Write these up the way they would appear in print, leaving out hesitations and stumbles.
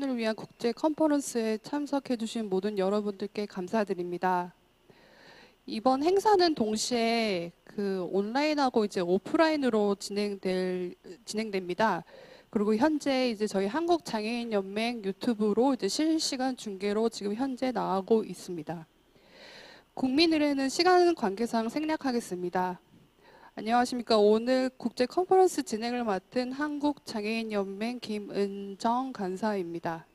을 위한 국제 컨퍼런스에 참석해 주신 모든 여러분들께 감사드립니다. 이번 행사는 동시에 온라인하고 이제 오프라인으로 진행됩니다. 그리고 현재 이제 저희 한국장애인연맹 유튜브로 이제 실시간 중계로 지금 현재 나가고 있습니다. 국민의례는 시간 관계상 생략하겠습니다. 안녕하십니까. 오늘 국제 컨퍼런스 진행을 맡은 한국장애인연맹 김은정 간사입니다.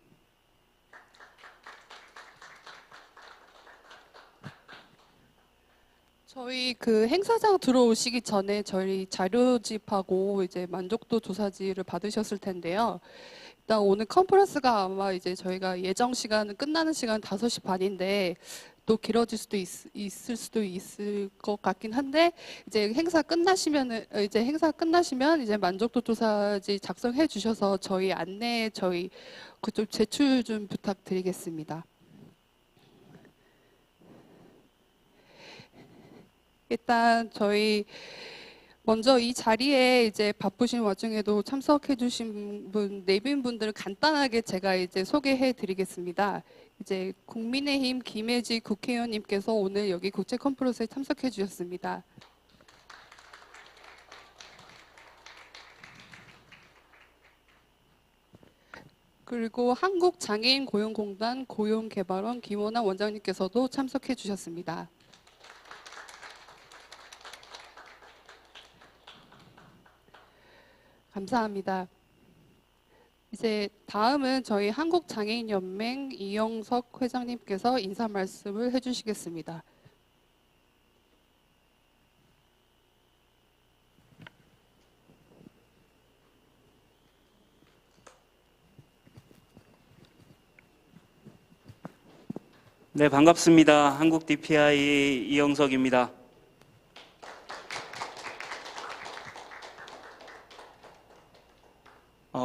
저희 행사장 들어오시기 전에 저희 자료집하고 이제 만족도 조사지를 받으셨을 텐데요. 일단 오늘 컨퍼런스가 아마 이제 저희가 예정 시간은 끝나는 시간 5시 반인데 또 길어질 수도 있을 수도 있을 것 같긴 한데 이제 행사 끝나시면 이제 만족도 조사지 작성해 주셔서 저희 안내 저희 그쪽 제출 좀 부탁드리겠습니다. 일단 저희 먼저 이 자리에 이제 바쁘신 와중에도 참석해 주신 내빈분들을 간단하게 제가 이제 소개해 드리겠습니다. 이제 국민의힘 김혜지 국회의원님께서 오늘 여기 국제 컨퍼런스에 참석해 주셨습니다. 그리고 한국장애인 고용공단 고용개발원 김원환 원장님께서도 참석해 주셨습니다. 감사합니다. 이제 다음은 저희 한국장애인연맹 이영석 회장님께서 인사 말씀을 해주시겠습니다. 네, 반갑습니다. 한국 DPI 이영석입니다.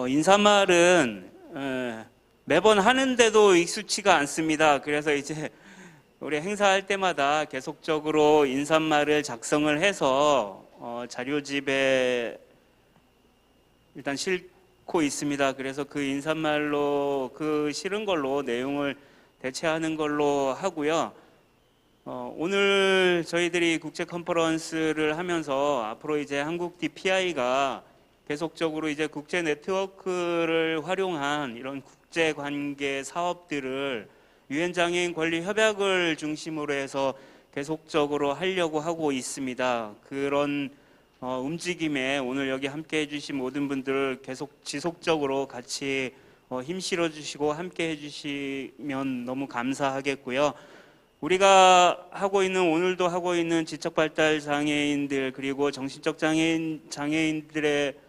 인사말은 매번 하는데도 익숙치가 않습니다. 그래서 이제 우리 행사할 때마다 계속적으로 인사말을 작성을 해서 자료집에 일단 싣고 있습니다. 그래서 그 인사말로 실은 걸로 내용을 대체하는 걸로 하고요. 오늘 저희들이 국제 컨퍼런스를 하면서 앞으로 이제 한국 DPI가 계속적으로 이제 국제 네트워크를 활용한 이런 국제 관계 사업들을 유엔 장애인 권리 협약을 중심으로 해서 계속적으로 하려고 하고 있습니다. 그런 움직임에 오늘 여기 함께 해주신 모든 분들 계속 지속적으로 같이 힘 실어주시고 함께 해주시면 너무 감사하겠고요. 우리가 오늘도 하고 있는 지적발달 장애인들 그리고 정신적 장애인들의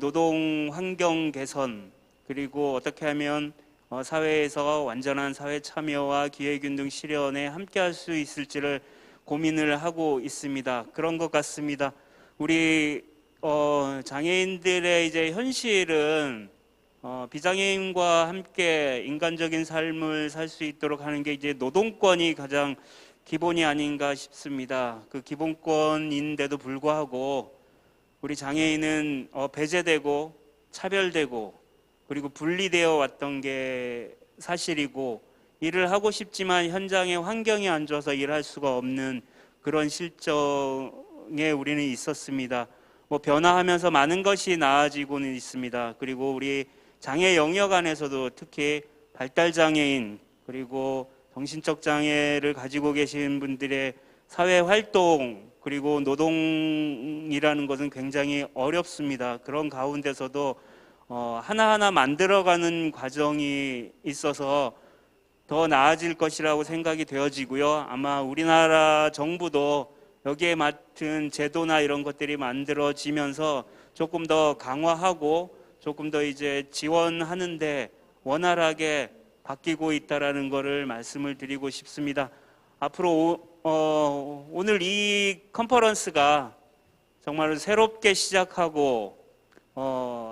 노동 환경 개선 그리고 어떻게 하면 사회에서 완전한 사회 참여와 기회균등 실현에 함께 할 수 있을지를 고민을 하고 있습니다. 그런 것 같습니다. 우리 장애인들의 이제 현실은 비장애인과 함께 인간적인 삶을 살 수 있도록 하는 게 이제 노동권이 가장 기본이 아닌가 싶습니다. 그 기본권인데도 불구하고 우리 장애인은 배제되고 차별되고 그리고 분리되어 왔던 게 사실이고 일을 하고 싶지만 현장의 환경이 안 좋아서 일할 수가 없는 그런 실정에 우리는 있었습니다. 변화하면서 많은 것이 나아지고는 있습니다. 그리고 우리 장애 영역 안에서도 특히 발달장애인 그리고 정신적 장애를 가지고 계신 분들의 사회 활동 그리고 노동이라는 것은 굉장히 어렵습니다. 그런 가운데서도 하나하나 만들어가는 과정이 있어서 더 나아질 것이라고 생각이 되어지고요. 아마 우리나라 정부도 여기에 맡은 제도나 이런 것들이 만들어지면서 조금 더 강화하고 조금 더 이제 지원하는데 원활하게 바뀌고 있다라는 것을 말씀을 드리고 싶습니다. 앞으로 오늘 이 컨퍼런스가 정말 새롭게 시작하고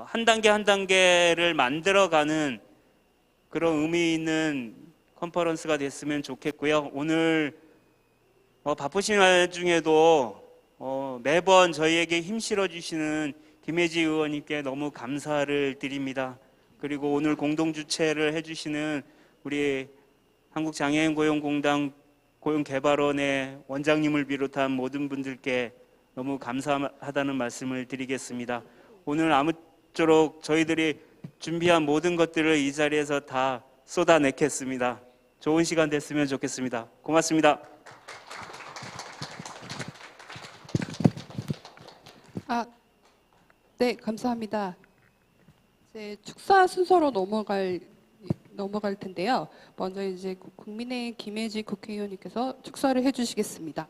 한 단계 한 단계를 만들어가는 그런 의미 있는 컨퍼런스가 됐으면 좋겠고요. 오늘 바쁘신 와중에도 매번 저희에게 힘 실어주시는 김혜지 의원님께 너무 감사를 드립니다. 그리고 오늘 공동 주최를 해주시는 우리 한국장애인고용공단 고용개발원의 원장님을 비롯한 모든 분들께 너무 감사하다는 말씀을 드리겠습니다. 오늘 아무쪼록 저희들이 준비한 모든 것들을 이 자리에서 다 쏟아내겠습니다. 좋은 시간 됐으면 좋겠습니다. 고맙습니다. 네, 감사합니다. 이제 축사 순서로 넘어갈 텐데요. 먼저 이제 국민의힘 김혜지 국회의원님께서 축사를 해주시겠습니다.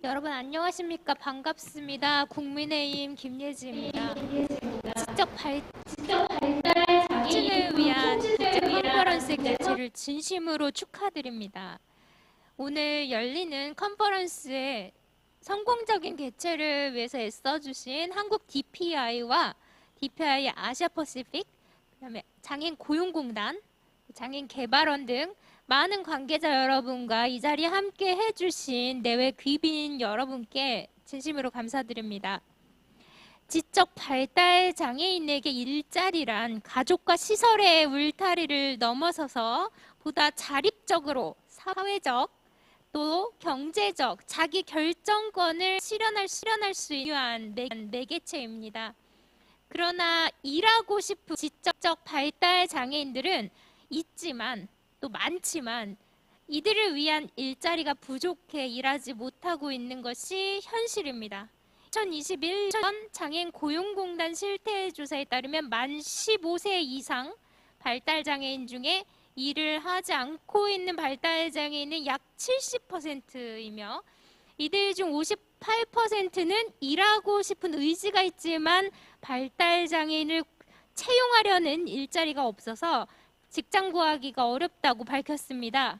여러분 안녕하십니까? 반갑습니다. 국민의힘 김예지입니다. 지적 발전을 위한 국제 컨퍼런스 개최를 진심으로 축하드립니다. 오늘 열리는 컨퍼런스의 성공적인 개최를 위해서 애써주신 한국 DPI와 DPI 아시아 퍼시픽, 그다음에 장애인 고용공단, 장애인 개발원 등 많은 관계자 여러분과 이 자리에 함께 해주신 내외 귀빈 여러분께 진심으로 감사드립니다. 지적 발달 장애인에게 일자리란 가족과 시설의 울타리를 넘어서서 보다 자립적으로 사회적 또 경제적 자기 결정권을 실현할 수 있는 매개체입니다. 그러나 일하고 싶은 지적 발달 장애인들은 있지만 또 많지만 이들을 위한 일자리가 부족해 일하지 못하고 있는 것이 현실입니다. 2021년 장애인 고용공단 실태조사에 따르면 만 15세 이상 발달장애인 중에 일을 하지 않고 있는 발달장애인은 약 70%이며 이들 중 58%는 일하고 싶은 의지가 있지만 발달장애인을 채용하려는 일자리가 없어서 직장 구하기가 어렵다고 밝혔습니다.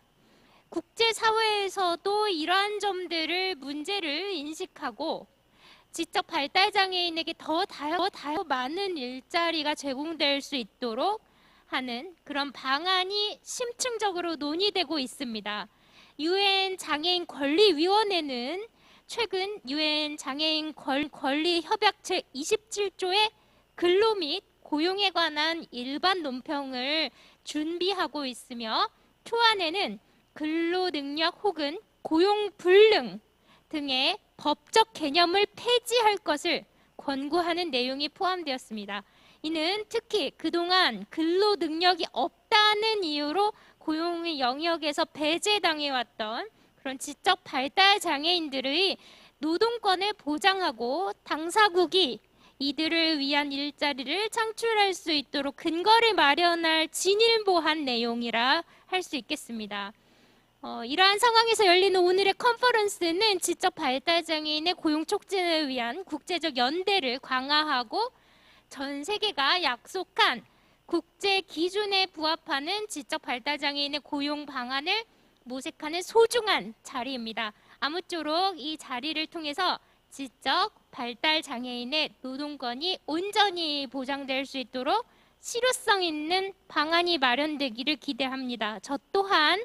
국제사회에서도 이러한 점들을 문제를 인식하고 지적 발달장애인에게 더 많은 일자리가 제공될 수 있도록 하는 그런 방안이 심층적으로 논의되고 있습니다. UN 장애인 권리위원회는 최근 UN 장애인 권리 협약 제27조의 근로 및 고용에 관한 일반 논평을 준비하고 있으며 초안에는 근로 능력 혹은 고용 불능 등의 법적 개념을 폐지할 것을 권고하는 내용이 포함되었습니다. 이는 특히 그동안 근로 능력이 없다는 이유로 고용의 영역에서 배제당해왔던 그런 지적 발달 장애인들의 노동권을 보장하고 당사국이 이들을 위한 일자리를 창출할 수 있도록 근거를 마련할 진일보한 내용이라 할 수 있겠습니다. 이러한 상황에서 열리는 오늘의 컨퍼런스는 지적 발달장애인의 고용 촉진을 위한 국제적 연대를 강화하고 전 세계가 약속한 국제 기준에 부합하는 지적 발달장애인의 고용 방안을 모색하는 소중한 자리입니다. 아무쪼록 이 자리를 통해서 지적 발달 장애인의 노동권이 온전히 보장될 수 있도록 실효성 있는 방안이 마련되기를 기대합니다. 저 또한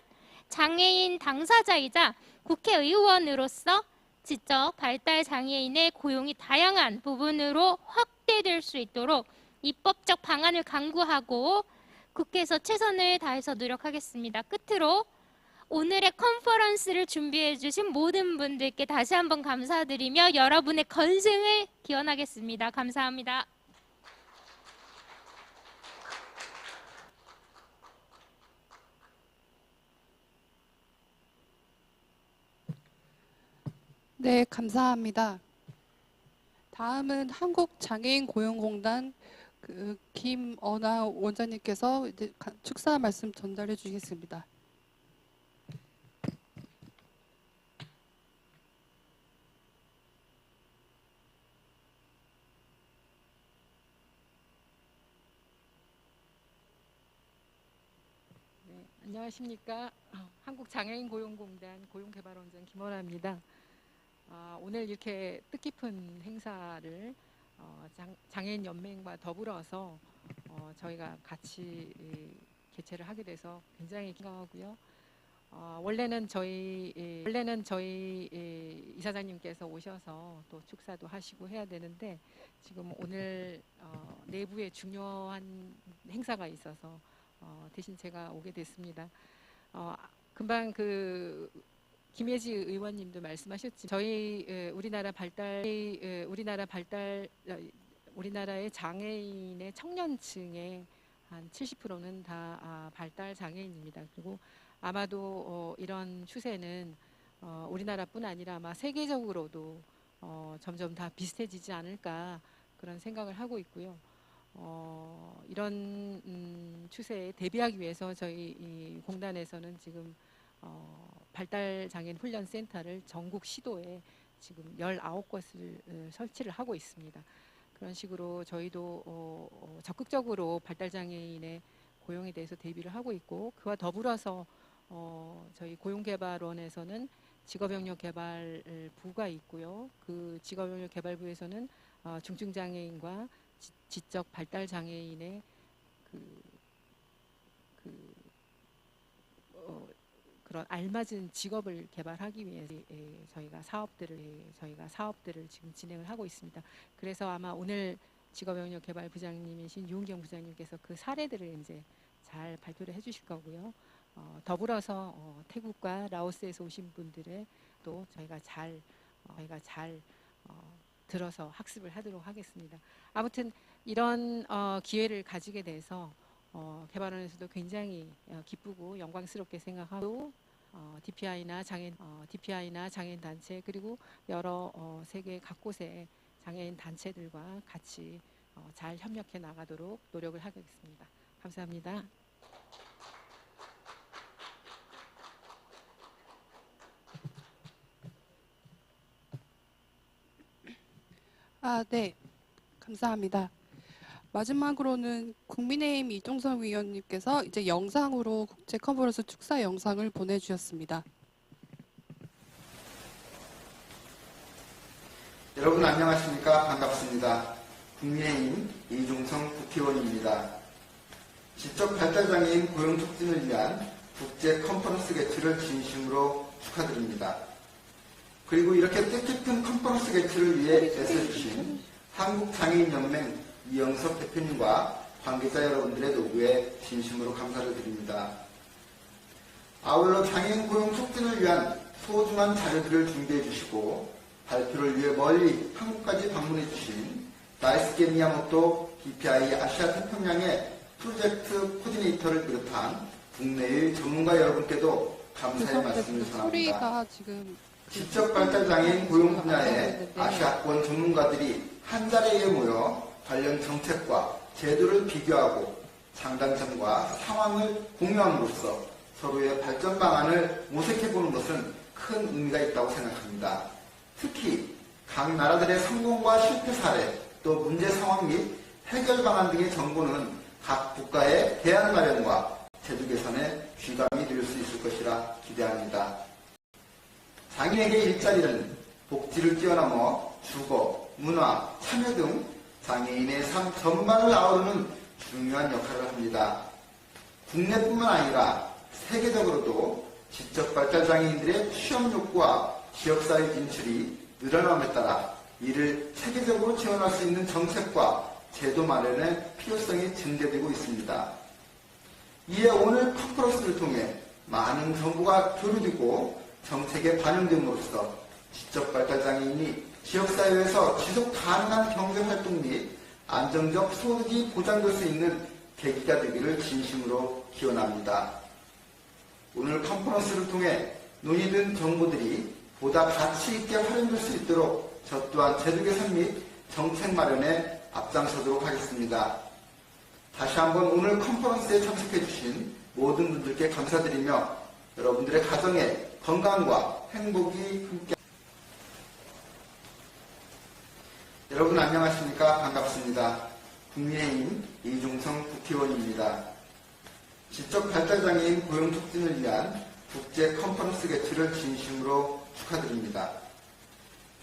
장애인 당사자이자 국회의원으로서 지적 발달 장애인의 고용이 다양한 부분으로 확대될 수 있도록 입법적 방안을 강구하고 국회에서 최선을 다해서 노력하겠습니다. 끝으로 오늘의 컨퍼런스를 준비해 주신 모든 분들께 다시 한번 감사드리며 여러분의 건승을 기원하겠습니다. 감사합니다. 네, 감사합니다. 다음은 한국장애인고용공단 김언아 원장님께서 이제 축사 말씀 전달해 주시겠습니다. 안녕하십니까. 한국장애인고용공단 고용개발원장 김원아입니다. 오늘 이렇게 뜻깊은 행사를 장애인연맹과 더불어서 저희가 같이 개최를 하게 돼서 굉장히 기뻐하고요. 원래는 저희 이사장님께서 오셔서 또 축사도 하시고 해야 되는데 지금 오늘 내부에 중요한 행사가 있어서 대신 제가 오게 됐습니다. 금방 김혜지 의원님도 말씀하셨지만 저희 우리나라의 장애인의 청년층의 한 70%는 다 발달 장애인입니다. 그리고 아마도 이런 추세는 우리나라뿐 아니라 아마 세계적으로도 점점 다 비슷해지지 않을까 그런 생각을 하고 있고요. 이런 추세에 대비하기 위해서 저희 이 공단에서는 지금 발달 장애인 훈련 센터를 전국 시도에 지금 19곳을 설치를 하고 있습니다. 그런 식으로 저희도 적극적으로 발달 장애인의 고용에 대해서 대비를 하고 있고 그와 더불어서 저희 고용개발원에서는 직업영역개발부가 있고요. 그 직업영역개발부에서는 중증장애인과 지적 발달 장애인의 그런 알맞은 직업을 개발하기 위해서 저희가 사업들을 지금 진행을 하고 있습니다. 그래서 아마 오늘 직업영역개발부장님이신 유은경 부장님께서 그 사례들을 이제 잘 발표를 해주실 거고요. 더불어서 태국과 라오스에서 오신 분들의 또 저희가 잘 들어서 학습을 하도록 하겠습니다. 아무튼 이런 기회를 가지게 돼서 개발원에서도 굉장히 기쁘고 영광스럽게 생각하고 DPI나 장애인 단체 그리고 여러 세계 각곳의 장애인 단체들과 같이 잘 협력해 나가도록 노력을 하겠습니다. 감사합니다. 네. 감사합니다. 마지막으로는 국민의힘 이종성 위원님께서 이제 영상으로 국제 컨퍼런스 축사 영상을 보내주셨습니다. 여러분 안녕하십니까? 반갑습니다. 국민의힘 이종성 국회의원입니다. 지적 발달장애인 고용 촉진을 위한 국제 컨퍼런스 개최를 진심으로 축하드립니다. 그리고 이렇게 뜻깊은 컨퍼런스 개최를 위해 애써주신 한국장애인연맹 이영석 대표님과 관계자 여러분들의 노고에 진심으로 감사를 드립니다. 아울러 장애인 고용 촉진을 위한 소중한 자료들을 준비해 주시고 발표를 위해 멀리 한국까지 방문해 주신 다이스케 미야모토 DPI 아시아 태평양의 프로젝트 코디네이터를 비롯한 국내의 전문가 여러분께도 감사의 말씀을 전합니다. 소리가 지금 지적 발달 장애인 고용 분야의 아시아권 전문가들이 한 자리에 모여 관련 정책과 제도를 비교하고 장단점과 상황을 공유함으로써 서로의 발전 방안을 모색해보는 것은 큰 의미가 있다고 생각합니다. 특히 각 나라들의 성공과 실패 사례, 또 문제 상황 및 해결 방안 등의 정보는 각 국가의 대안 마련과 제도 개선에 귀감이 될 수 있을 것이라 기대합니다. 장애인에게 일자리는 복지를 뛰어넘어 주거, 문화, 참여 등 장애인의 삶 전반을 아우르는 중요한 역할을 합니다. 국내뿐만 아니라 세계적으로도 지적 발달 장애인들의 취업 욕구와 지역사회 진출이 늘어남에 따라 이를 체계적으로 지원할 수 있는 정책과 제도 마련의 필요성이 증대되고 있습니다. 이에 오늘 컨퍼런스를 통해 많은 정보가 교류되고 정책에 반영됨으로써 지적 발달 장애인이 지역사회에서 지속 가능한 경제활동 및 안정적 소득이 보장될 수 있는 계기가 되기를 진심으로 기원합니다. 오늘 컨퍼런스를 통해 논의된 정보들이 보다 가치 있게 활용될 수 있도록 저 또한 제도 개선 및 정책 마련에 앞장서도록 하겠습니다. 다시 한번 오늘 컨퍼런스에 참석해 주신 모든 분들께 감사드리며 여러분들의 가정에 건강과 행복이 함께. 여러분 안녕하십니까? 반갑습니다. 국민의힘 이종성 국회의원입니다. 지적 발달장애인 고용 촉진을 위한 국제 컨퍼런스 개최를 진심으로 축하드립니다.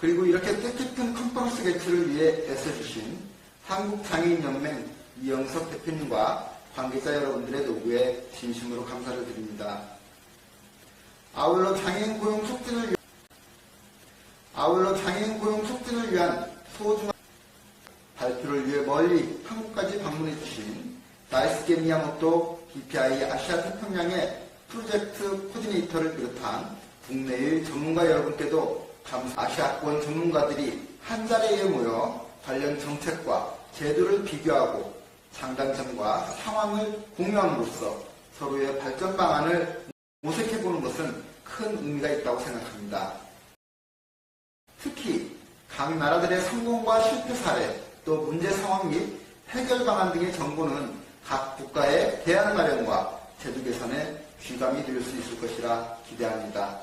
그리고 이렇게 뜻깊은 컨퍼런스 개최를 위해 애써주신 한국장애인연맹 이영석 대표님과 관계자 여러분들의 노고에 진심으로 감사를 드립니다. 아울러 장애인 고용 촉진을 위한 소중한 발표를 위해 멀리 한국까지 방문해 주신 다이스케 미야모토 DPI 아시아 태평양의 프로젝트 코디네이터를 비롯한 국내의 전문가 여러분께도 아시아권 전문가들이 한자리에 모여 관련 정책과 제도를 비교하고 장단점과 상황을 공유함으로써 서로의 발전 방안을 모색해보는 것은 큰 의미가 있다고 생각합니다. 특히 각 나라들의 성공과 실패 사례, 또 문제 상황 및 해결 방안 등의 정보는 각 국가의 대안 마련과 제도 개선에 귀감이 될 수 있을 것이라 기대합니다.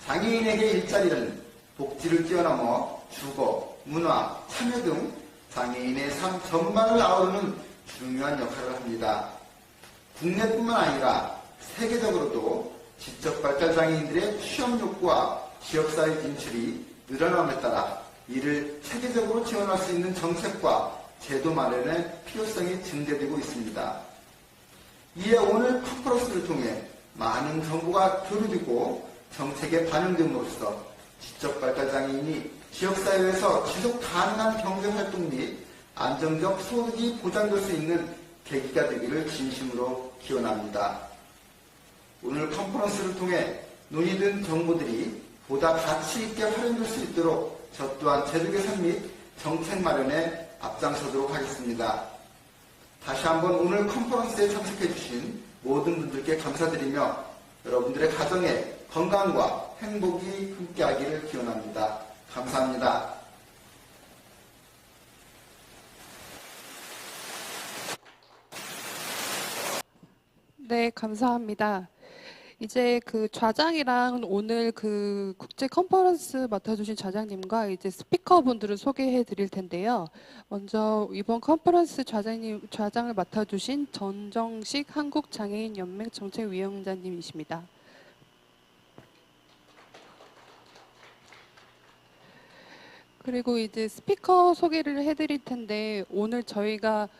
장애인에게 일자리는 복지를 뛰어넘어 주거, 문화, 참여 등 장애인의 삶 전반을 아우르는 중요한 역할을 합니다. 국내뿐만 아니라 세계적으로도 지적 발달 장애인들의 취업 욕구와 지역사회 진출이 늘어남에 따라 이를 체계적으로 지원할 수 있는 정책과 제도 마련의 필요성이 증대되고 있습니다. 이에 오늘 컨퍼런스를 통해 많은 정보가 교류되고 정책에 반영됨으로써 지적 발달 장애인이 지역사회에서 지속 가능한 경제활동 및 안정적 소득이 보장될 수 있는 계기가 되기를 진심으로 기원합니다. 오늘 컨퍼런스를 통해 논의된 정보들이 보다 가치 있게 활용될 수 있도록 저 또한 제도 개선 및 정책 마련에 앞장서도록 하겠습니다. 다시 한번 오늘 컨퍼런스에 참석해 주신 모든 분들께 감사드리며 여러분들의 가정에 건강과 행복이 함께하기를 기원합니다. 감사합니다. 네, 감사합니다. 이제 그 좌장이랑 오늘 그 국제 컨퍼런스 맡아주신 좌장님과 이제 스피커분들을 소개해 드릴 텐데요. 먼저 이번 컨퍼런스 좌장을 맡아주신 전정식 한국장애인연맹 정책위원장님이십니다. 그리고 이제 스피커 소개를 해드릴 텐데 오늘 저희가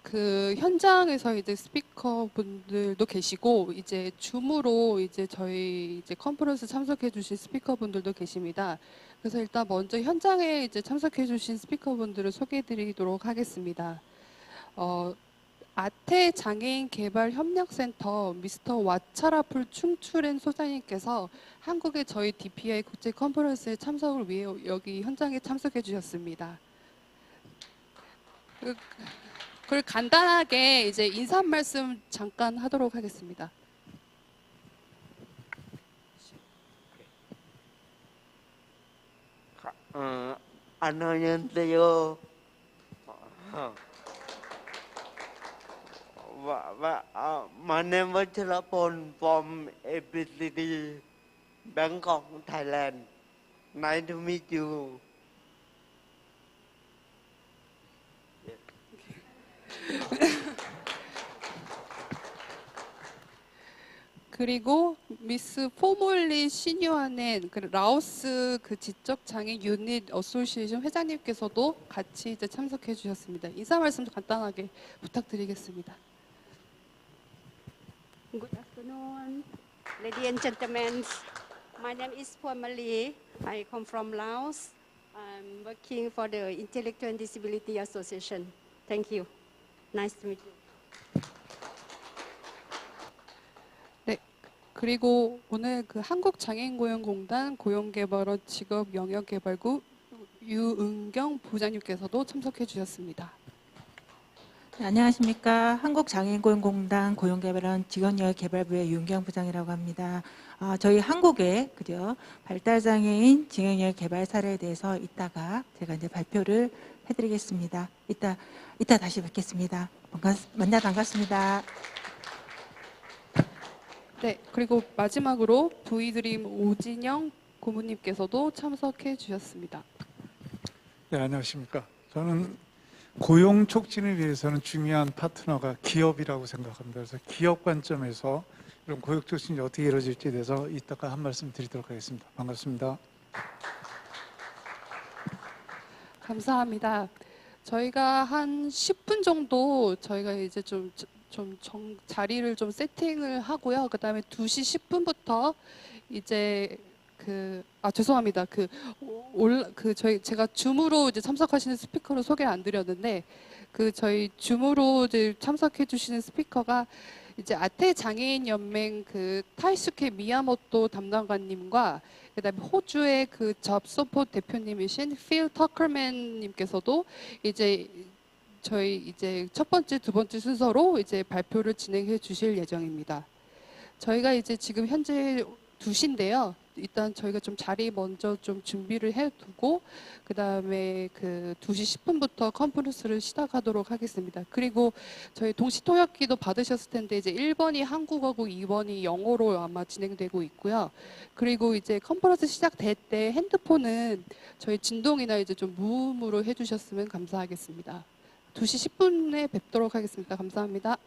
그 현장에서 이제 스피커 분들도 계시고 이제 줌으로 이제 저희 이제 컨퍼런스 참석해 주신 스피커 분들도 계십니다. 그래서 일단 먼저 현장에 이제 참석해 주신 스피커 분들을 소개해 드리도록 하겠습니다. 아태 장애인 개발 협력센터 미스터 와차라풀 충추렌 소장님께서 한국의 저희 DPI 국제 컨퍼런스에 참석을 위해 여기 현장에 참석해 주셨습니다. 그걸 간단하게 이제 인사 말씀 잠깐 하도록 하겠습니다. 안녕하세요. My name is Chilapon from Episodic, Bangkok, Thailand. Nice to meet you. 그리고 미스 포몰리 시뉴아넨 그 라오스 그 지적 장애 유닛 어소시에이션 회장님께서도 같이 이제 참석해 주셨습니다. 인사 말씀 간단하게 부탁드리겠습니다. Good afternoon, ladies and gentlemen. My name is Phamali. I come from Laos. I'm working for the Intellectual Disability Association. Thank you. Nice to meet you. 네, 그리고 오늘 그 한국장애인고용공단 고용개발원 직업영역개발구 유은경 부장님께서도 참석해 주셨습니다. 네, 안녕하십니까. 한국장애인고용공단 고용개발원 직업영역개발부의 윤경 부장이라고 합니다. 저희 한국의 발달장애인 직업영역 개발 사례에 대해서 이따가 제가 이제 발표를 해드리겠습니다. 이따 다시 뵙겠습니다. 만나 반갑습니다. 네, 그리고 마지막으로 V드림 오진영 고문님께서도 참석해 주셨습니다. 네, 안녕하십니까. 저는 고용 촉진을 위해서는 중요한 파트너가 기업이라고 생각합니다. 그래서 기업 관점에서 이런 고용 촉진이 어떻게 이루어질지에 대해서 이따가 한 말씀 드리도록 하겠습니다. 반갑습니다. 감사합니다. 저희가 한 10분 정도 저희가 이제 자리를 좀 세팅을 하고요. 그다음에 2시 10분부터 이제 죄송합니다. 제가 줌으로 이제 참석하시는 스피커를 소개를 안 드렸는데 저희 줌으로 이제 참석해 주시는 스피커가 이제 아태 장애인 연맹 타이스케 미야모토 담당관님과 그다음에 호주의 잡소포 대표님이신 필 터커맨 님께서도 이제 저희 이제 첫 번째, 두 번째 순서로 이제 발표를 진행해 주실 예정입니다. 저희가 이제 지금 현재 2시인데요. 일단 저희가 좀 자리 먼저 좀 준비를 해두고 그 다음에 2시 10분부터 컨퍼런스를 시작하도록 하겠습니다. 그리고 저희 동시 통역기도 받으셨을 텐데 이제 1번이 한국어고 2번이 영어로 아마 진행되고 있고요. 그리고 이제 컨퍼런스 시작될 때 핸드폰은 저희 진동이나 이제 좀 무음으로 해주셨으면 감사하겠습니다. 2시 10분에 뵙도록 하겠습니다. 감사합니다.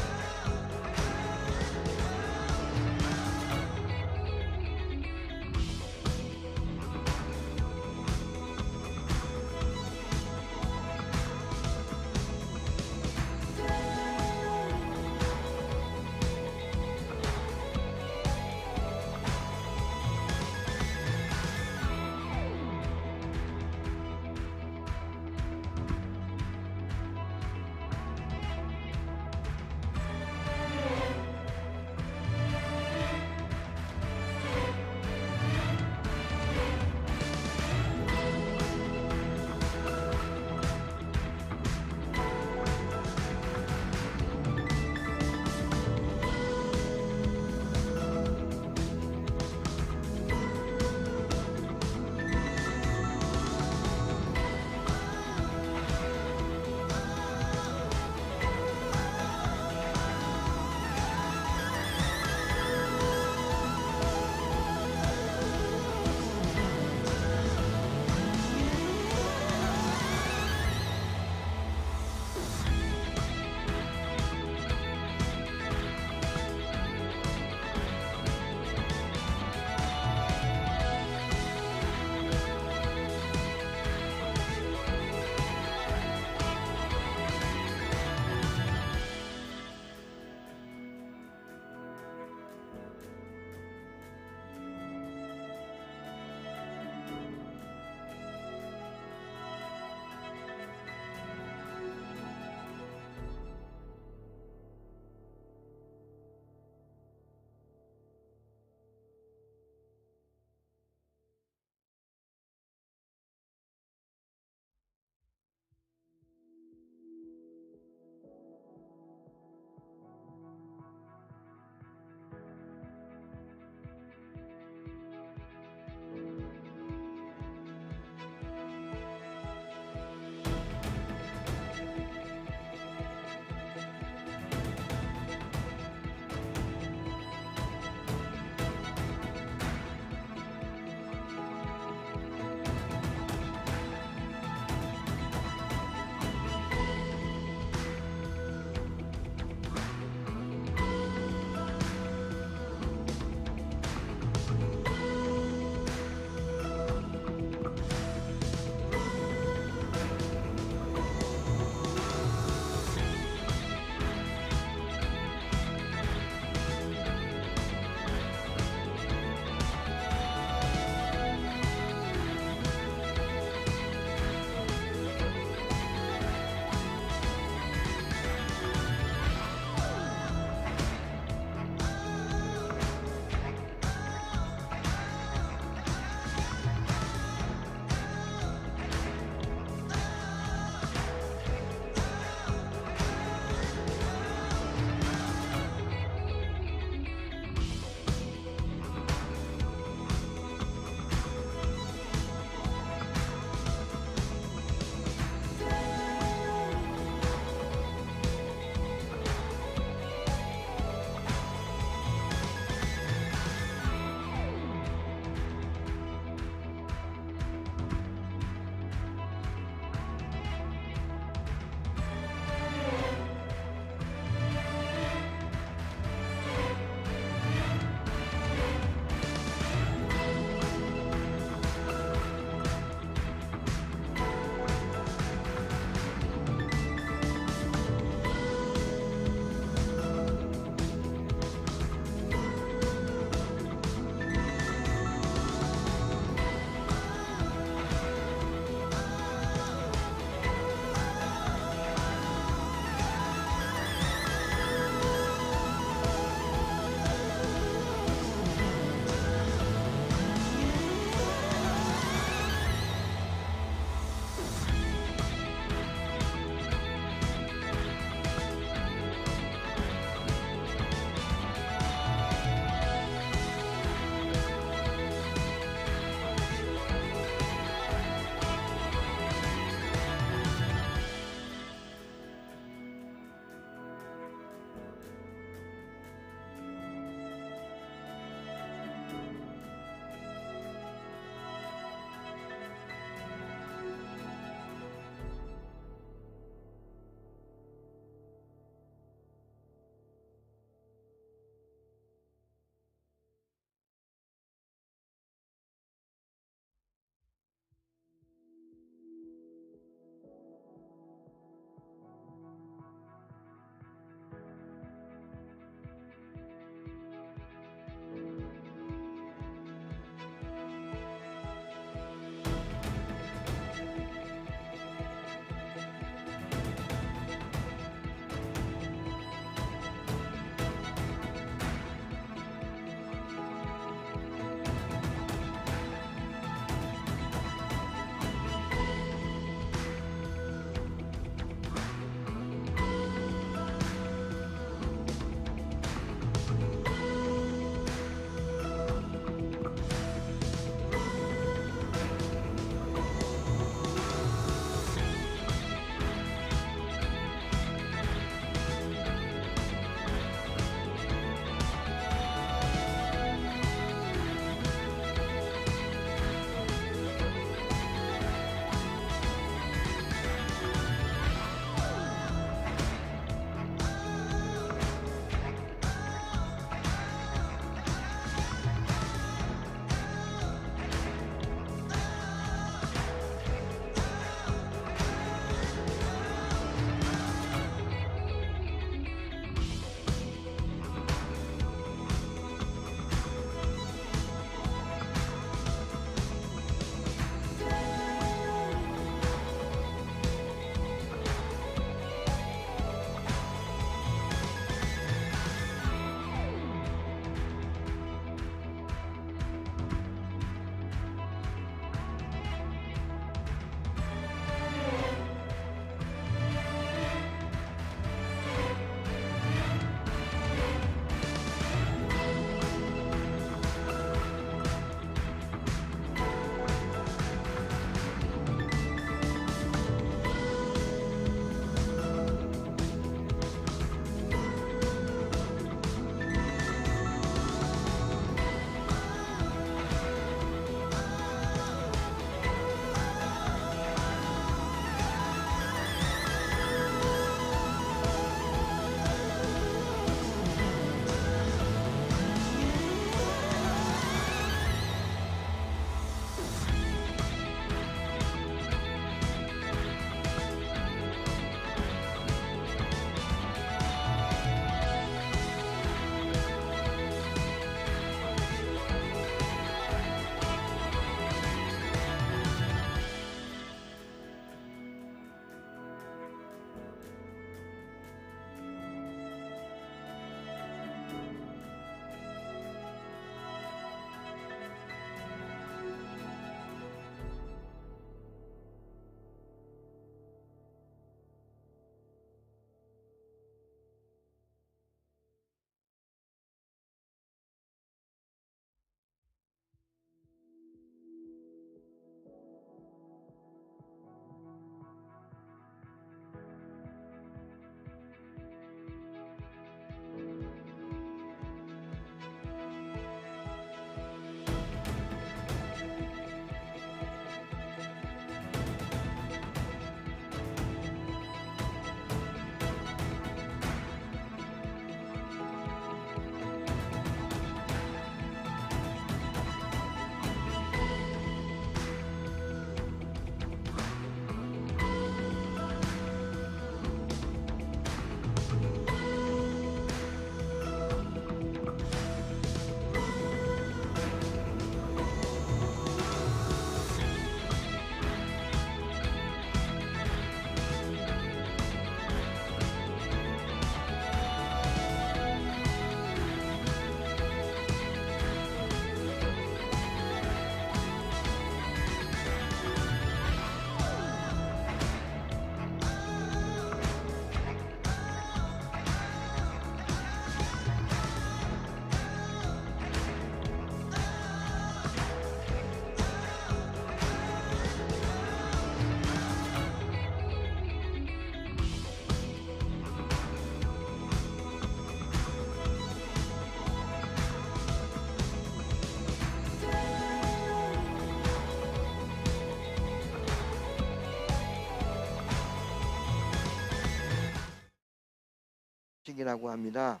식이라고 합니다.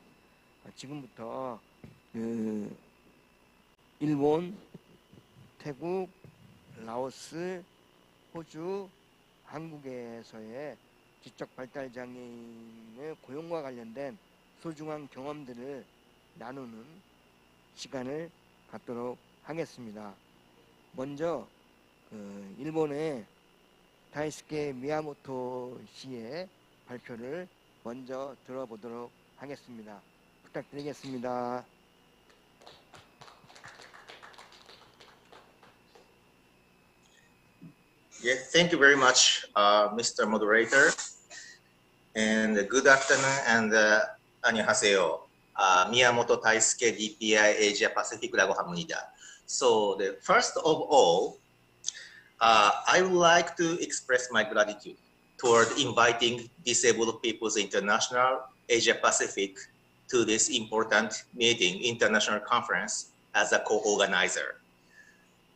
지금부터 일본, 태국, 라오스, 호주, 한국에서의 지적 발달 장애인의 고용과 관련된 소중한 경험들을 나누는 시간을 갖도록 하겠습니다. 먼저 일본의 다이스케 미야모토 씨의 발표를 먼저 들어보도록 하겠습니다. 부탁드리겠습니다. Yes, thank you very much, Mr. Moderator. And good afternoon and 안녕하세요. 미야모토 다이스케 DPI Asia Pacific라고 합니다. So, first of all, I would like to express my gratitude toward inviting Disabled People's International Asia Pacific to this important meeting, international conference, as a co-organizer.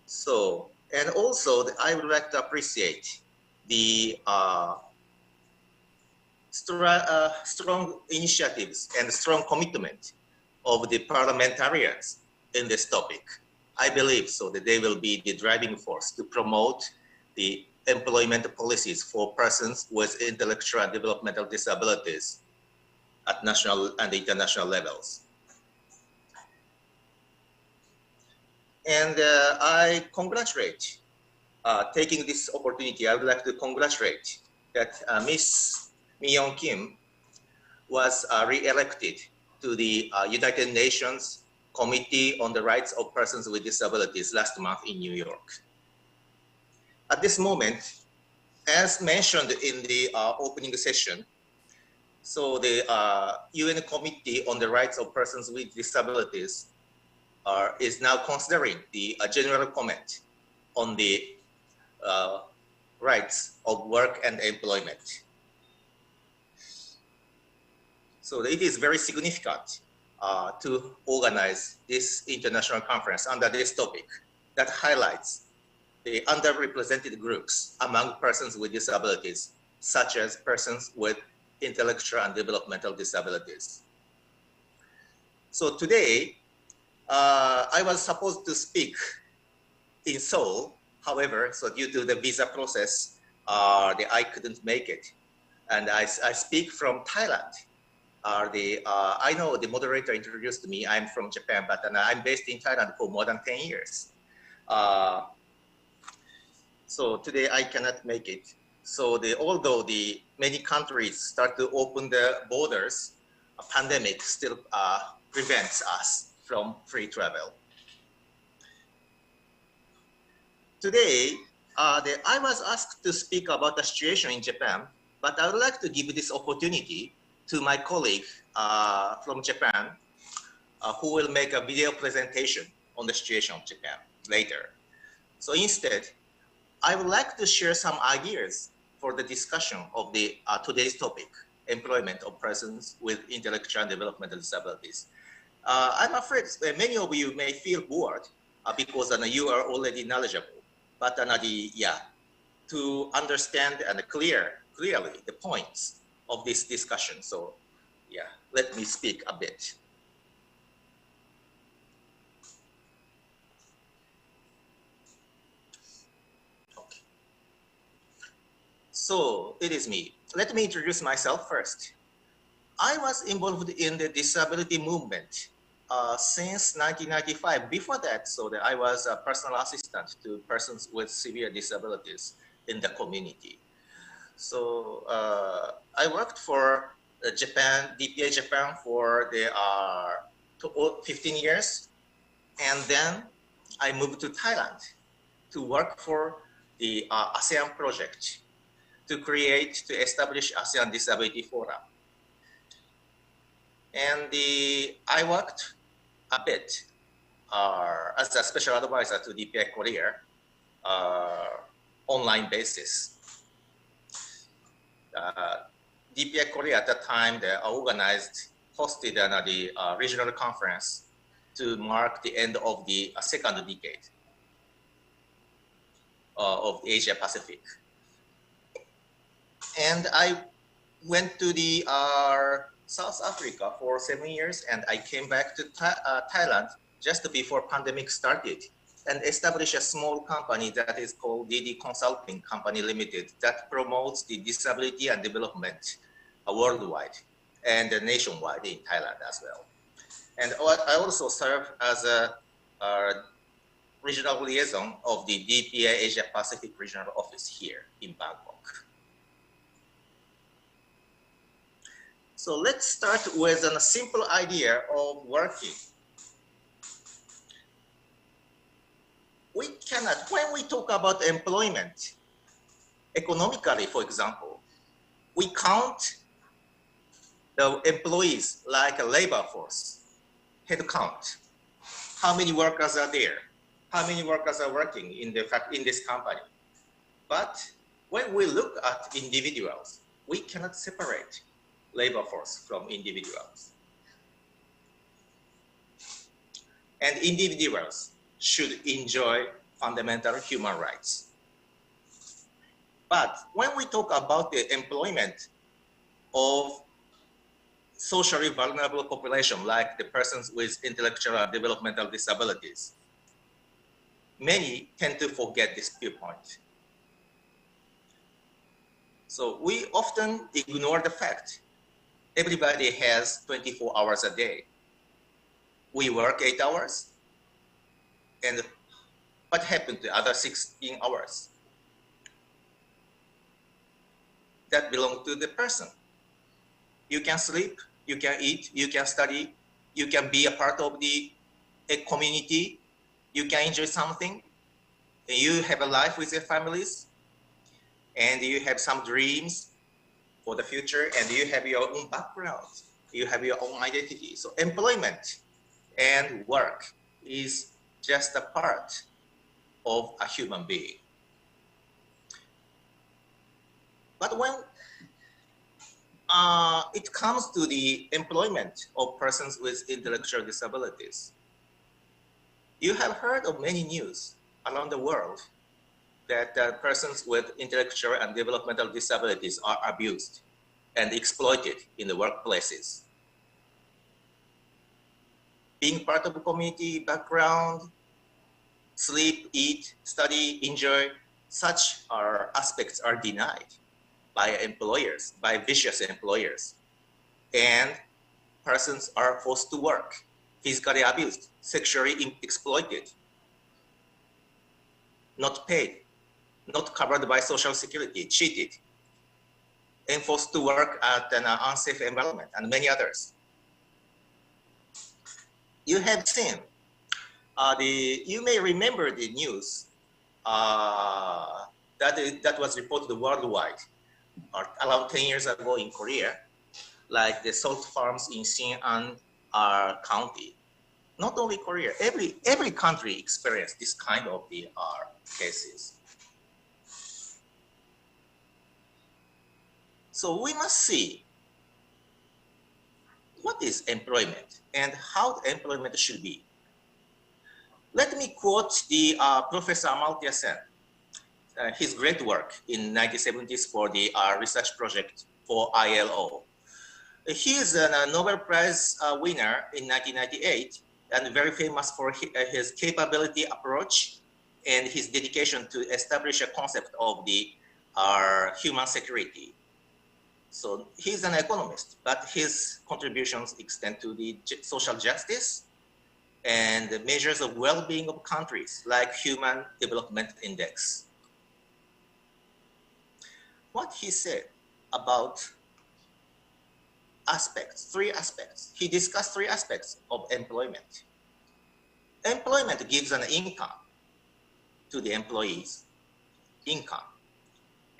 So, and also I would like to appreciate the strong initiatives and strong commitment of the parliamentarians in this topic. I believe so that they will be the driving force to promote the employment policies for persons with intellectual and developmental disabilities at national and international levels. And I congratulate, taking this opportunity, I would like to congratulate that Ms. Mi-young Kim was re-elected to the United Nations Committee on the Rights of Persons with Disabilities last month in New York. At this moment, as mentioned in the opening session, so the UN Committee on the Rights of Persons with Disabilities is now considering the general comment on the rights of work and employment. So it is very significant to organize this international conference under this topic that highlights the underrepresented groups among persons with disabilities, such as persons with intellectual and developmental disabilities. So today, I was supposed to speak in Seoul. However, so due to the visa process, I couldn't make it. And I speak from Thailand. I know the moderator introduced me. I'm from Japan, but I'm based in Thailand for more than 10 years. So today I cannot make it. So although the many countries start to open their borders, a pandemic still prevents us from free travel. Today, I was asked to speak about the situation in Japan, but I would like to give this opportunity to my colleague from Japan, who will make a video presentation on the situation of Japan later. So instead, I would like to share some ideas for the discussion of the today's topic, employment of persons with intellectual and developmental disabilities. I'm afraid many of you may feel bored because you are already knowledgeable, but to understand and clearly the points of this discussion. So let me speak a bit. Okay. So it is me. Let me introduce myself first. I was involved in the disability movement since 1995. Before that, I was a personal assistant to persons with severe disabilities in the community. So I worked for Japan, DPA Japan for 15 years. And then I moved to Thailand to work for the ASEAN project to establish ASEAN Disability Forum. And I worked a bit as a special advisor to DPI Korea online basis. DPI Korea at that time, they hosted the regional conference to mark the end of the second decade of Asia Pacific. And I went to the South Africa for 7 years, and I came back to Thailand just before pandemic started and established a small company that is called DD Consulting Company Limited that promotes the disability and development worldwide and nationwide in Thailand as well. And I also serve as a regional liaison of the DPA Asia Pacific Regional Office here in Bangkok. So let's start with a simple idea of working. We cannot, when we talk about employment, economically, for example, we count the employees like a labor force, head count. How many workers are there? How many workers are working in this company? But when we look at individuals, we cannot separate labor force from individuals. And individuals should enjoy fundamental human rights. But when we talk about the employment of socially vulnerable population, like the persons with intellectual and developmental disabilities, many tend to forget this viewpoint. So we often ignore the fact everybody has 24 hours a day. We work 8 hours, and what happened to the other 16 hours? That belongs to the person. You can sleep, you can eat, you can study, you can be a part of a community, you can enjoy something, and you have a life with your families, and you have some dreams for the future, and you have your own background, you have your own identity. So employment and work is just a part of a human being. But when it comes to the employment of persons with intellectual disabilities, you have heard of many news around the world that persons with intellectual and developmental disabilities are abused and exploited in the workplaces. Being part of a community background, sleep, eat, study, enjoy, such aspects are denied by employers, by vicious employers. And persons are forced to work, physically abused, sexually exploited, not paid, not covered by Social Security, cheated, and forced to work at an unsafe environment, and many others. You have seen, you may remember the news that was reported worldwide around 10 years ago in Korea, like the salt farms in Xin'an County. Not only Korea, every country experienced this kind of cases. So we must see what is employment and how employment should be. Let me quote the Professor Amartya Sen, his great work in 1970s for the research project for ILO. He is a Nobel Prize winner in 1998 and very famous for his capability approach and his dedication to establish a concept of the human security. So he's an economist, but his contributions extend to the social justice and the measures of well-being of countries like Human Development Index. What he said about three aspects. He discussed three aspects of employment. Employment gives an income to the employees, income.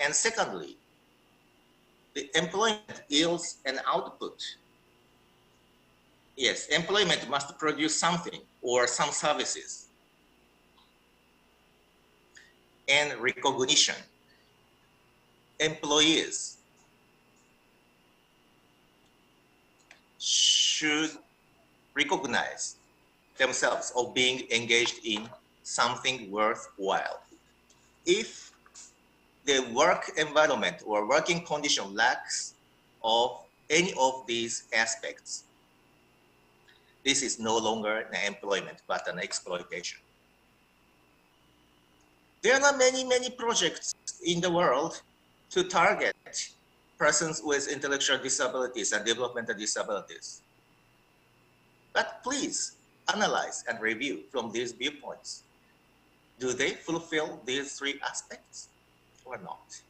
And secondly, the employment yields an output. Yes, employment must produce something or some services. And recognition. Employees should recognize themselves of being engaged in something worthwhile. If the work environment or working condition lacks of any of these aspects, this is no longer an employment, but an exploitation. There are many projects in the world to target persons with intellectual disabilities and developmental disabilities. But please analyze and review from these viewpoints. Do they fulfill these three aspects or not?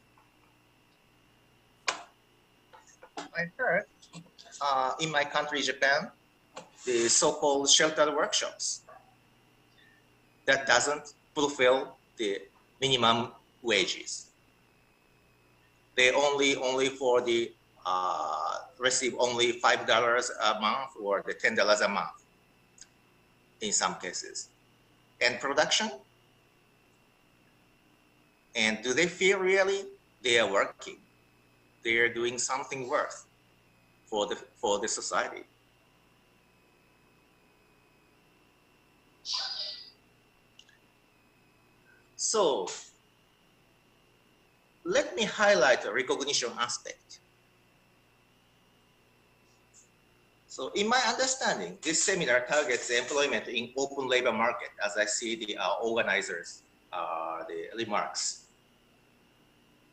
I heard in my country, Japan, the so-called shelter workshops that doesn't fulfill the minimum wages. They only for the receive only $5 a month or the $10 a month in some cases. And production? And do they feel really they are working? They are doing something worth for the society. So let me highlight a recognition aspect. So in my understanding, this seminar targets employment in open labor market, as I see the organizers' the remarks.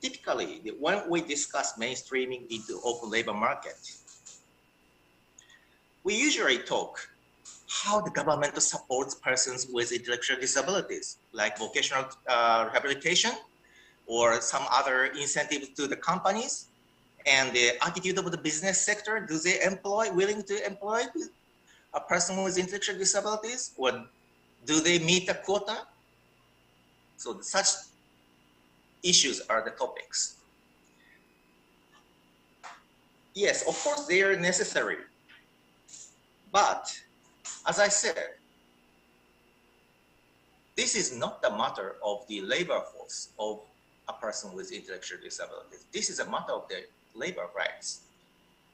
Typically, when we discuss mainstreaming into open labor market, we usually talk how the government supports persons with intellectual disabilities, like vocational rehabilitation or some other incentives to the companies, and the attitude of the business sector. Do they willing to employ a person with intellectual disabilities, or do they meet a quota? So such issues are the topics. Yes, of course they are necessary, but as I said, this is not the matter of the labor force of a person with intellectual disabilities. This is a matter of the labor rights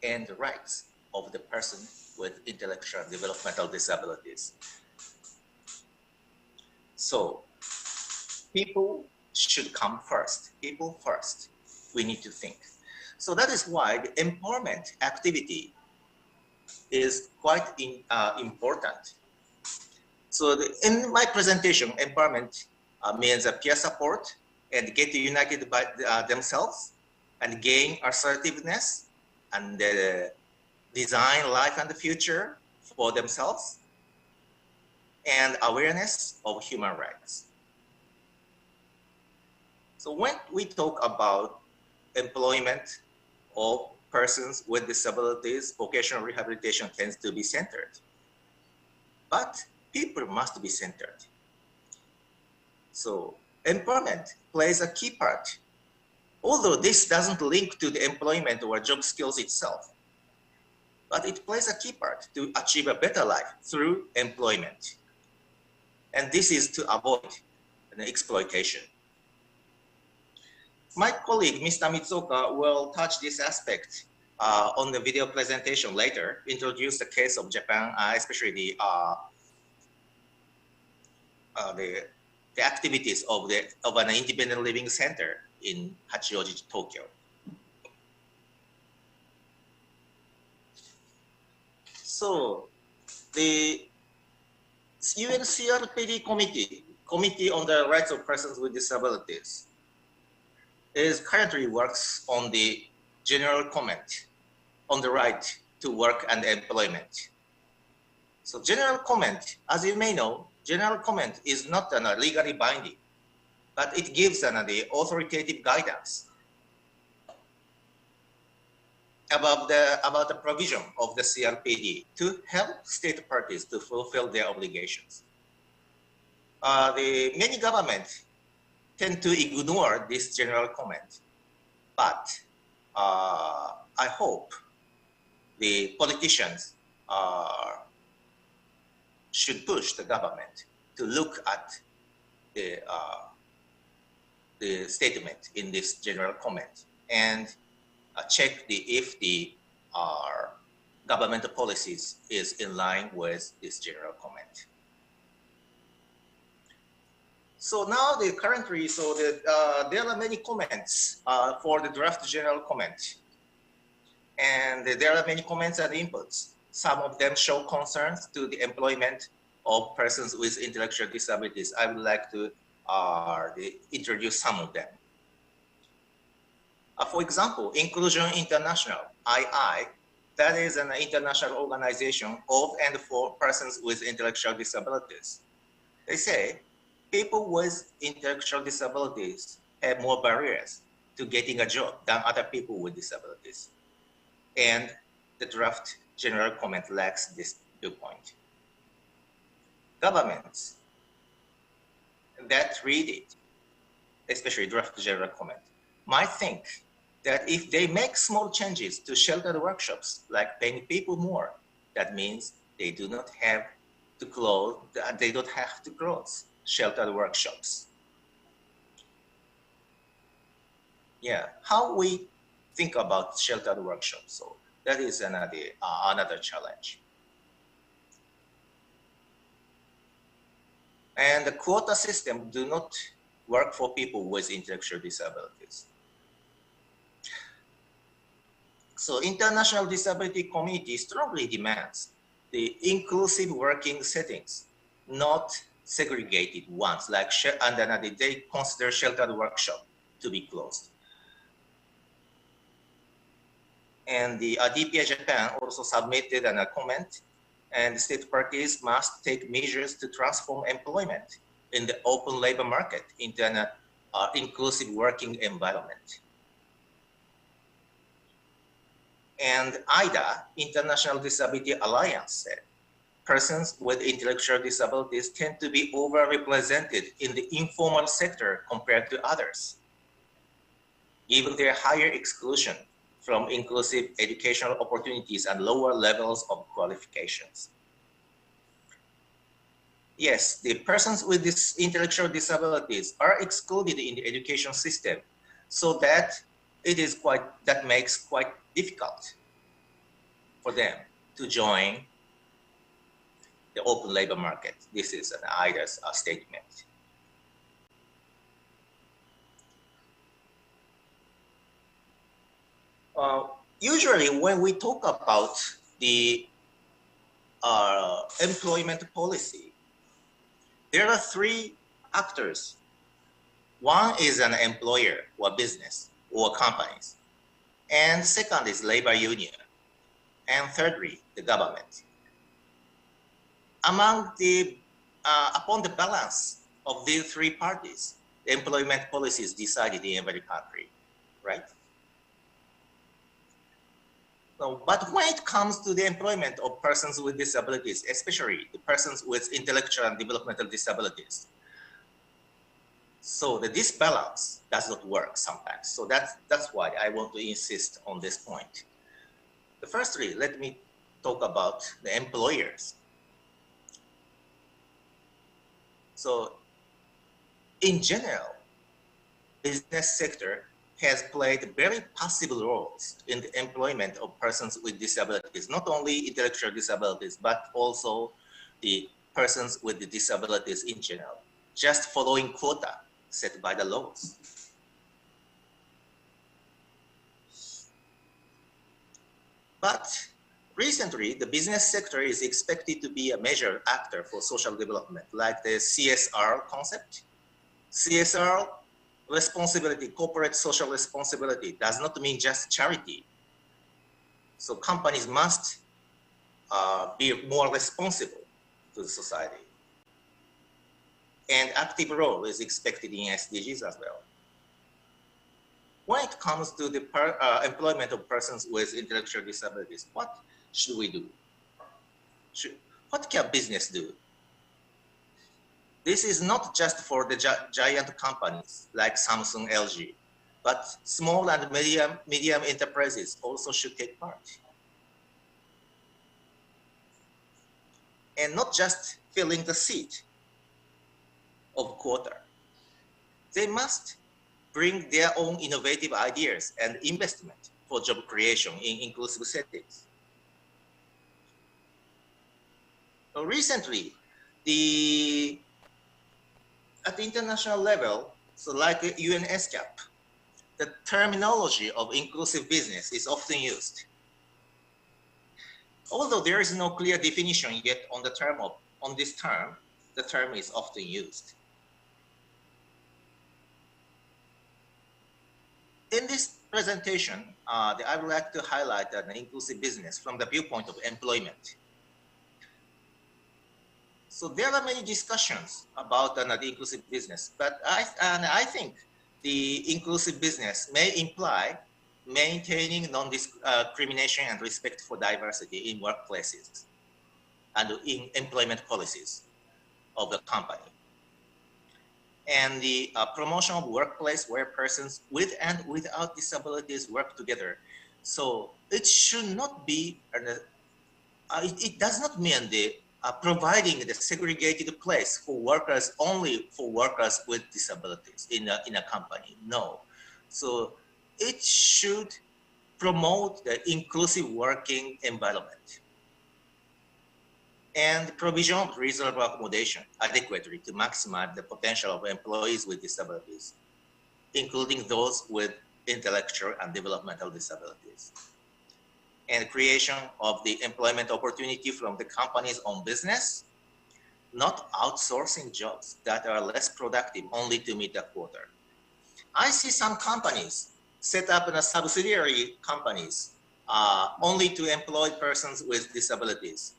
and the rights of the person with intellectual and developmental disabilities. So people should come first. People first. We need to think. So that is why the empowerment activity is quite important. So in my presentation, empowerment means a peer support and get united by themselves and gain assertiveness and design life and the future for themselves and awareness of human rights. So when we talk about employment of persons with disabilities, vocational rehabilitation tends to be centered. But people must be centered. So empowerment plays a key part, although this doesn't link to the employment or job skills itself, but it plays a key part to achieve a better life through employment. And this is to avoid an exploitation. My colleague, Mr. Mitsuoka, will touch this aspect on the video presentation later, introduce the case of Japan, especially the activities of an independent living center in Hachioji, Tokyo. So the UNCRPD Committee on the Rights of Persons with Disabilities currently works on the general comment on the right to work and employment. So general comment, as you may know, general comment is not legally binding, but it gives the authoritative guidance about the provision of the CRPD to help state parties to fulfill their obligations. Many governments tend to ignore this general comment, but I hope the politicians should push the government to look at the statement in this general comment and check if the governmental policies is in line with this general comment. So now currently, there are many comments for the draft general comment. And there are many comments and inputs. Some of them show concerns to the employment of persons with intellectual disabilities. I would like to introduce some of them. For example, Inclusion International, II, that is an international organization of and for persons with intellectual disabilities. They say people with intellectual disabilities have more barriers to getting a job than other people with disabilities. And the draft general comment lacks this viewpoint. Governments that read it, especially draft general comment, might think that if they make small changes to sheltered workshops, like paying people more, that means they do not have to close, they don't have to close sheltered workshops. Yeah, how we think about sheltered workshops. So that is another challenge. And the quota system do not work for people with intellectual disabilities. So international disability community strongly demands the inclusive working settings, not segregated ones, like they consider sheltered workshop to be closed. And the DPI Japan also submitted a comment, and state parties must take measures to transform employment in the open labor market into an inclusive working environment. And IDA, International Disability Alliance, said persons with intellectual disabilities tend to be overrepresented in the informal sector compared to others, given their higher exclusion from inclusive educational opportunities and lower levels of qualifications. Yes, the persons with these intellectual disabilities are excluded in the education system, so that that makes quite difficult for them to join the open labor market. This is an IDA's statement. Usually when we talk about the employment policy, there are three actors. One is an employer or business or companies. And second is labor union. And thirdly, the government. Upon the balance of these three parties, the employment policy is decided in every country, right? So, but when it comes to the employment of persons with disabilities, especially the persons with intellectual and developmental disabilities, so this balance does not work sometimes. So that's why I want to insist on this point. Firstly, let me talk about the employers. So in general, business sector has played very passive roles in the employment of persons with disabilities, not only intellectual disabilities, but also the persons with the disabilities in general, just following quota set by the laws. But recently, the business sector is expected to be a major actor for social development, like the CSR concept. CSR responsibility, corporate social responsibility, does not mean just charity. So companies must be more responsible to the society. And active role is expected in SDGs as well. When it comes to the employment of persons with intellectual disabilities, what should we do? What can business do? This is not just for the giant companies like Samsung, LG, but small and medium enterprises also should take part. And not just filling the seat of quota. They must bring their own innovative ideas and investment for job creation in inclusive settings. So recently, at the international level, so like UNSCAP, the terminology of inclusive business is often used. although there is no clear definition yet on the term is often used. In this presentation, I would like to highlight an inclusive business from the viewpoint of employment. So there are many discussions about the inclusive business, but I think the inclusive business may imply maintaining non-discrimination and respect for diversity in workplaces and in employment policies of the company. And the promotion of workplace where persons with and without disabilities work together. So it should not be, it does not mean the providing the segregated place for workers only for workers with disabilities in a company. No. So it should promote the inclusive working environment and provision of reasonable accommodation adequately to maximize the potential of employees with disabilities, including those with intellectual and developmental disabilities, and creation of the employment opportunity from the company's own business, not outsourcing jobs that are less productive only to meet a quota. I see some companies set up in a subsidiary companies only to employ persons with disabilities.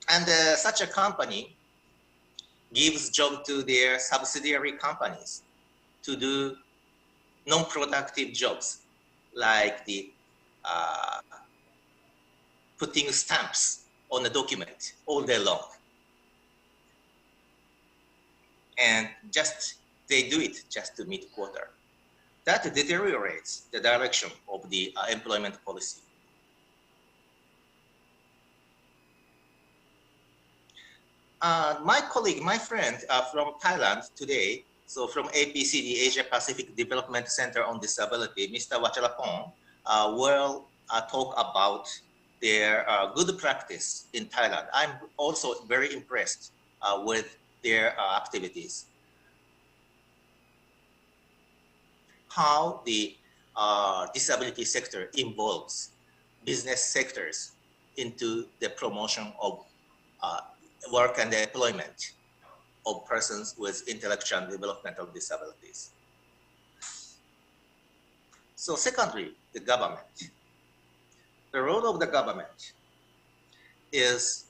And such a company gives job to their subsidiary companies to do non-productive jobs like the putting stamps on a document all day long. And they do it just to meet quota. That deteriorates the direction of the employment policy. My colleague, my friend from Thailand today, so from APCD, Asia Pacific Development Center on Disability, Mr. Wachalapong, will talk about their good practice in Thailand. I'm also very impressed with their activities. How the disability sector involves business sectors into the promotion of work and employment of persons with intellectual and developmental disabilities. So secondly, the government. The role of the government is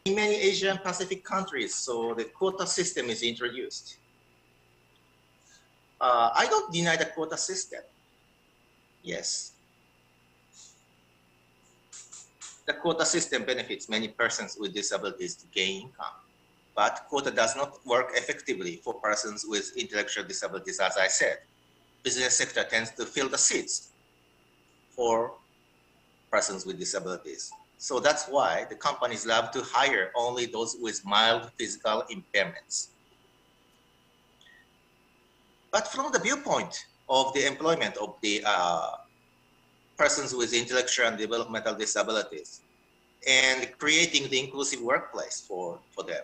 in many Asian Pacific countries, so the quota system is introduced. I don't deny the quota system. Yes. The quota system benefits many persons with disabilities to gain income, but quota does not work effectively for persons with intellectual disabilities, as I said. Business sector tends to fill the seats for persons with disabilities. So that's why the companies love to hire only those with mild physical impairments. But from the viewpoint of the employment of the persons with intellectual and developmental disabilities and creating the inclusive workplace for them,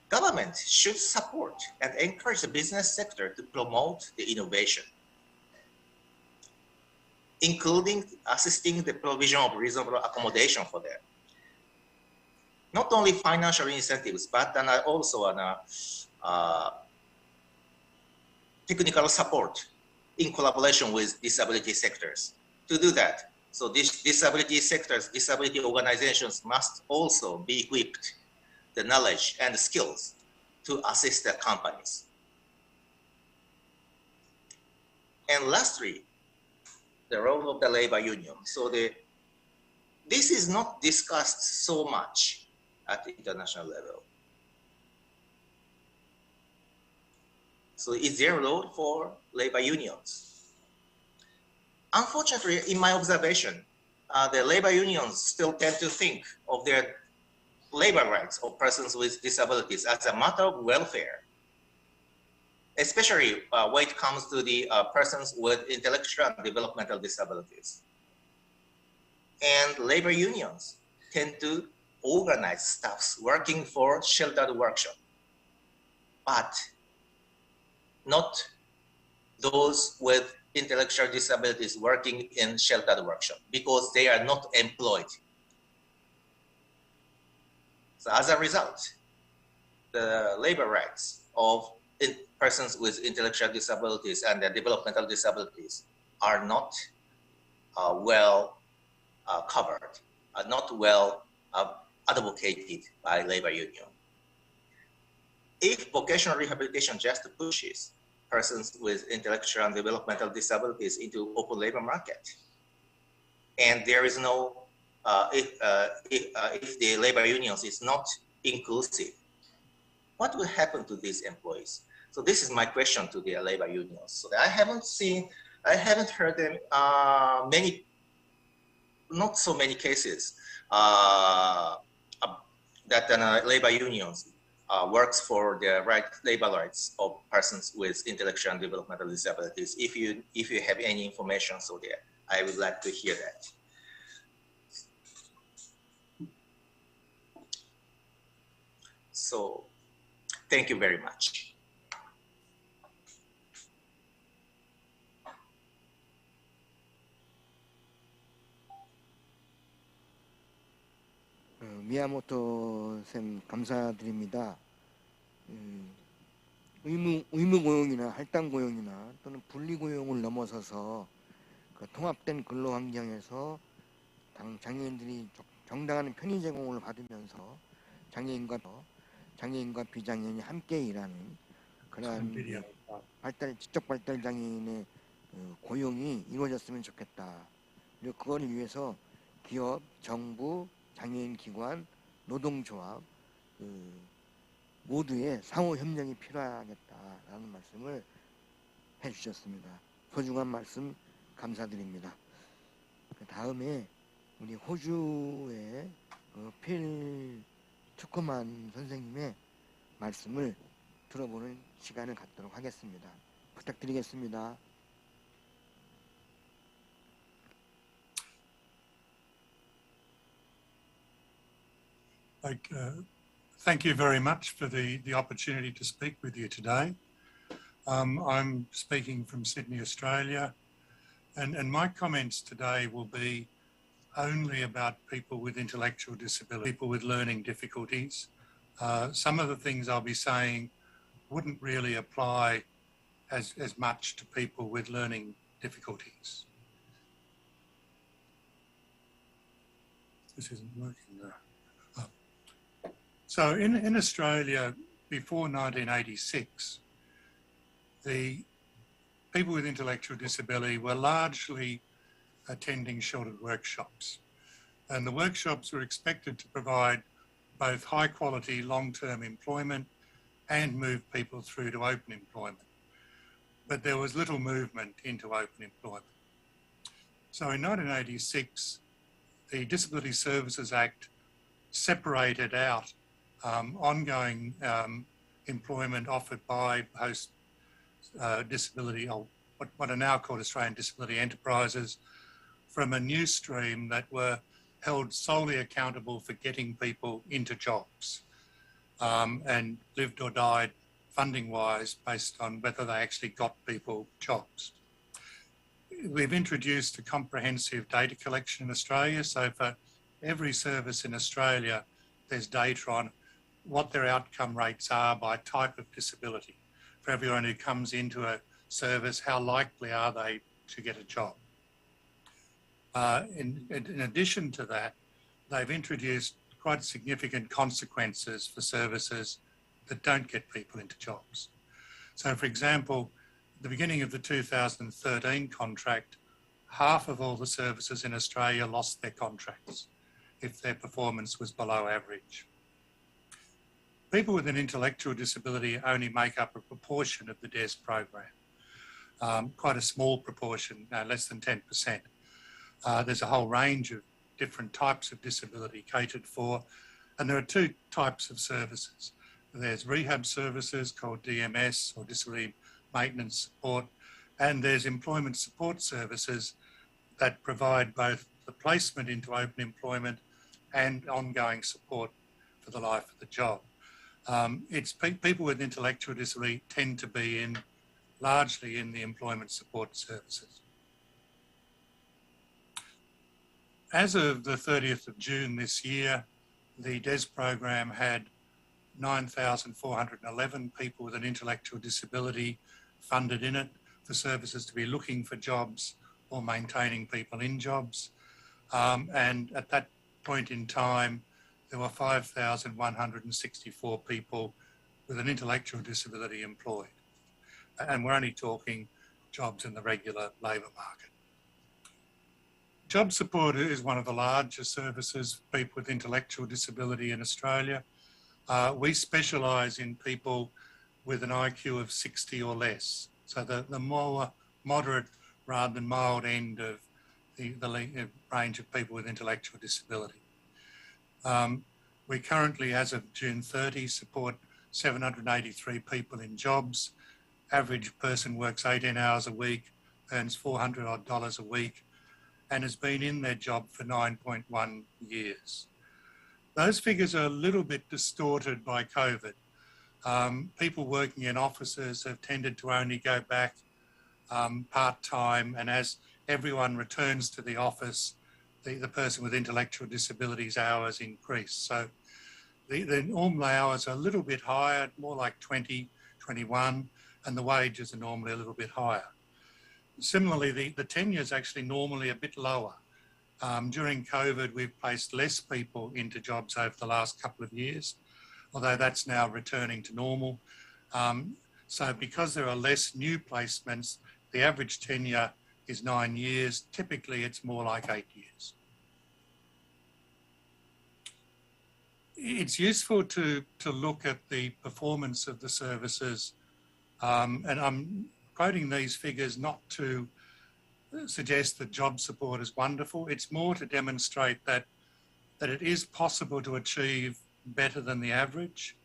government should support and encourage the business sector to promote the innovation, including assisting the provision of reasonable accommodation for them. Not only financial incentives, but also technical support in collaboration with disability sectors to do that. So these disability sectors, disability organizations must also be equipped the knowledge and the skills to assist the companies. And lastly, the role of the labor union. So this is not discussed so much at the international level. So is there a role for labor unions? Unfortunately, in my observation, the labor unions still tend to think of their labor rights of persons with disabilities as a matter of welfare, especially when it comes to the persons with intellectual and developmental disabilities. And labor unions tend to organize staffs working for sheltered workshop, but not those with intellectual disabilities working in sheltered workshop because they are not employed. So as a result, the labor rights of persons with intellectual disabilities and their developmental disabilities are not well covered, are not well advocated by labor union. If vocational rehabilitation just pushes persons with intellectual and developmental disabilities into open labor market, and there is no, if the labor unions is not inclusive, what will happen to these employees? So this is my question to the labor unions. So I haven't heard them not so many cases that labor unions works for the labor rights of persons with intellectual and developmental disabilities. If you have any information, so there, I would like to hear that. So, thank you very much. 미야모토 쌤 감사드립니다. 의무 고용이나 할당 고용이나 또는 분리 고용을 넘어서서 그 통합된 근로 환경에서 장애인들이 정당한 편의 제공을 받으면서 장애인과 비장애인이 함께 일하는 그러한 지적 발달 장애인의 고용이 이루어졌으면 좋겠다. 그리고 그걸 위해서 기업, 정부, 장애인 기관, 노동조합 모두의 상호 협력이 필요하겠다라는 말씀을 해주셨습니다. 소중한 말씀 감사드립니다. 그 다음에 우리 호주의 필 투커만 선생님의 말씀을 들어보는 시간을 갖도록 하겠습니다. 부탁드리겠습니다. Thank you very much for the opportunity to speak with you today. I'm speaking from Sydney, Australia, and my comments today will be only about people with intellectual disability, people with learning difficulties. Some of the things I'll be saying wouldn't really apply as much to people with learning difficulties. This isn't working there. So in Australia, before 1986, the people with intellectual disability were largely attending sheltered workshops. And the workshops were expected to provide both high quality long-term employment and move people through to open employment. But there was little movement into open employment. So in 1986, the Disability Services Act separated out ongoing employment offered by post-disability, or what are now called Australian Disability Enterprises, from a new stream that were held solely accountable for getting people into jobs and lived or died funding-wise based on whether they actually got people jobs. We've introduced a comprehensive data collection in Australia, so for every service in Australia, there's data on what their outcome rates are by type of disability. For everyone who comes into a service, how likely are they to get a job? In addition to that, they've introduced quite significant consequences for services that don't get people into jobs. So for example, at the beginning of the 2013 contract, half of all the services in Australia lost their contracts if their performance was below average. People with an intellectual disability only make up a proportion of the DES program, quite a small proportion, less than 10%. There's a whole range of different types of disability catered for, and there are two types of services. There's rehab services called DMS, or disability maintenance support, and there's employment support services that provide both the placement into open employment and ongoing support for the life of the job. It's people with intellectual disability tend to be in largely in the employment support services. As of the 30th of June this year, the DES program had 9,411 people with an intellectual disability funded in it for services to be looking for jobs or maintaining people in jobs. And at that point in time, there were 5,164 people with an intellectual disability employed. And we're only talking jobs in the regular labour market. Job support is one of the largest services for people with intellectual disability in Australia. We specialise in people with an IQ of 60 or less, so the more moderate rather than mild end of the range of people with intellectual disability. We currently, as of June 30, support 783 people in jobs. Average person works 18 hours a week, earns $400 odd a week, and has been in their job for 9.1 years. Those figures are a little bit distorted by COVID. People working in offices have tended to only go back part-time, and as everyone returns to the office, the person with intellectual disabilities hours increase. So the normal hours are a little bit higher, more like 20, 21, and the wages are normally a little bit higher. Similarly, the tenure is actually normally a bit lower. During COVID, we've placed less people into jobs over the last couple of years, although that's now returning to normal. So because there are less new placements, the average tenure is 9 years. Typically, it's more like 8 years. It's useful to look at the performance of the services, and I'm quoting these figures not to suggest that job support is wonderful. It's more to demonstrate that it is possible to achieve better than the average,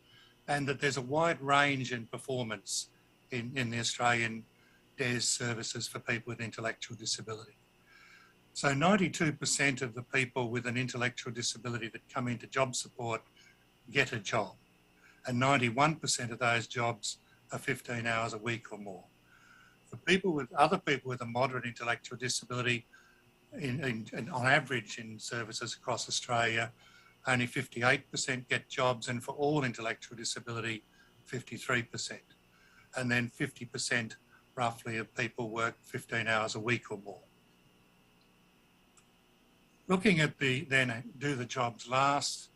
and that there's a wide range in performance in the Australian DES services for people with intellectual disability. So 92% of the people with an intellectual disability that come into job support get a job, and 91% of those jobs are 15 hours a week or more. For other people with a moderate intellectual disability, on average in services across Australia, only 58% get jobs, and for all intellectual disability, 53%. And then 50% roughly of people work 15 hours a week or more. Looking at then do the jobs last,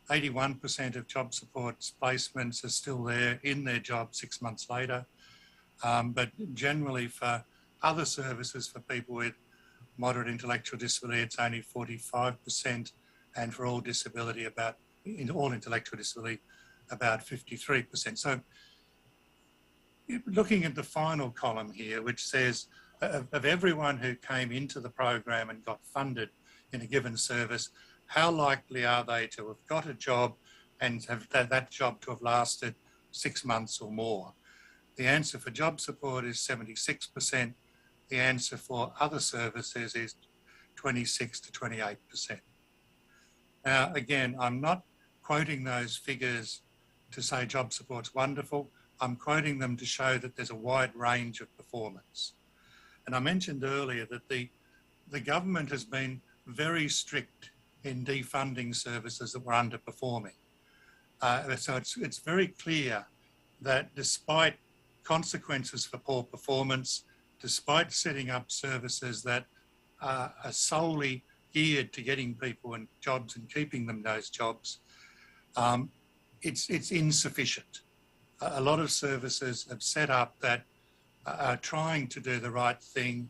81% of job support placements are still there in their job 6 months later. But generally for other services for people with moderate intellectual disability, it's only 45%, and for all disability all intellectual disability, about 53%. So looking at the final column here, which says of everyone who came into the program and got funded in a given service, how likely are they to have got a job and have that job to have lasted 6 months or more? The answer for job support is 76%. The answer for other services is 26 to 28%. Now, again, I'm not quoting those figures to say job support's wonderful. I'm quoting them to show that there's a wide range of performance. And I mentioned earlier that the government has been very strict in defunding services that were underperforming. So it's very clear that despite consequences for poor performance, despite setting up services that are solely geared to getting people in jobs and keeping them those jobs, it's insufficient. A lot of services have set up that are trying to do the right thing,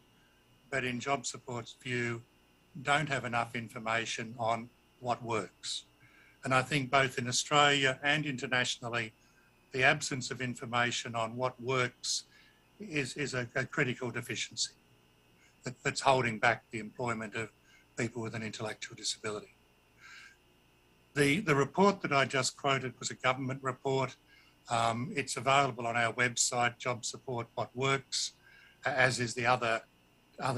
but in job support's view, don't have enough information on what works. And I think both in Australia and internationally, the absence of information on what works is a critical deficiency that's holding back the employment of people with an intellectual disability. The report that I just quoted was a government report. It's available on our website, Job Support What Works, as is the other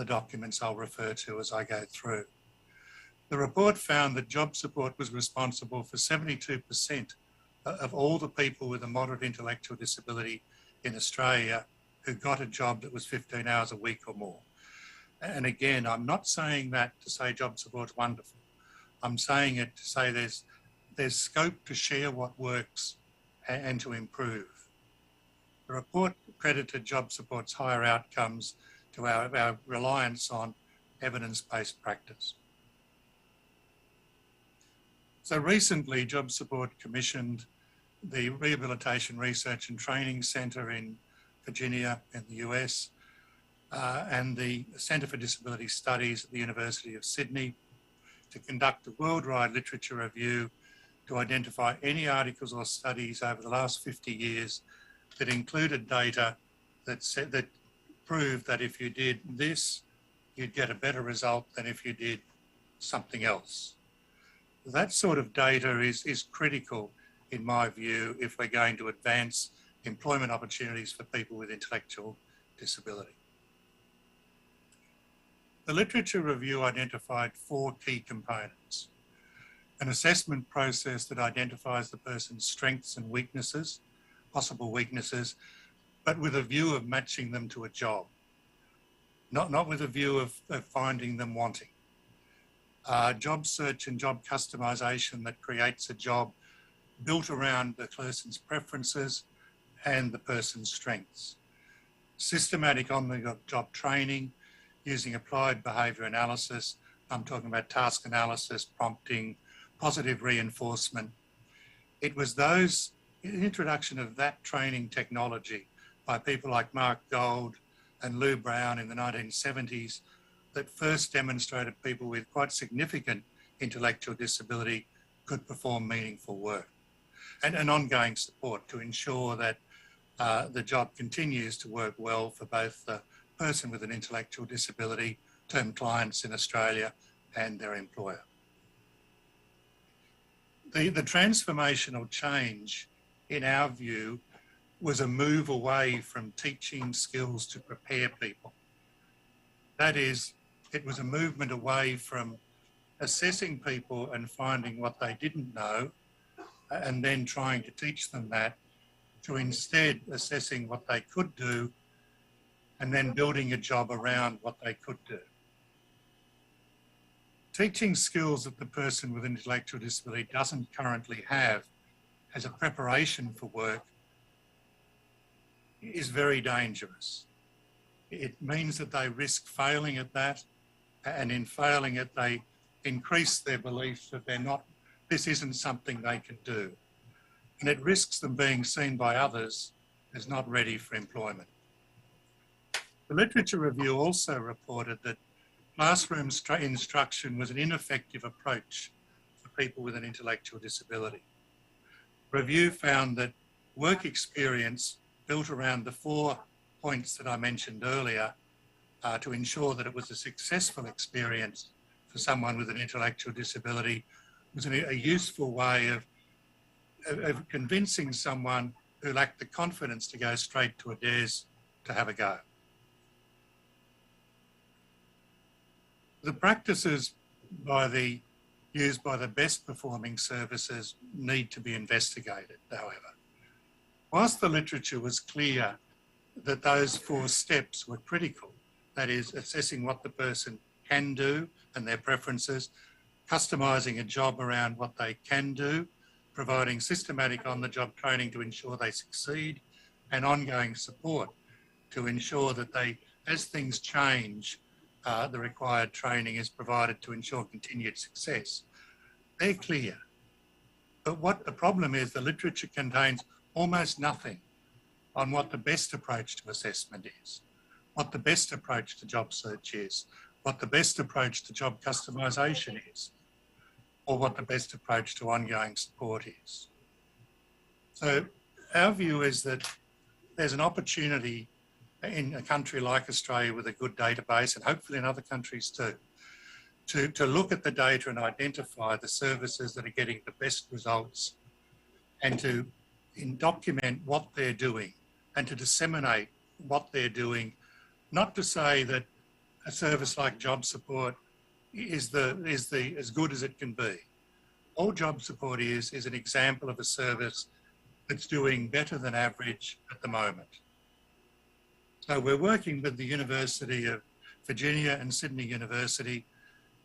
documents I'll refer to as I go through. The report found that job support was responsible for 72% of all the people with a moderate intellectual disability in Australia who got a job that was 15 hours a week or more. And again, I'm not saying that to say job support's wonderful. I'm saying it to say there's scope to share what works and to improve. The report credited job support's higher outcomes to our reliance on evidence-based practice. So recently, Job Support commissioned the Rehabilitation Research and Training Centre in Virginia in the US and the Centre for Disability Studies at the University of Sydney to conduct a worldwide literature review to identify any articles or studies over the last 50 years that included data that proved that if you did this, you'd get a better result than if you did something else. That sort of data is critical, in my view, if we're going to advance employment opportunities for people with intellectual disability. The literature review identified 4 key components: an assessment process that identifies the person's strengths and weaknesses, possible weaknesses, but with a view of matching them to a job, not with a view of finding them wanting. Job search and job customisation that creates a job built around the person's preferences and the person's strengths. Systematic on-the-job training using applied behaviour analysis. I'm talking about task analysis, prompting, positive reinforcement. It was the introduction of that training technology by people like Mark Gold and Lou Brown in the 1970s that first demonstrated people with quite significant intellectual disability could perform meaningful work, and ongoing support to ensure that the job continues to work well for both the person with an intellectual disability, term clients in Australia, and their employer. The transformational change, in our view, was a move away from teaching skills to prepare people. That is, it was a movement away from assessing people and finding what they didn't know and then trying to teach them that, to instead assessing what they could do and then building a job around what they could do. Teaching skills that the person with intellectual disability doesn't currently have as a preparation for work is very dangerous. It means that they risk failing at that, and in failing it, they increase their belief that this isn't something they can do. And it risks them being seen by others as not ready for employment. The literature review also reported that classroom instruction was an ineffective approach for people with an intellectual disability. Review found that work experience built around the 4 points that I mentioned earlier to ensure that it was a successful experience for someone with an intellectual disability was a useful way of convincing someone who lacked the confidence to go straight to a DES to have a go. The practices used by the best performing services need to be investigated, however. Whilst the literature was clear that those 4 steps were critical, that is, assessing what the person can do and their preferences, customising a job around what they can do, providing systematic on-the-job training to ensure they succeed, and ongoing support to ensure that as things change, the required training is provided to ensure continued success. They're clear. But what the problem is, the literature contains almost nothing on what the best approach to assessment is, what the best approach to job search is, what the best approach to job customisation is, or what the best approach to ongoing support is. So our view is that there's an opportunity in a country like Australia with a good database, and hopefully in other countries too, to look at the data and identify the services that are getting the best results and to document what they're doing and to disseminate what they're doing, not to say that a service like job support is as good as it can be. All job support is an example of a service that's doing better than average at the moment. So we're working with the University of Virginia and Sydney University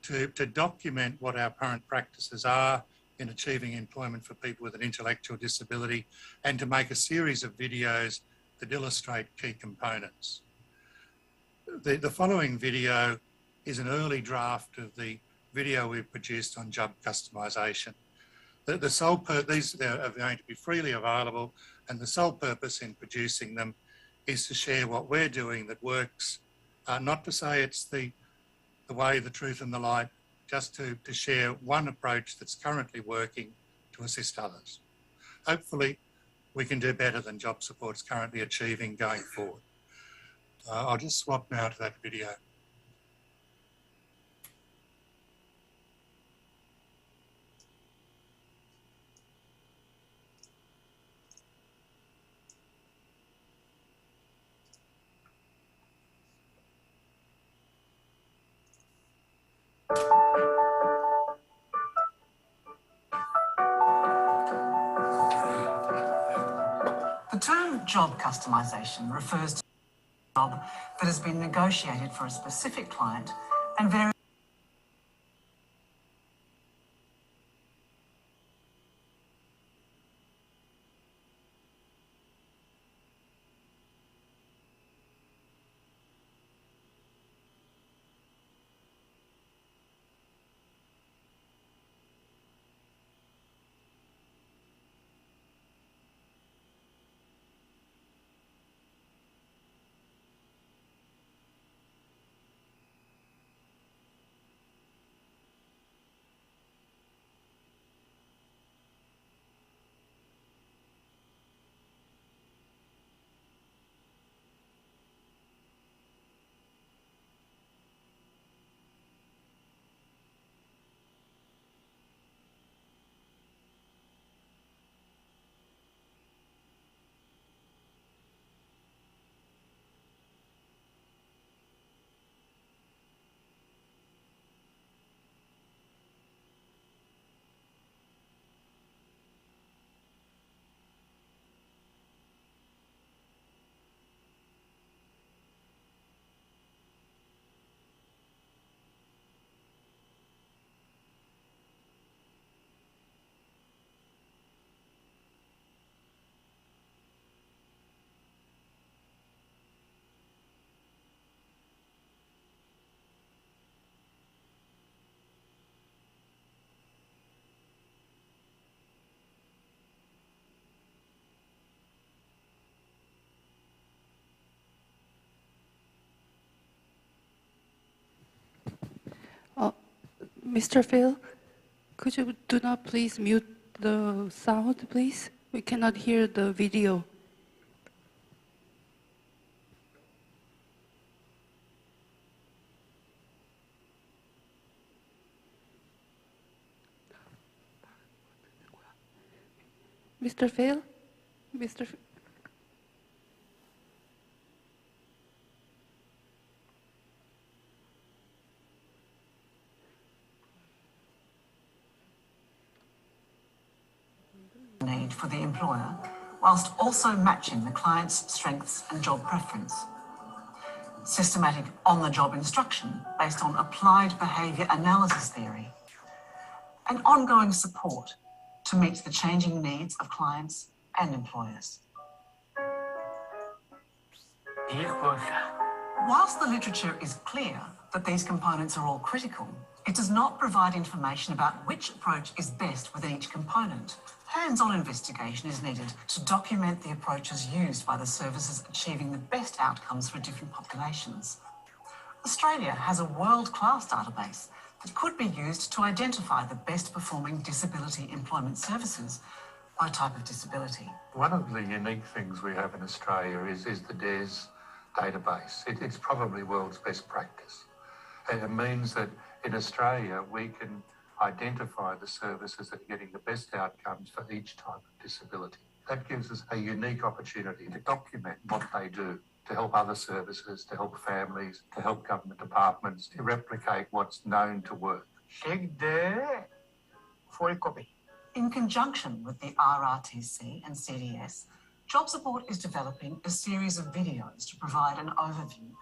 to document what our current practices are in achieving employment for people with an intellectual disability, and to make a series of videos that illustrate key components. The following video is an early draft of the video we've produced on job customisation. These are going to be freely available, and the sole purpose in producing them is to share what we're doing that works, not to say it's the way, the truth and the light, just to share one approach that's currently working to assist others. Hopefully, we can do better than job support's currently achieving going forward. I'll just swap now to that video. The term job customisation refers to a job that has been negotiated for a specific client and varies. Mr. Phil, could you do not please mute the sound, please? We cannot hear the video. Mr. Phil? Mr. Phil? Need for the employer, whilst also matching the client's strengths and job preference. Systematic on-the-job instruction based on applied behaviour analysis theory, and ongoing support to meet the changing needs of clients and employers. Whilst the literature is clear that these components are all critical, it does not provide information about which approach is best within each component. Hands-on investigation is needed to document the approaches used by the services achieving the best outcomes for different populations. Australia has a world-class database that could be used to identify the best performing disability employment services by type of disability. One of the unique things we have in Australia is the DES database. It's probably world's best practice. And it means that in Australia we can identify the services that are getting the best outcomes for each type of disability. That gives us a unique opportunity to document what they do, to help other services, to help families, to help government departments, to replicate what's known to work. Check the full copy. In conjunction with the RRTC and CDS, Job Support is developing a series of videos to provide an overview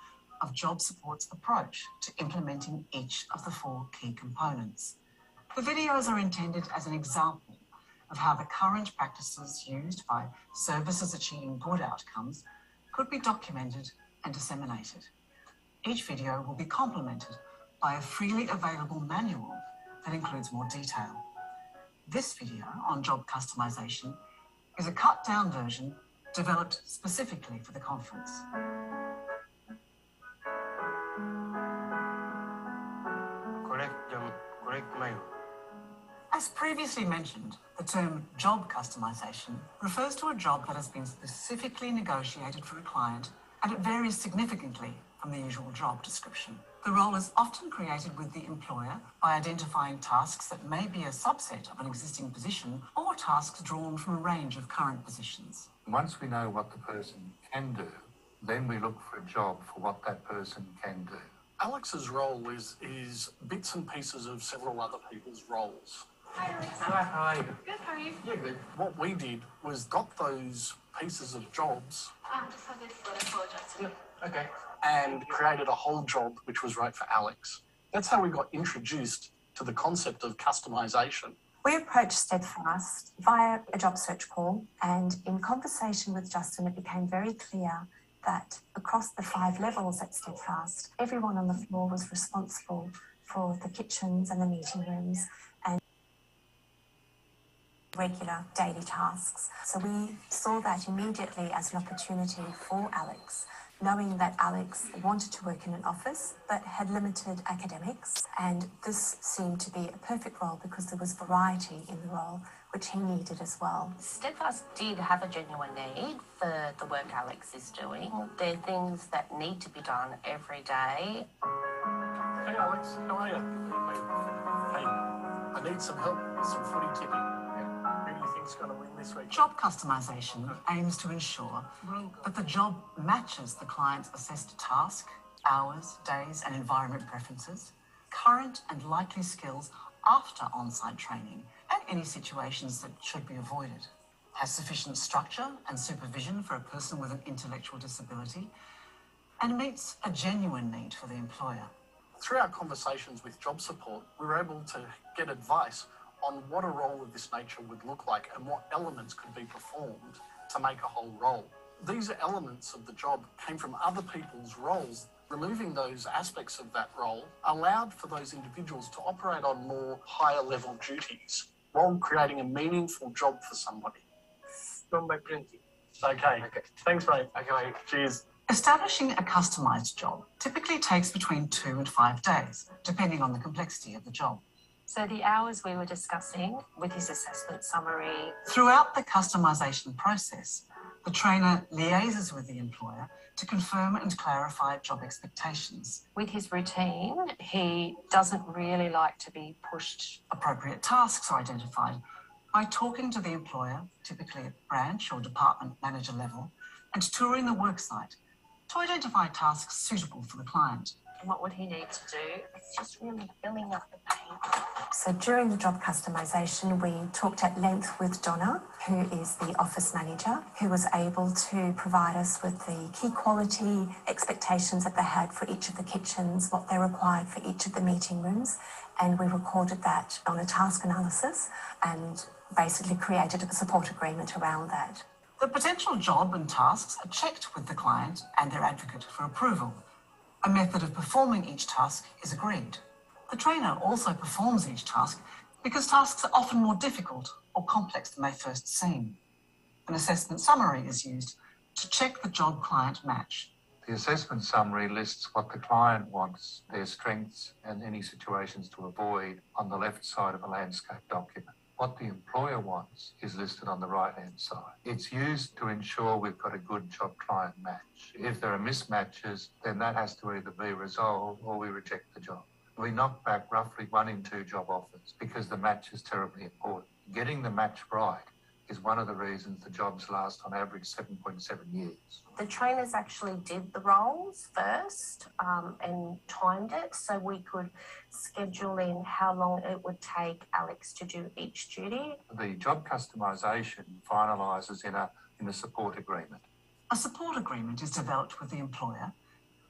of Job Support's approach to implementing each of the 4 key components. The videos are intended as an example of how the current practices used by services achieving good outcomes could be documented and disseminated. Each video will be complemented by a freely available manual that includes more detail. This video on job customization is a cut-down version developed specifically for the conference. Correct mail. As previously mentioned, the term job customization refers to a job that has been specifically negotiated for a client, and it varies significantly from the usual job description. The role is often created with the employer by identifying tasks that may be a subset of an existing position or tasks drawn from a range of current positions. Once we know what the person can do, then we look for a job for what that person can do. Alex's role is bits and pieces of several other people's roles. Hi, Alex. How are you? Good, how are you? Yeah, good. What we did was got those pieces of jobs. Just have this letter for Justin. Okay. And created a whole job which was right for Alex. That's how we got introduced to the concept of customization. We approached Steadfast via a job search call, and in conversation with Justin, it became very clear that across the 5 levels at Steadfast, everyone on the floor was responsible for the kitchens and the meeting rooms and regular daily tasks. So we saw that immediately as an opportunity for Alex, knowing that Alex wanted to work in an office but had limited academics, and this seemed to be a perfect role because there was variety in the role, which he needed as well. Steadfast did have a genuine need for the work Alex is doing. There are things that need to be done every day. Hey Alex, how are you? Hey, I need some help with some footy tipping. Who do you think's going to win this week? Job customization aims to ensure that the job matches the client's assessed task, hours, days, and environment preferences, current and likely skills after on-site training, and any situations that should be avoided. Has sufficient structure and supervision for a person with an intellectual disability, and meets a genuine need for the employer. Through our conversations with job support, we were able to get advice on what a role of this nature would look like and what elements could be performed to make a whole role. These elements of the job came from other people's roles. Removing those aspects of that role allowed for those individuals to operate on more higher level duties while creating a meaningful job for somebody. From my printing. Okay. Thanks, mate. Okay, cheers. Establishing a customised job typically takes between 2 and 5 days, depending on the complexity of the job. So the hours we were discussing with his assessment summary. Throughout the customisation process, the trainer liaises with the employer to confirm and clarify job expectations. With his routine, he doesn't really like to be pushed. Appropriate tasks are identified by talking to the employer, typically at branch or department manager level, and touring the worksite to identify tasks suitable for the client. And what would he need to do? It's just really filling up the paper. So during the job customisation, we talked at length with Donna, who is the office manager, who was able to provide us with the key quality expectations that they had for each of the kitchens, what they required for each of the meeting rooms, and we recorded that on a task analysis and basically created a support agreement around that. The potential job and tasks are checked with the client and their advocate for approval. A method of performing each task is agreed. The trainer also performs each task because tasks are often more difficult or complex than they first seem. An assessment summary is used to check the job-client match. The assessment summary lists what the client wants, their strengths and any situations to avoid on the left side of a landscape document. What the employer wants is listed on the right-hand side. It's used to ensure we've got a good job-client match. If there are mismatches, then that has to either be resolved or we reject the job. We knock back roughly 1 in 2 job offers because the match is terribly important. Getting the match right is one of the reasons the jobs last on average 7.7 years. The trainers actually did the roles first and timed it so we could schedule in how long it would take Alex to do each duty. The job customisation finalises in a in a support agreement. A support agreement is developed with the employer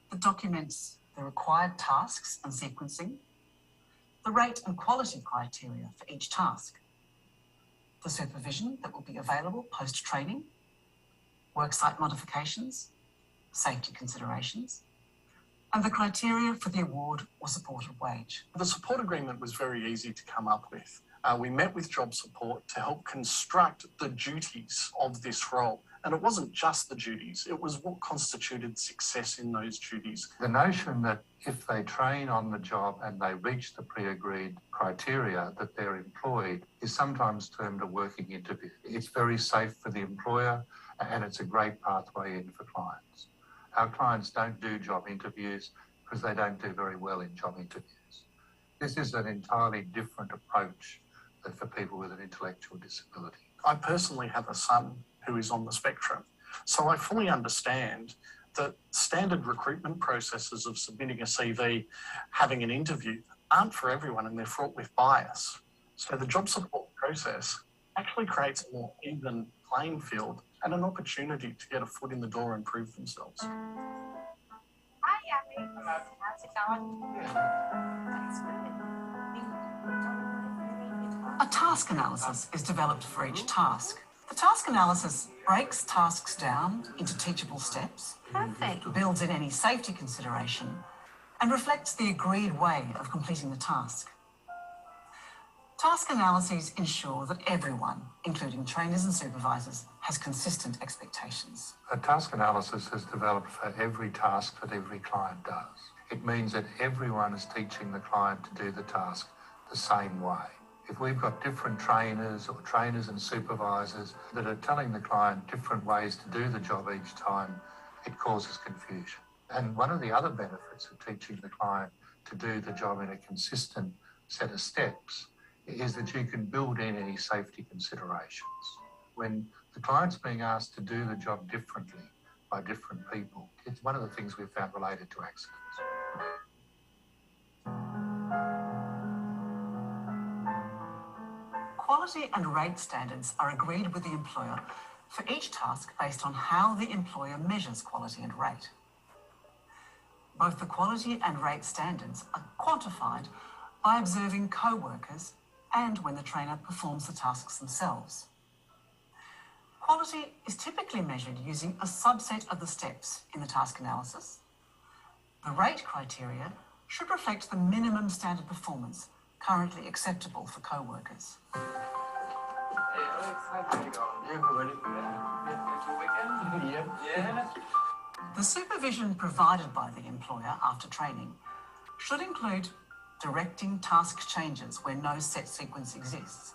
that documents the required tasks and sequencing, the rate and quality criteria for each task, the supervision that will be available post-training, worksite modifications, safety considerations, and the criteria for the award or supported wage. The support agreement was very easy to come up with. We met with job support to help construct the duties of this role. And it wasn't just the duties, it was what constituted success in those duties. The notion that if they train on the job and they reach the pre-agreed criteria that they're employed is sometimes termed a working interview. It's very safe for the employer and it's a great pathway in for clients. Our clients don't do job interviews because they don't do very well in job interviews. This is an entirely different approach for people with an intellectual disability. I personally have a son who is on the spectrum, so I fully understand that standard recruitment processes of submitting a CV, having an interview, aren't for everyone and they're fraught with bias. So the job support process actually creates a more even playing field and an opportunity to get a foot in the door and prove themselves. Hi, Abby. How's it going? A task analysis is developed for each task. The task analysis breaks tasks down into teachable steps, builds in any safety consideration, and reflects the agreed way of completing the task. Task analyses ensure that everyone, including trainers and supervisors, has consistent expectations. A task analysis is developed for every task that every client does. It means that everyone is teaching the client to do the task the same way. If we've got different trainers or trainers and supervisors that are telling the client different ways to do the job each time, it causes confusion. And one of the other benefits of teaching the client to do the job in a consistent set of steps is that you can build in any safety considerations. When the client's being asked to do the job differently by different people, it's one of the things we've found related to accidents. Quality and rate standards are agreed with the employer for each task based on how the employer measures quality and rate. Both the quality and rate standards are quantified by observing co-workers and when the trainer performs the tasks themselves. Quality is typically measured using a subset of the steps in the task analysis. The rate criteria should reflect the minimum standard performance currently acceptable for co-workers. The supervision provided by the employer after training should include directing task changes where no set sequence exists,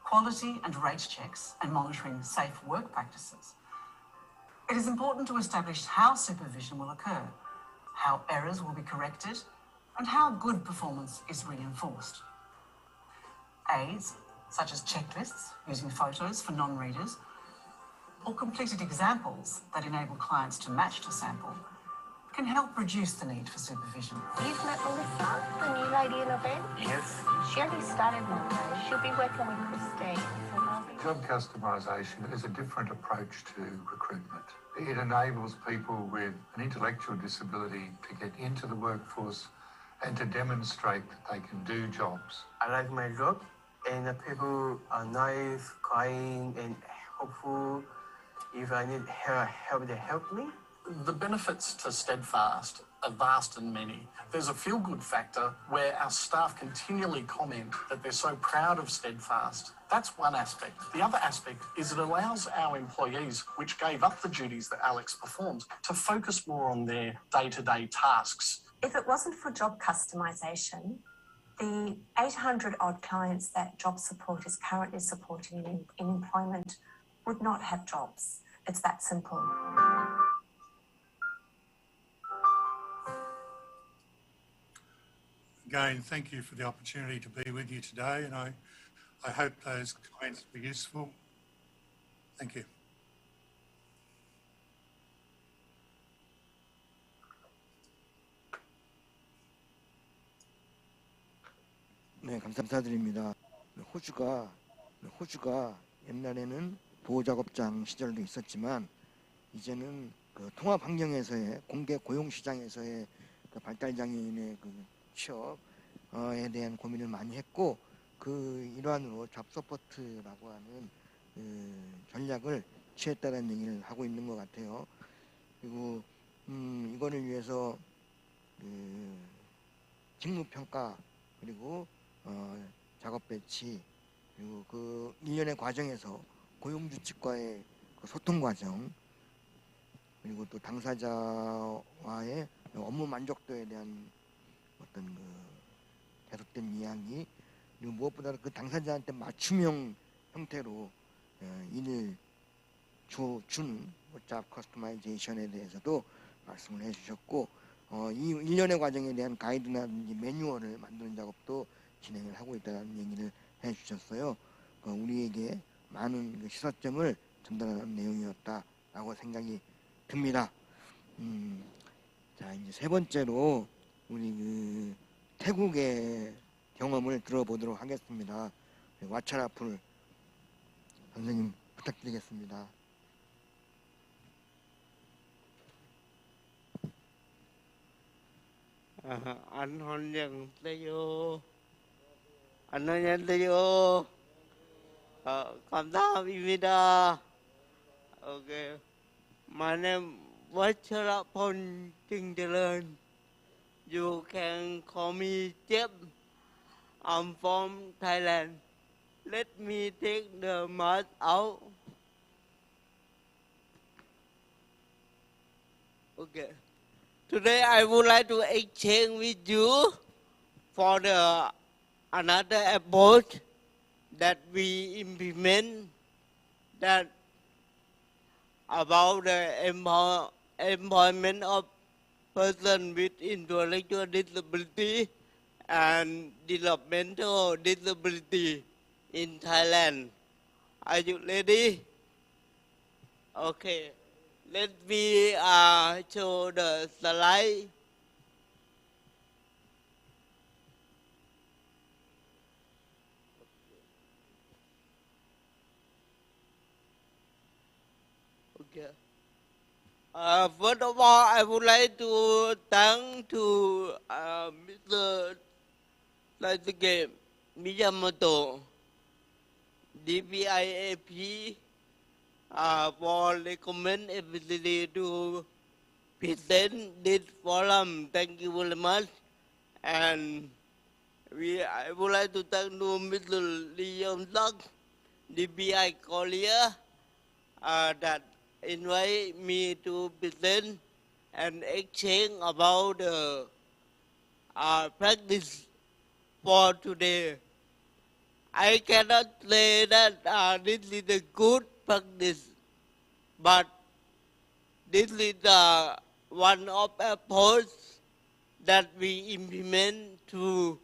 quality and rate checks, and monitoring safe work practices. It is important to establish how supervision will occur, how errors will be corrected, and how good performance is reinforced. Aids, such as checklists using photos for non-readers, or completed examples that enable clients to match to sample, can help reduce the need for supervision. You've met Melissa, the new lady in event? Yes. She only started Monday. She'll be working with Christine. Job customisation is a different approach to recruitment. It enables people with an intellectual disability to get into the workforce and to demonstrate that they can do jobs. I like my job, and the people are nice, kind, and hopeful. If I need help, they help me. The benefits to Steadfast are vast and many. There's a feel-good factor where our staff continually comment that they're so proud of Steadfast. That's one aspect. The other aspect is it allows our employees, which gave up the duties that Alex performs, to focus more on their day-to-day tasks. If it wasn't for job customisation, the 800 odd clients that job support is currently supporting in employment would not have jobs. It's that simple. Again, thank you for the opportunity to be with you today, and I hope those comments were useful. Thank you. 네, 감사드립니다. 호주가 옛날에는 보호작업장 시절도 있었지만 이제는 그 통합 환경에서의 공개 고용 시장에서의 그 발달 장애인의 그 취업에 대한 고민을 많이 했고 그 일환으로 잡 서포트라고 하는 그 전략을 취했다는 얘기를 하고 있는 것 같아요. 그리고 이거를 위해서 그 직무 평가 그리고 작업 배치 그리고 그 일련의 과정에서 고용주 측과의 그 소통 과정 그리고 또 당사자와의 업무 만족도에 대한 어떤 그 계속된 이야기 그리고 무엇보다 그 당사자한테 맞춤형 형태로 일을 주는 잡 커스터마이제이션에 대해서도 말씀을 해주셨고 이 일련의 과정에 대한 가이드라든지 매뉴얼을 만드는 작업도 진행을 하고 있다는 얘기를 해주셨어요. 우리에게 많은 그 시사점을 전달하는 내용이었다라고 생각이 듭니다. 자 이제 세 번째로 우리 그 태국의 경험을 들어보도록 하겠습니다. 와차라풀 선생님 부탁드리겠습니다. 안녕하세요. 안녕하세요. 감사합니다. Okay. My name is Vacharaphon Chingjalan. You can call me Chep. I'm from Thailand. Let me take the mask out. Okay. Today I would like to exchange with you for the another approach that we implement that about the employment of person with intellectual disability and developmental disability in Thailand. Are you ready? Okay. Let me show the slide. Okay. First of all, I would like to thank to Mr. Daisuke Miyamoto, DPIAP, for recommend ability to present this forum. Thank you very much. And I would like to thank to Mr. Lee Yong-suk, DPI Korea, that invite me to present and exchange about the practice for today. I cannot say that this is a good practice, but this is one of approach that we implement to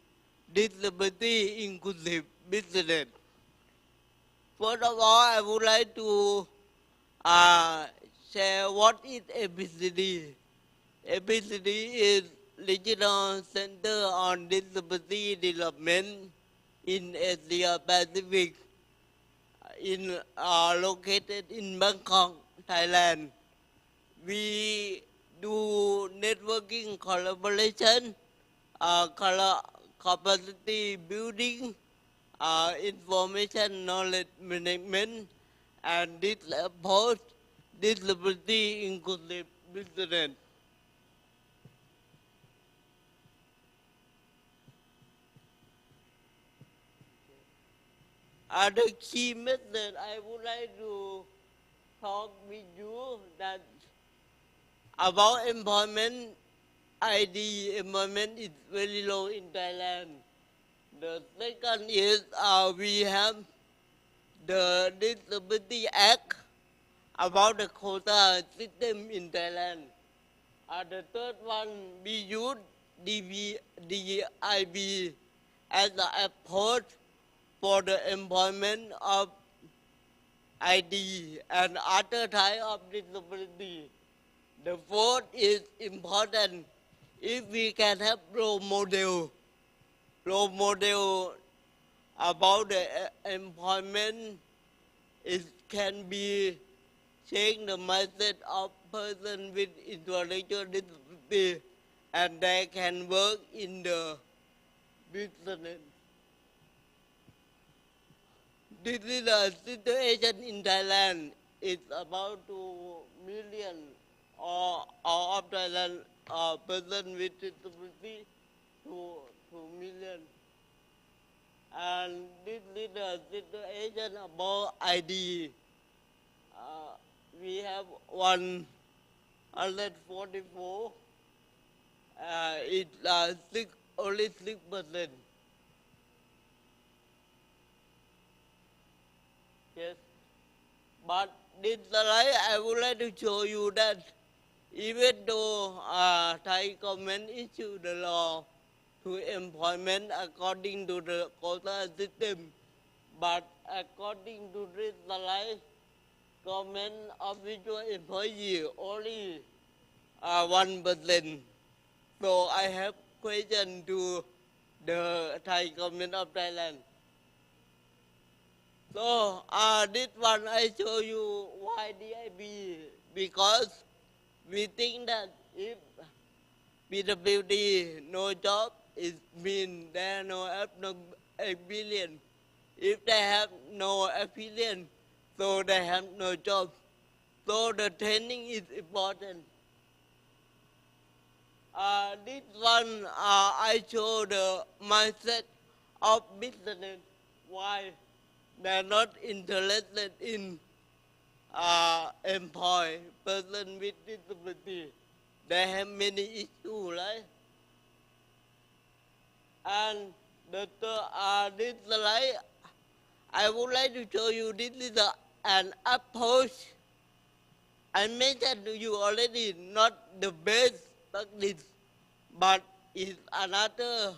disability inclusive business. First of all, I would like to share what is EPCD. EPCD is Regional Center on Disability Development in Asia Pacific, located in Bangkok, Thailand. We do networking collaboration, capacity building, information knowledge management, and this approach disability inclusive business. The key method I would like to talk with you that about employment ID. Employment is very low in Thailand. The second is we have the Disability Act about the quota system in Thailand. The third one, we use DIB as the approach for the employment of ID and other type of disability. The fourth is important if we can have role model about the employment is can be change the mindset of person with intellectual disability, and they can work in the business. This is the situation in Thailand. It's about 2 million of Thailand person with disability to 2 million. And this is the situation about ID. We have 144. It's only 6%. Yes. But this slide, I would like to show you that even though Thai government issued the law to employment according to the quota system, but according to this slide, government official employee only 1%. So I have question to the Thai government of Thailand. So this one I show you why DIB, because we think that if PWD no job, it means they have no experience. If they have no experience, so they have no job. So the training is important. This one I show the mindset of business, why they're not interested in employ person with disability. They have many issues, right? And this slide, I would like to show you this is an approach. I mentioned to you already, not the best practice, but it's another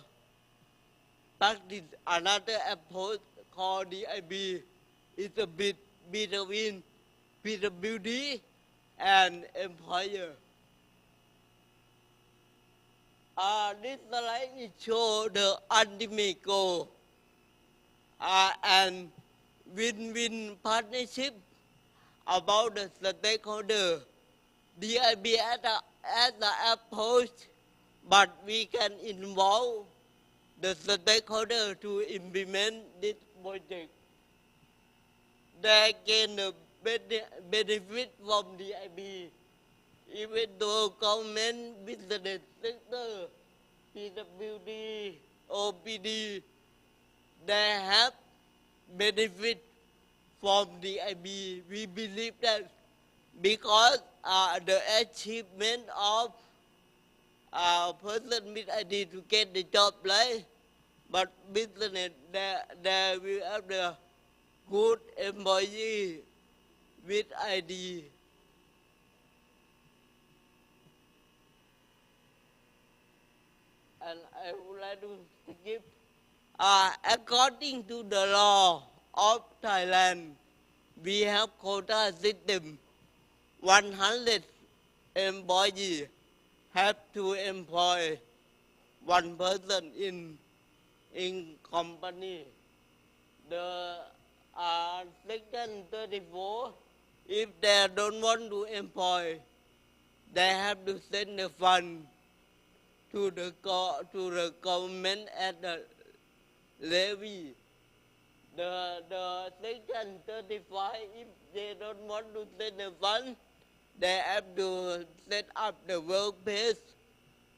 practice, another approach called DIB. It's a bit between PWD and employer. This slide shows the ultimate goal and win-win partnership about the stakeholder. DIB as the approach, but we can involve the stakeholder to implement this project. They gain the benefit from DIB, even though government, business sector, PWD, OPD, they have benefit from DIB. We believe that because the achievement of person with ID to get the job, right? But business, they will have the good employee with ID. And I would like to give, according to the law of Thailand, we have quota system. 100 employees have to employ one person in company. The section 34, if they don't want to employ, they have to send the fund to the government at the levy. The section 35, if they don't want to send the fund, they have to set up the workplace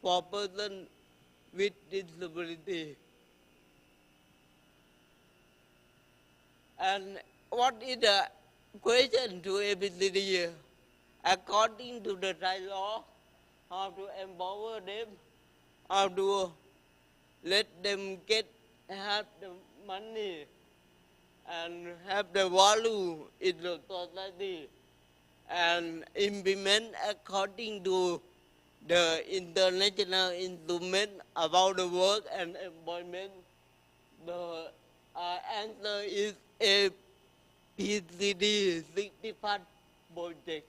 for person with disability. And what is the question to everybody? According to the Thai law, how to empower them, how to let them have the money and have the value in the society, and implement according to the international instrument about the work and employment. The answer is APCD 65 project.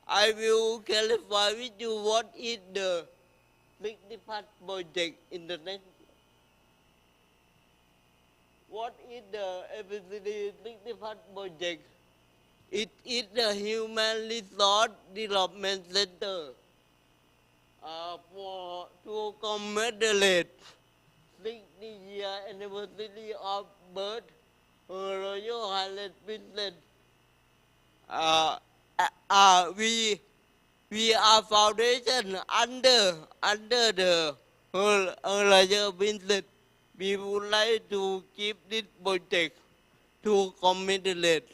I will clarify with you what is the 65 project in the next. What is the APCD 65 project? It is the Human Resource Development Center to commemorate 60-year anniversary of birth Her Royal Highness Princess. We are foundation under the Her Royal Princess. We would like to keep this project to commemorate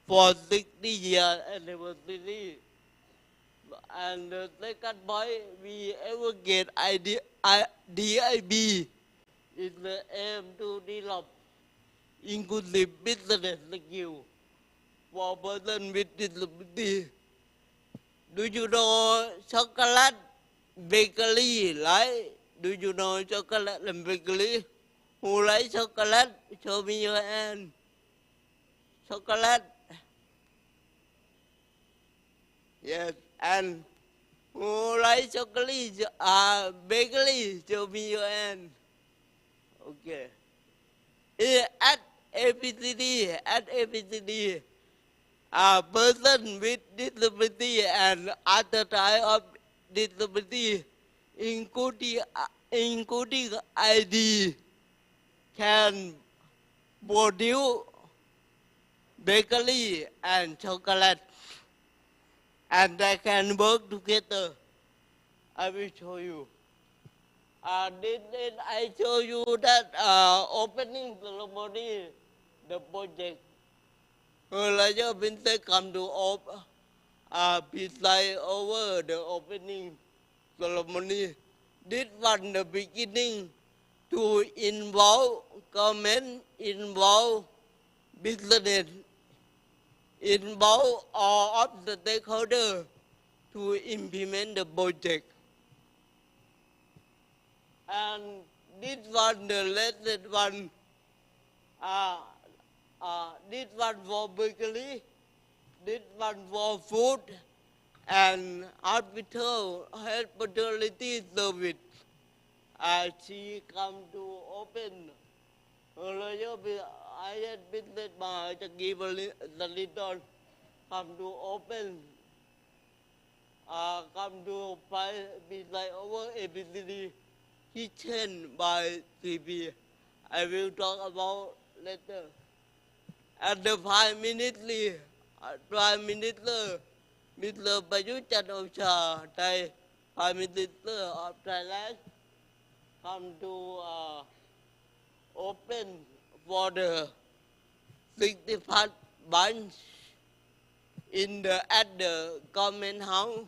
for 60-year anniversary. And the second point, we advocate DIB is the aim to develop inclusive business skills for persons with disability. Do you know chocolate bakery, right? Do you know chocolate and bakery? Who likes chocolate? Show me your hand. Chocolate. Yes, and who likes chocolate? Bakery. Show me your hand. Okay. At Episodic, a person with disability and other type of disability, including ID, can produce bakery and chocolate, and they can work together. I will show you. Did I show you that opening ceremony, the project? Her Royal Princess come to preside over the opening ceremony. This was the beginning to involve government, involve business, involve all of the stakeholders to implement the project. And this was the latest one. This one for bakery, this one for food, and hospital health fertility service. She come to open. I had business by to give the little come to open. Come to be like over Episodic kitchen by CB. I will talk about later. At the 5 minutes, Prime Minister, Mr. Prayut Chan-o-cha, Prime Minister of Thailand, come to open for the 61st bunch at the government house.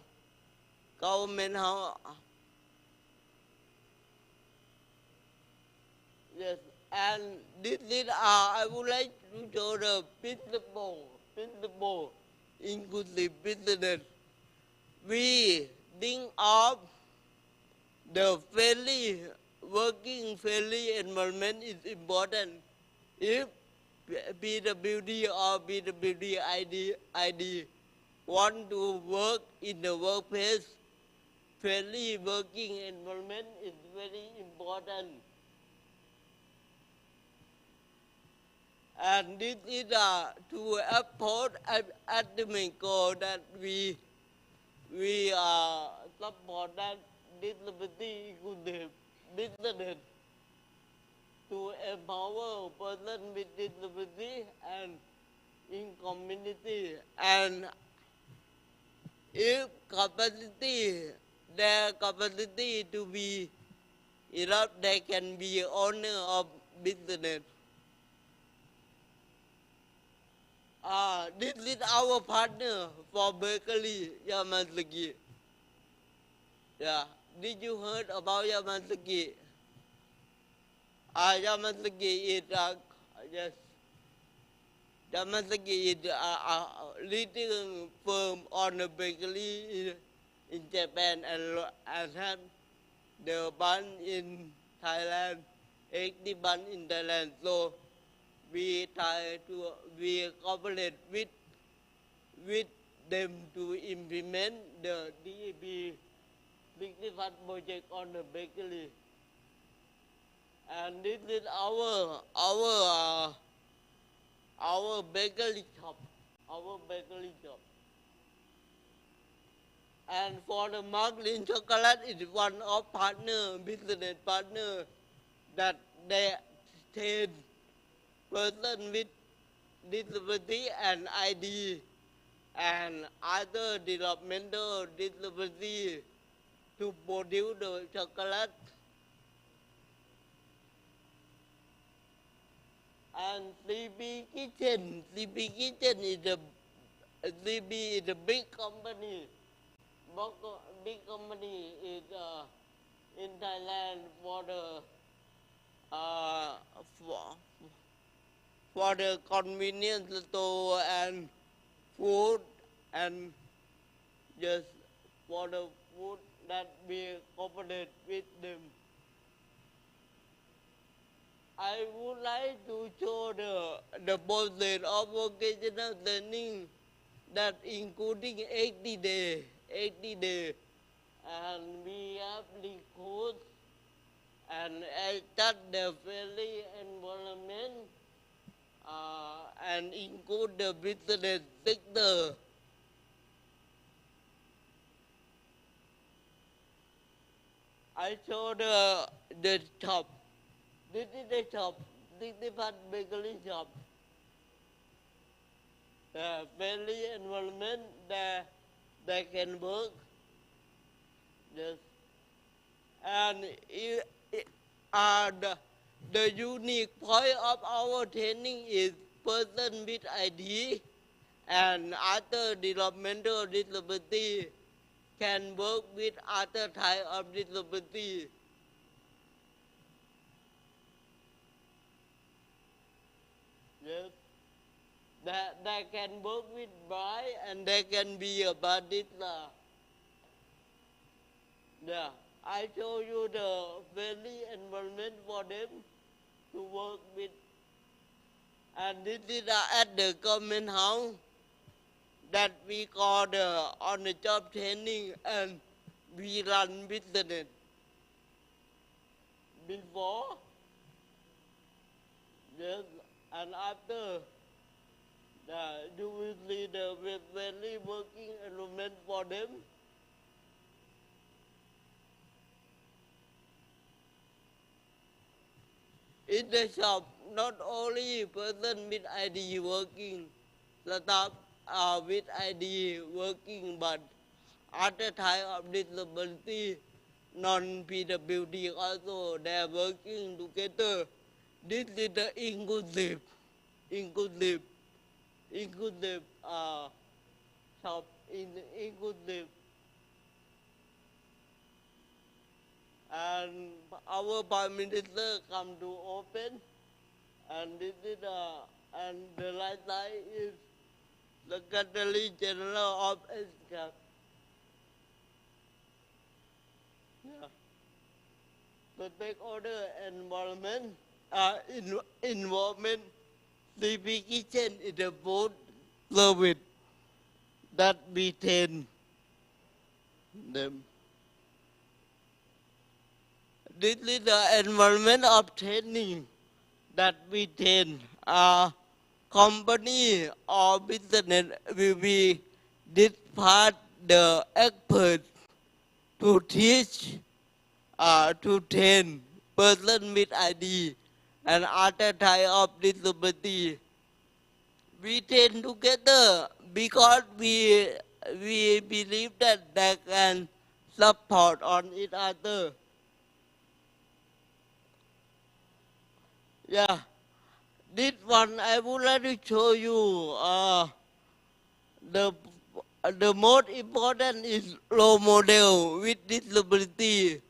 Yes, and this is I would like to show the principle inclusive business. We think of the working fairly environment is important. If PWD or PWD ID want to work in the workplace, fairly working environment is very important. And this is to uphold academic goal that we support that disability inclusive business to empower persons with disability and in community. And if their capacity to be enough, they can be owner of business. This is our partner for bakery, Yamasaki. Yeah, did you heard about Yamasaki? Yamasaki is yes. Yamasaki is a leading firm on the bakery in Japan and have the bun in Thailand, 80 bun in Thailand. So we try to cooperate with them to implement the DEP 61 project on the bakery. And this is our bakery shop. our bakery job. And for the Marlin chocolate, it's one of business partner, that they train person with disability and ID and other developmental disability to produce the chocolate. And CB Kitchen is a big company. Big company is in Thailand for the convenience store and food, and just for the food that we cooperate with them. I would like to show the process of vocational training that including 80 days. And we have recruit and adjust the friendly environment and include the business sector. I saw the shop. This is the shop. This is the bakery shop. The friendly environment that they can work. Yes. And the unique point of our training is person with ID and other developmental disability can work with other type of disability. Yes. That they can work with blind and they can be a bandit. Yeah, I show you the friendly environment for them to work with. And this is at the government house that we call the on-the-job training, and we run business. Before, yes, and after, you will see the friendly working environment for them. In the shop, not only person with ID working, staff with ID working, but other type of disability, non-PWD also, they are working together. This is the inclusive shop in inclusive. And our Prime Minister come to open, and this is and the right side is the Secretary General of SCAP. Yeah. The stakeholder involvement, CB Kitchen is a food service that we train them. This is the environment of training that we train. Company or business will be this part the expert to teach, to train person with ID and other type of disability. We train together because we believe that they can support on each other. Yeah, this one I would like to show you. The most important is role model with disability.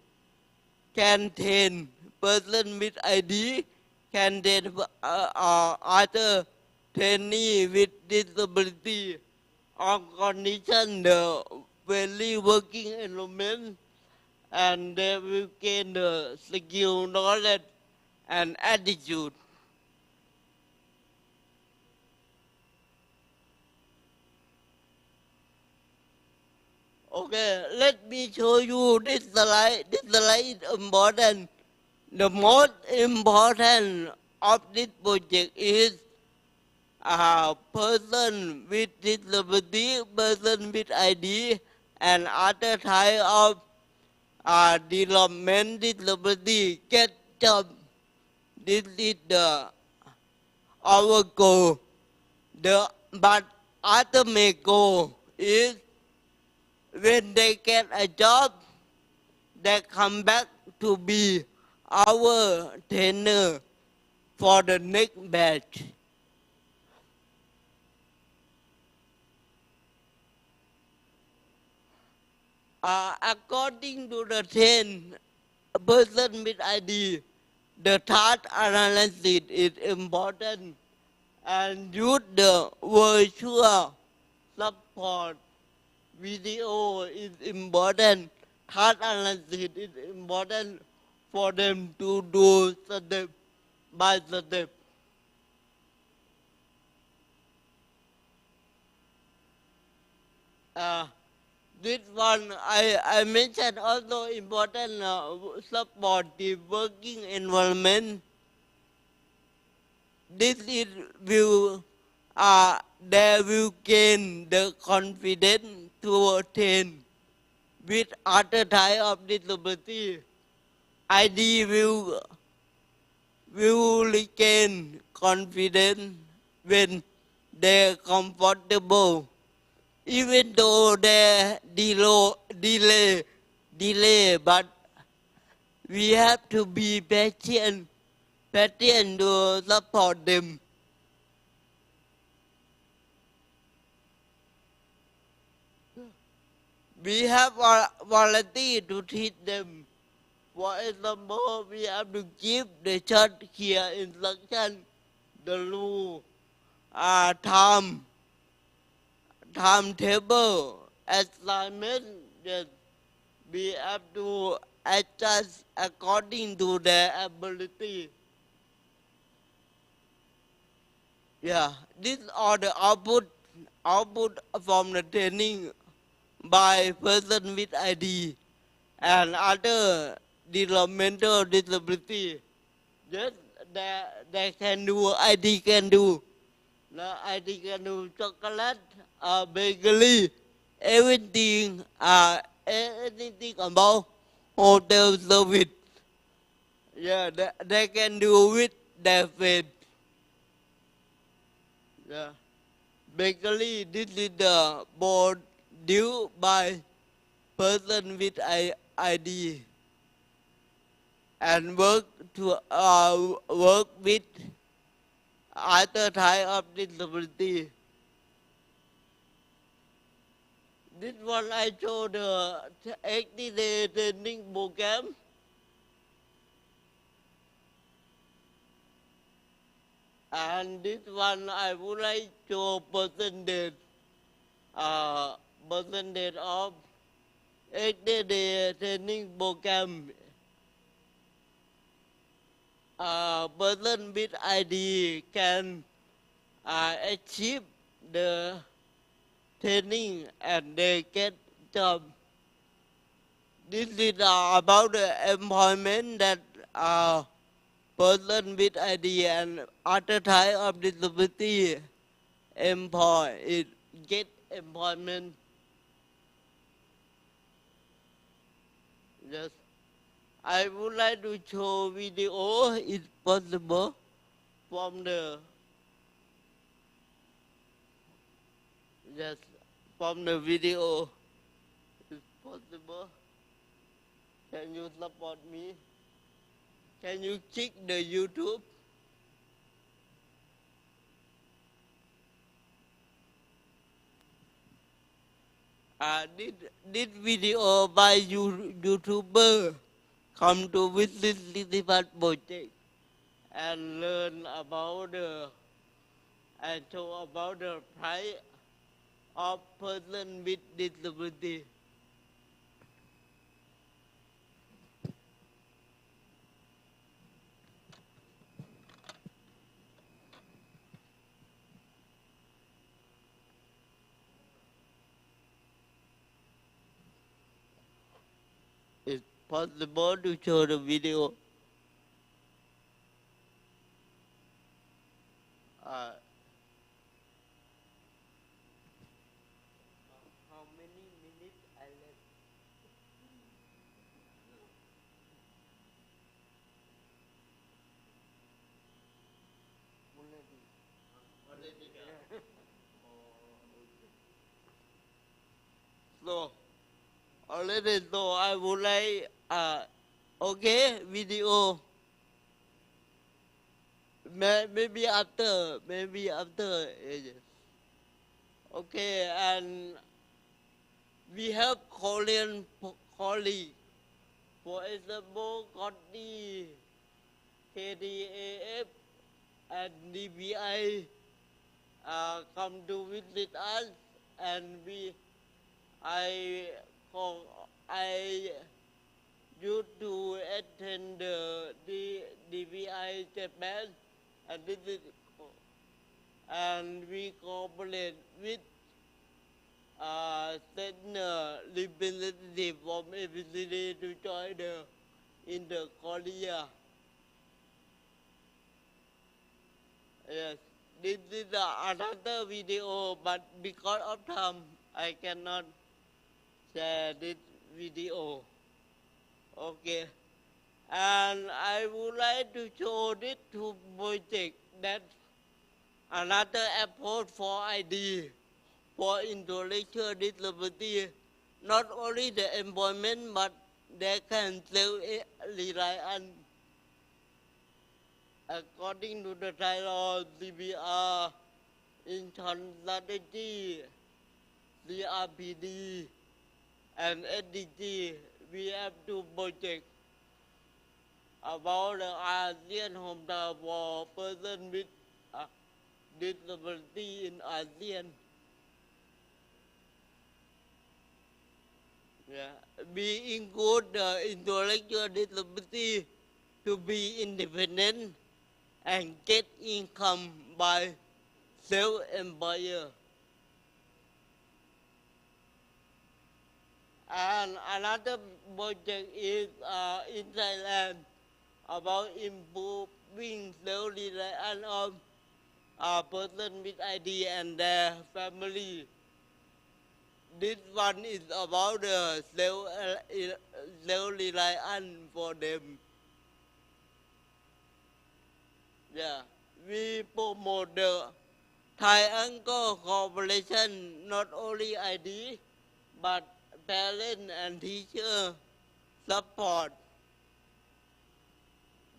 Can train person with ID, can train other trainee with disability on condition the friendly working environment, and they will gain the skill, knowledge, and attitude. Okay, let me show you this slide. This slide is important. The most important of this project is person with disability, person with ID, and other type of development disability get job. This is our goal. But ultimate goal is when they get a job, they come back to be our trainer for the next batch. According to the 10 person with ID, the third analysis is important and use the virtual support video is important. Third analysis is important for them to do step by step. This one I mentioned also important supportive working environment. This is they will gain the confidence to attain with other type of disability. ID will gain confidence when they're comfortable. Even though they delay, but we have to be patient to support them. We have variety to teach them. For example, we have to give the child here instruction, the rule, timetable, assignment, that we have to adjust according to their ability. Yeah, these are the output from the training by person with ID and other developmental disability. Just they can do, ID can do. The ID can do chocolate, bakery, everything, anything about hotel service. Yeah, they can do with their faith. Yeah. Bakery, this is the board due by person with ID and work with other type of disability. This one I showed the 80-day training program. And this one I would like to percentage of 80-day training program. Person with ID can achieve the training and they get job. This is about the employment that person with ID and other type of disability get employment. Yes. I would like to show video, if possible, from the video, if possible. Can you support me? Can you check the YouTube? This video by YouTuber come to visit this project and learn about and show about the price of person with disability. It's possible to show the video. so already, so I would like, okay, video. Maybe after. Okay, and we have Korean colleagues. For example, Coty, KDAF, and DBI come to visit us, and I used to attend the DBI Japan, and we cooperate with state representative from Episodic to join in the Korea. Yes, this is another video, but because of time, I cannot share this video. Okay, and I would like to show this two project that another effort for ID for intellectual disability, not only the employment, but they can self-rely on. According to the title, CBR, Income Strategy, CRPD, and SDG, we have two projects about the ASEAN hometown for persons with disability in ASEAN. Yeah. We include the intellectual disability to be independent and get income by self-employer. And another project is in Thailand about improving self-reliance of persons with ID and their family. This one is about the self-reliance for them. Yeah, we promote the Thai Uncle Cooperation, not only ID, but parent and teacher support.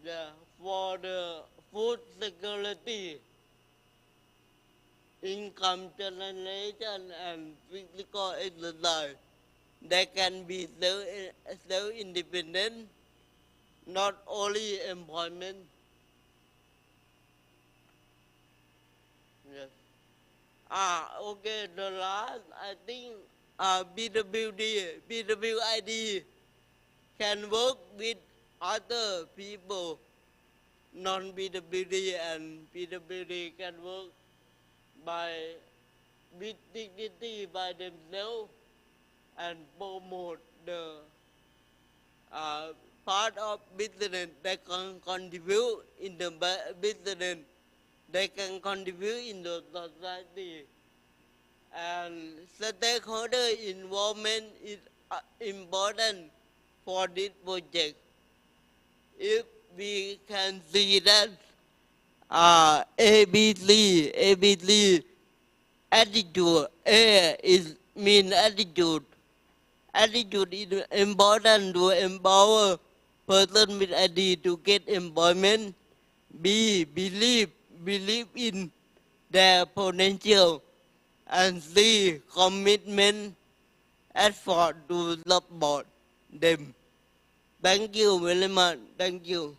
Yeah, for the food security, income generation, and physical exercise. They can be self-independent, not only employment. Yes. Okay, the last, I think, BWID can work with other people, non-BWD, and BWD can work with dignity by themselves and promote the part of business. They can contribute in the business. They can contribute in the society. And stakeholder involvement is important for this project. If we can see that ABC attitude, A is mean attitude. Attitude is important to empower person with ID to get employment. B, believe in their potential. And C, commitment, effort to support them. Thank you very much. Thank you.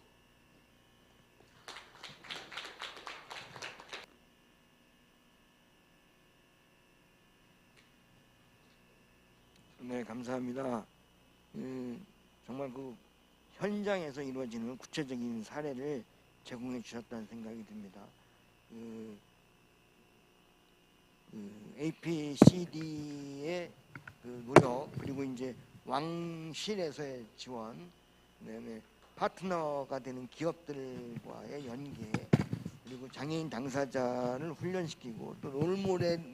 네, 감사합니다. 정말 그 현장에서 이루어지는 구체적인 사례를 제공해 주셨다는 생각이 듭니다. APCD의 노력, 그리고 이제 왕실에서의 지원, 그다음에 파트너가 되는 기업들과의 연계, 그리고 장애인 당사자를 훈련시키고 또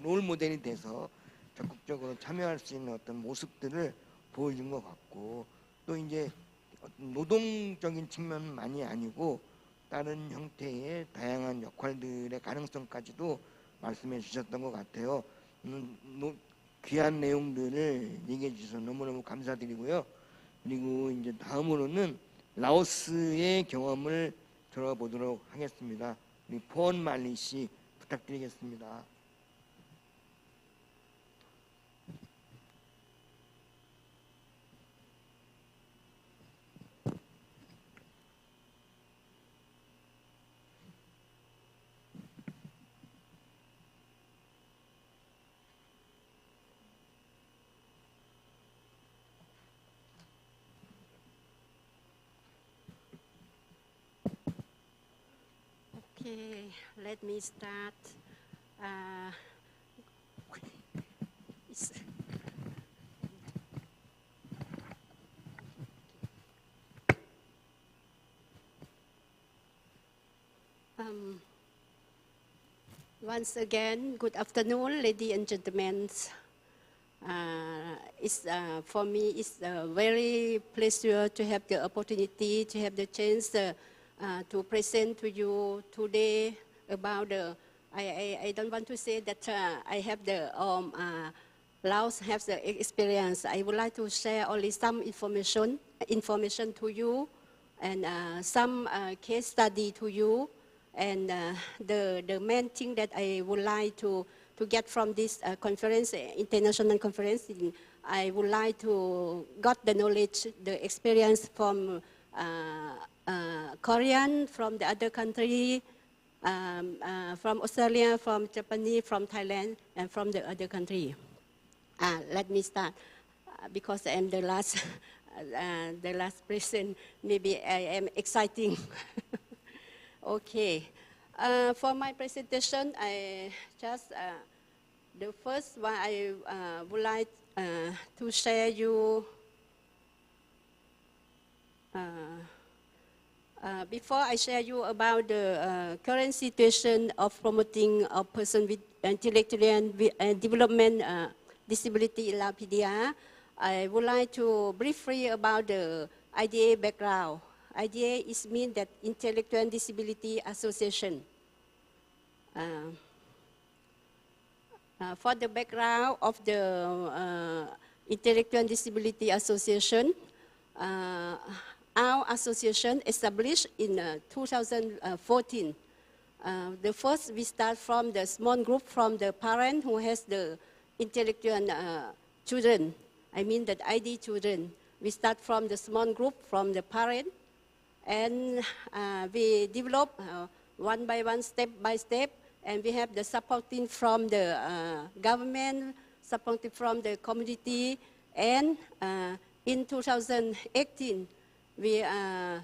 롤모델이 돼서 적극적으로 참여할 수 있는 어떤 모습들을 보여준 것 같고, 또 이제 노동적인 측면만이 아니고 다른 형태의 다양한 역할들의 가능성까지도 말씀해 주셨던 것 같아요. 귀한 내용들을 얘기해 주셔서 너무너무 감사드리고요. 그리고 이제 다음으로는 라오스의 경험을 들어보도록 하겠습니다. 우리 폰 말리 씨 부탁드리겠습니다. Okay, let me start. Once again, good afternoon, ladies and gentlemen. For me, it's a very pleasure to have the opportunity, to have the chance to present to you today about the. I don't want to say that I have the Laos have the experience. I would like to share only some information to you, and some case study to you. And the main thing that I would like to get from this conference, international conference, I would like to got the knowledge, the experience from Korean, from the other country, from Australia, from Japanese, from Thailand, and from the other country. Let me start because I'm the last person. Maybe I am exciting. Okay, for my presentation, I just the first one I would like to share you. Before I share you about the current situation of promoting a person with intellectual and development disability in Laos PDR, I would like to briefly about the IDA background. IDA is mean that Intellectual Disability Association. For the background of the Intellectual Disability Association, our association established in 2014. The first we start from the small group from the parent who has the intellectual children. I mean that ID children. We start from the small group from the parent. And we develop one by one, step by step, and we have the supporting from the government, supporting from the community, and in 2018, we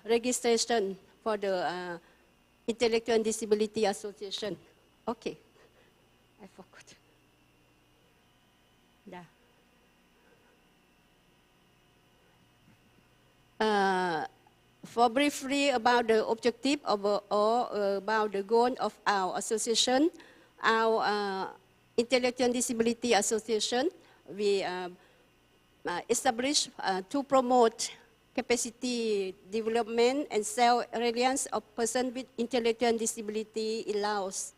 registration for the Intellectual Disability Association. Okay, I forgot. Yeah. For briefly about the objective or about the goal of our association, our Intellectual Disability Association, we established to promote capacity development and self-reliance of persons with intellectual disability in Laos.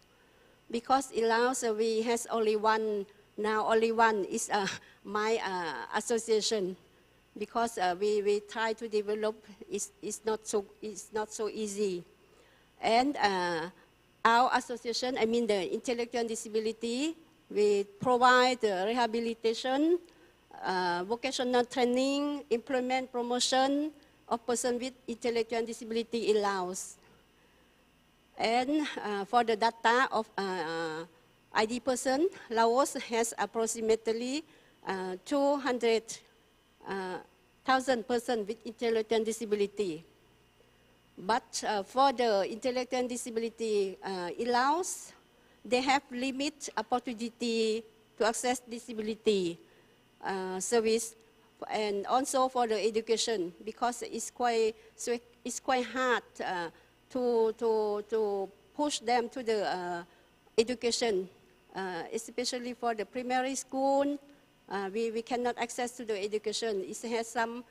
Because in Laos we has only one, now only one is my association. Because we try to develop, it's not so easy. And our association, I mean the intellectual disability, we provide rehabilitation, vocational training, employment promotion of persons with intellectual disability in Laos. And for the data of ID person, Laos has approximately 200,000 persons with intellectual disability. But for the intellectual disability in Laos, they have limited opportunity to access disability service, and also for the education, because it's quite hard to push them to the education, especially for the primary school. We cannot access to the education. It has some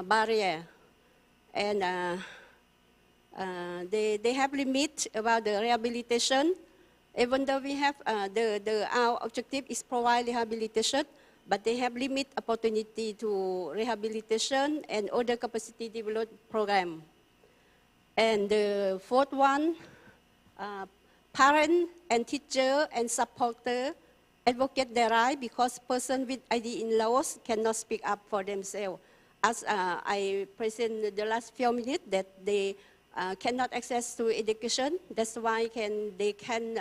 barrier, and they have limit about the rehabilitation. Even though we have our objective is provide rehabilitation, but they have limited opportunity to rehabilitation and other capacity development program. And the fourth one, parent and teacher and supporter advocate their right because person with ID in Laos cannot speak up for themselves. As I present the last few minutes that they cannot access to education, that's why they can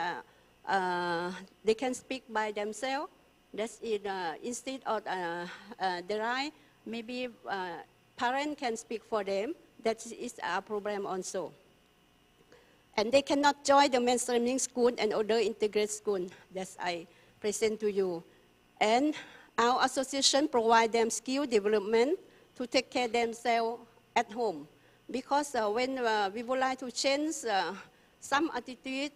speak by themselves. That's it, instead of the right, maybe parents can speak for them. That is our problem also. And they cannot join the mainstreaming school and other integrated school. That's I present to you. And our association provide them skill development to take care of themselves at home. Because when we would like to change some attitude,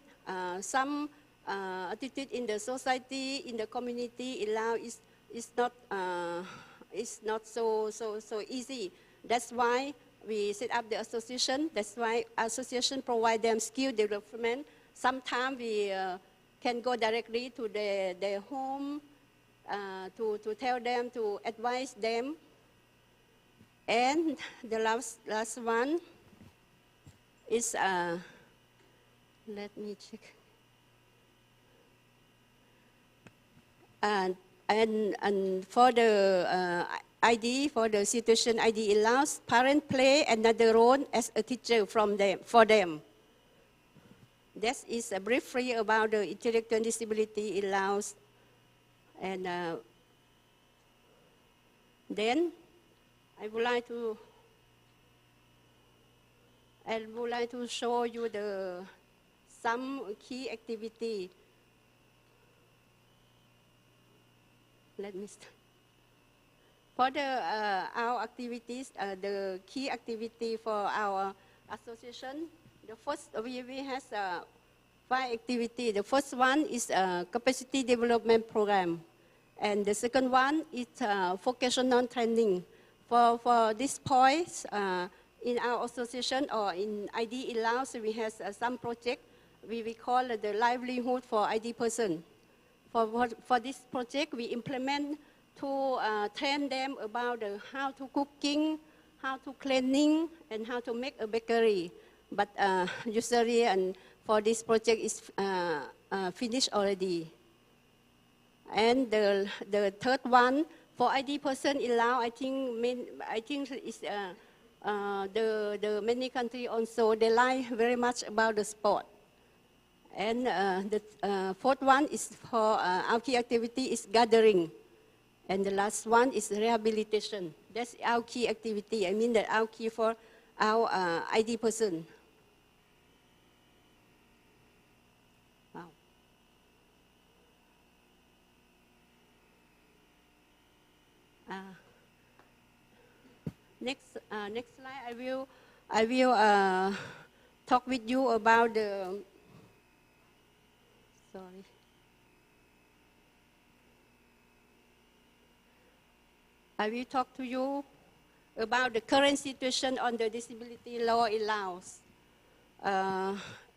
attitude in the society, in the community, in Laos is not so easy. That's why we set up the association. That's why association provide them skill development. Sometimes we can go directly to their home to tell them, to advise them. And the last one is, let me check. And for the ID, for the situation ID in Laos, parents play another role as a teacher for them. This is briefly about the intellectual disability in Laos. And then I would like to show you some key activity. Let me start. For our activities, the key activity for our association, the first we have 5 activities. The first one is a capacity development program, and the second one is vocational training. For this point, in our association or in ID in Laos, we have some project we call the livelihood for ID person. For this project, we implement to train them about how to cooking, how to cleaning, and how to make a bakery. But usually, and for this project is finished already. And the third one for ID person in Laos, I think is the many countries also they like very much about the sport. And the fourth one is for our key activity is gathering. And the last one is rehabilitation. That's our key activity. I mean that our key for our ID person. Wow. Next slide, I will talk with you about the. Sorry. I will talk to you about the current situation on the disability law in Laos.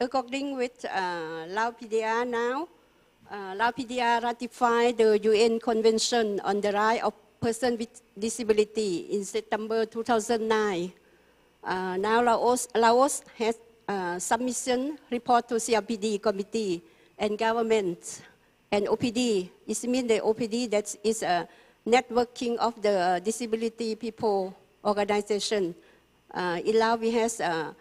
According with Lao PDR now, Lao PDR ratified the UN Convention on the Rights of Persons with Disability in September 2009. Now Laos has submission report to CRPD committee and government and OPD. It means the OPD that is a networking of the disability people organization. In Laos we have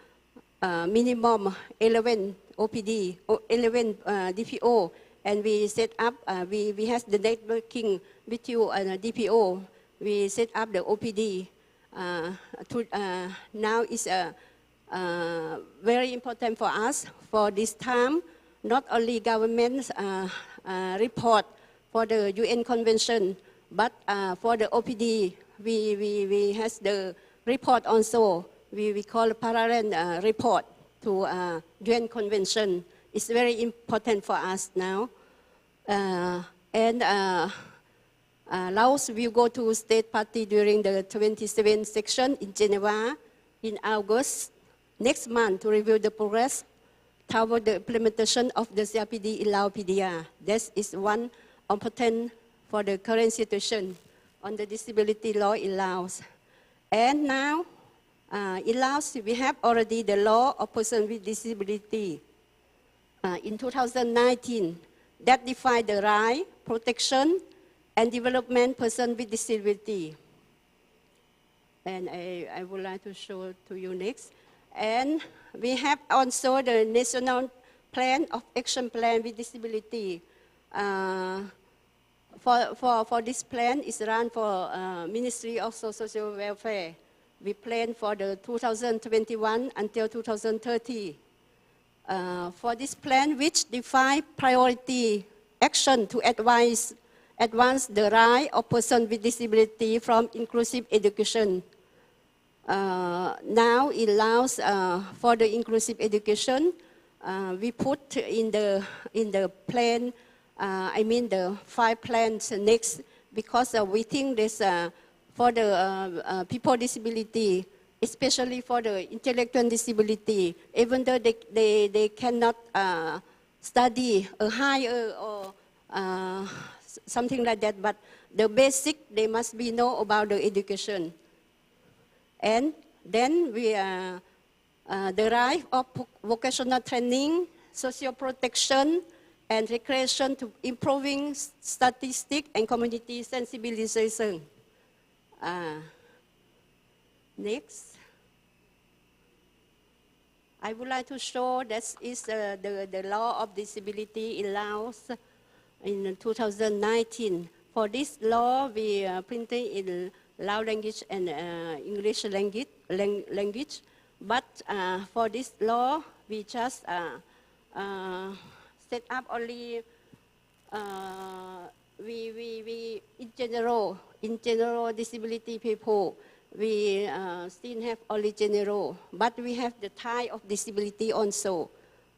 minimum 11 OPD, 11 DPO, and we set up, we have the networking with you and DPO. We set up the OPD. Now is very important for us for this time. Not only government report for the UN Convention, but for the OPD, we have the report also. We call parallel report to UN Convention. It's very important for us now. And Laos will go to state party during the 27th section in Geneva in August next month to review the progress toward the implementation of the CRPD in Lao PDR. This is one important for the current situation on the disability law in Laos. And now, in Laos, we have already the law of person with disability in 2019 that define the right, protection, and development person with disability. And I would like to show to you next. And we have also the National Plan of Action Plan with Disability. For this plan is run for Ministry of Social Welfare. We plan for the 2021 until 2030. For this plan, which define priority action to advance the right of person with disability from inclusive education. Now in Laos, for the inclusive education, we put in the plan, I mean the 5 plans next, because we think this for the people with disability, especially for the intellectual disability, even though they cannot study a higher or something like that, but the basic, they must be know about the education. And then we the right of vocational training, social protection, and recreation to improving statistics and community sensibilization. Next. I would like to show that is the law of disability in Laos in 2019. For this law, we printed in Lao language and English language. But for this law, we just set up only we in general disability people. We still have only general, but we have the type of disability also.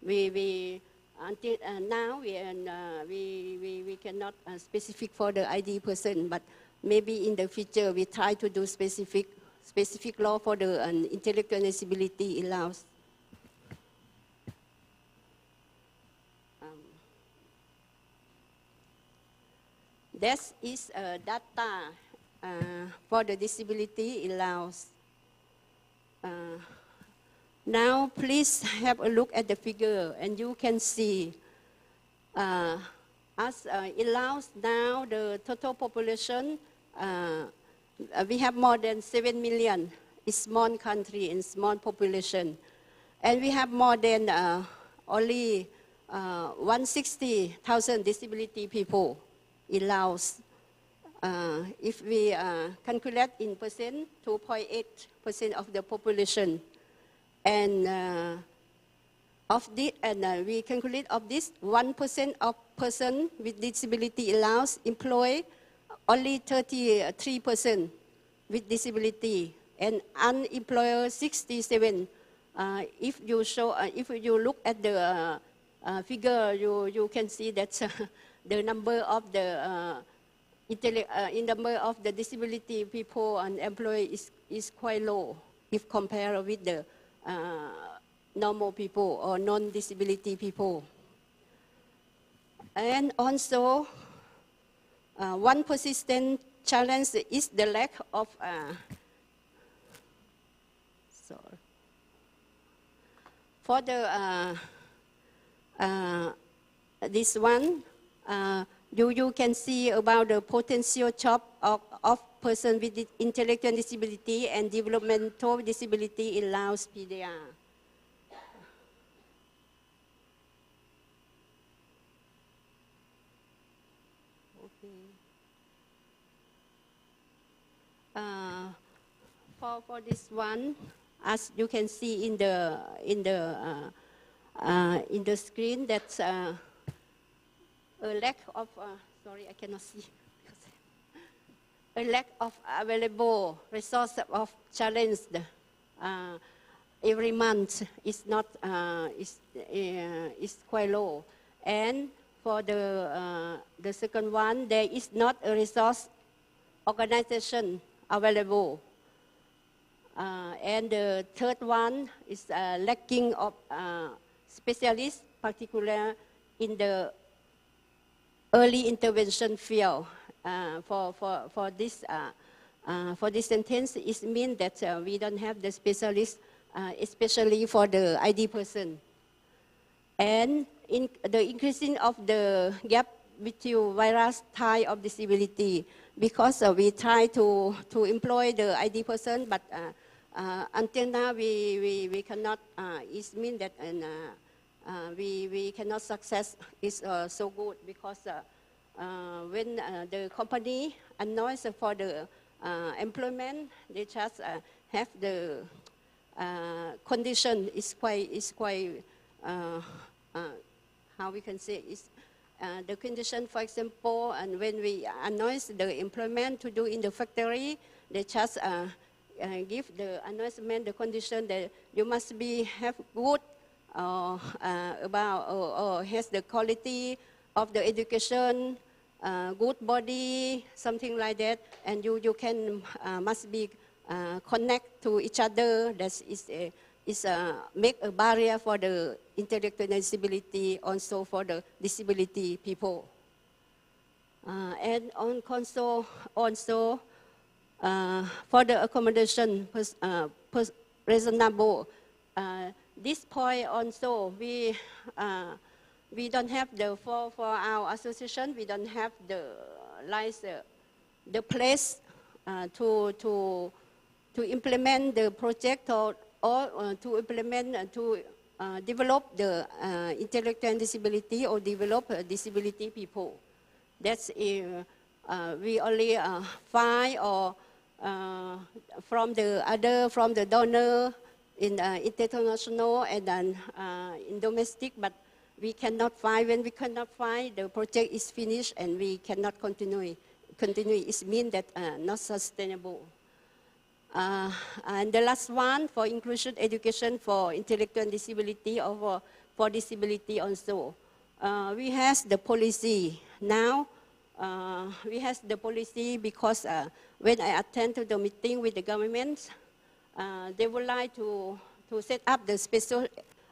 We until now we cannot specific for the ID person, but maybe in the future we try to do specific law for the intellectual disability in Laos. That is data for the disability in Laos. Now, please have a look at the figure, and you can see as in Laos now, the total population, we have more than 7 million. It's a small country and small population. And we have more than only 160,000 disability people in Laos. If we calculate in percent, 2.8% of the population. And of this, we calculate of this, 1% of person with disability in Laos employ only 33% with disability, and unemployed 67. If you look at the figure, you can see that the number of the number of the disability people and employees is quite low if compared with the normal people or non-disability people. And also, one persistent challenge is the lack of for the this one, you can see about the potential job of person with intellectual disability and developmental disability in Laos PDR. For this one, as you can see in the screen, that's a lack of sorry, I cannot see. A lack of available resource of challenge every month is not is quite low. And for the second one, there is not a resource organization available. And the third one is lacking of specialists, particularly in the early intervention field. for this sentence, it means that we don't have the specialist, especially for the ID person. And in the increasing of the gap between various type of disability, because we try to employ the ID person, but until now we cannot. It means that we cannot success is so good, because when the company announce for the employment, they just have the condition is quite how we can say is the condition, for example, and when we announce the employment to do in the factory, they just give the announcement, the condition that you must have good about or has the quality of the education, good body, something like that, and you can must be connect to each other. That is make a barrier for the intellectual disability, also for the disability people. And also for the accommodation reasonable. This point also we don't have the for our association, we don't have the the place to implement the project or to implement to develop the intellectual disability or develop disability people. That's we only find or from the donor in international and then in domestic, but we cannot find. When we cannot find, the project is finished and we cannot continue. It means that not sustainable. And the last one, for inclusion education for intellectual disability or for disability also. We have the policy now. We have the policy because when I attend to the meeting with the government, they would like to set up the special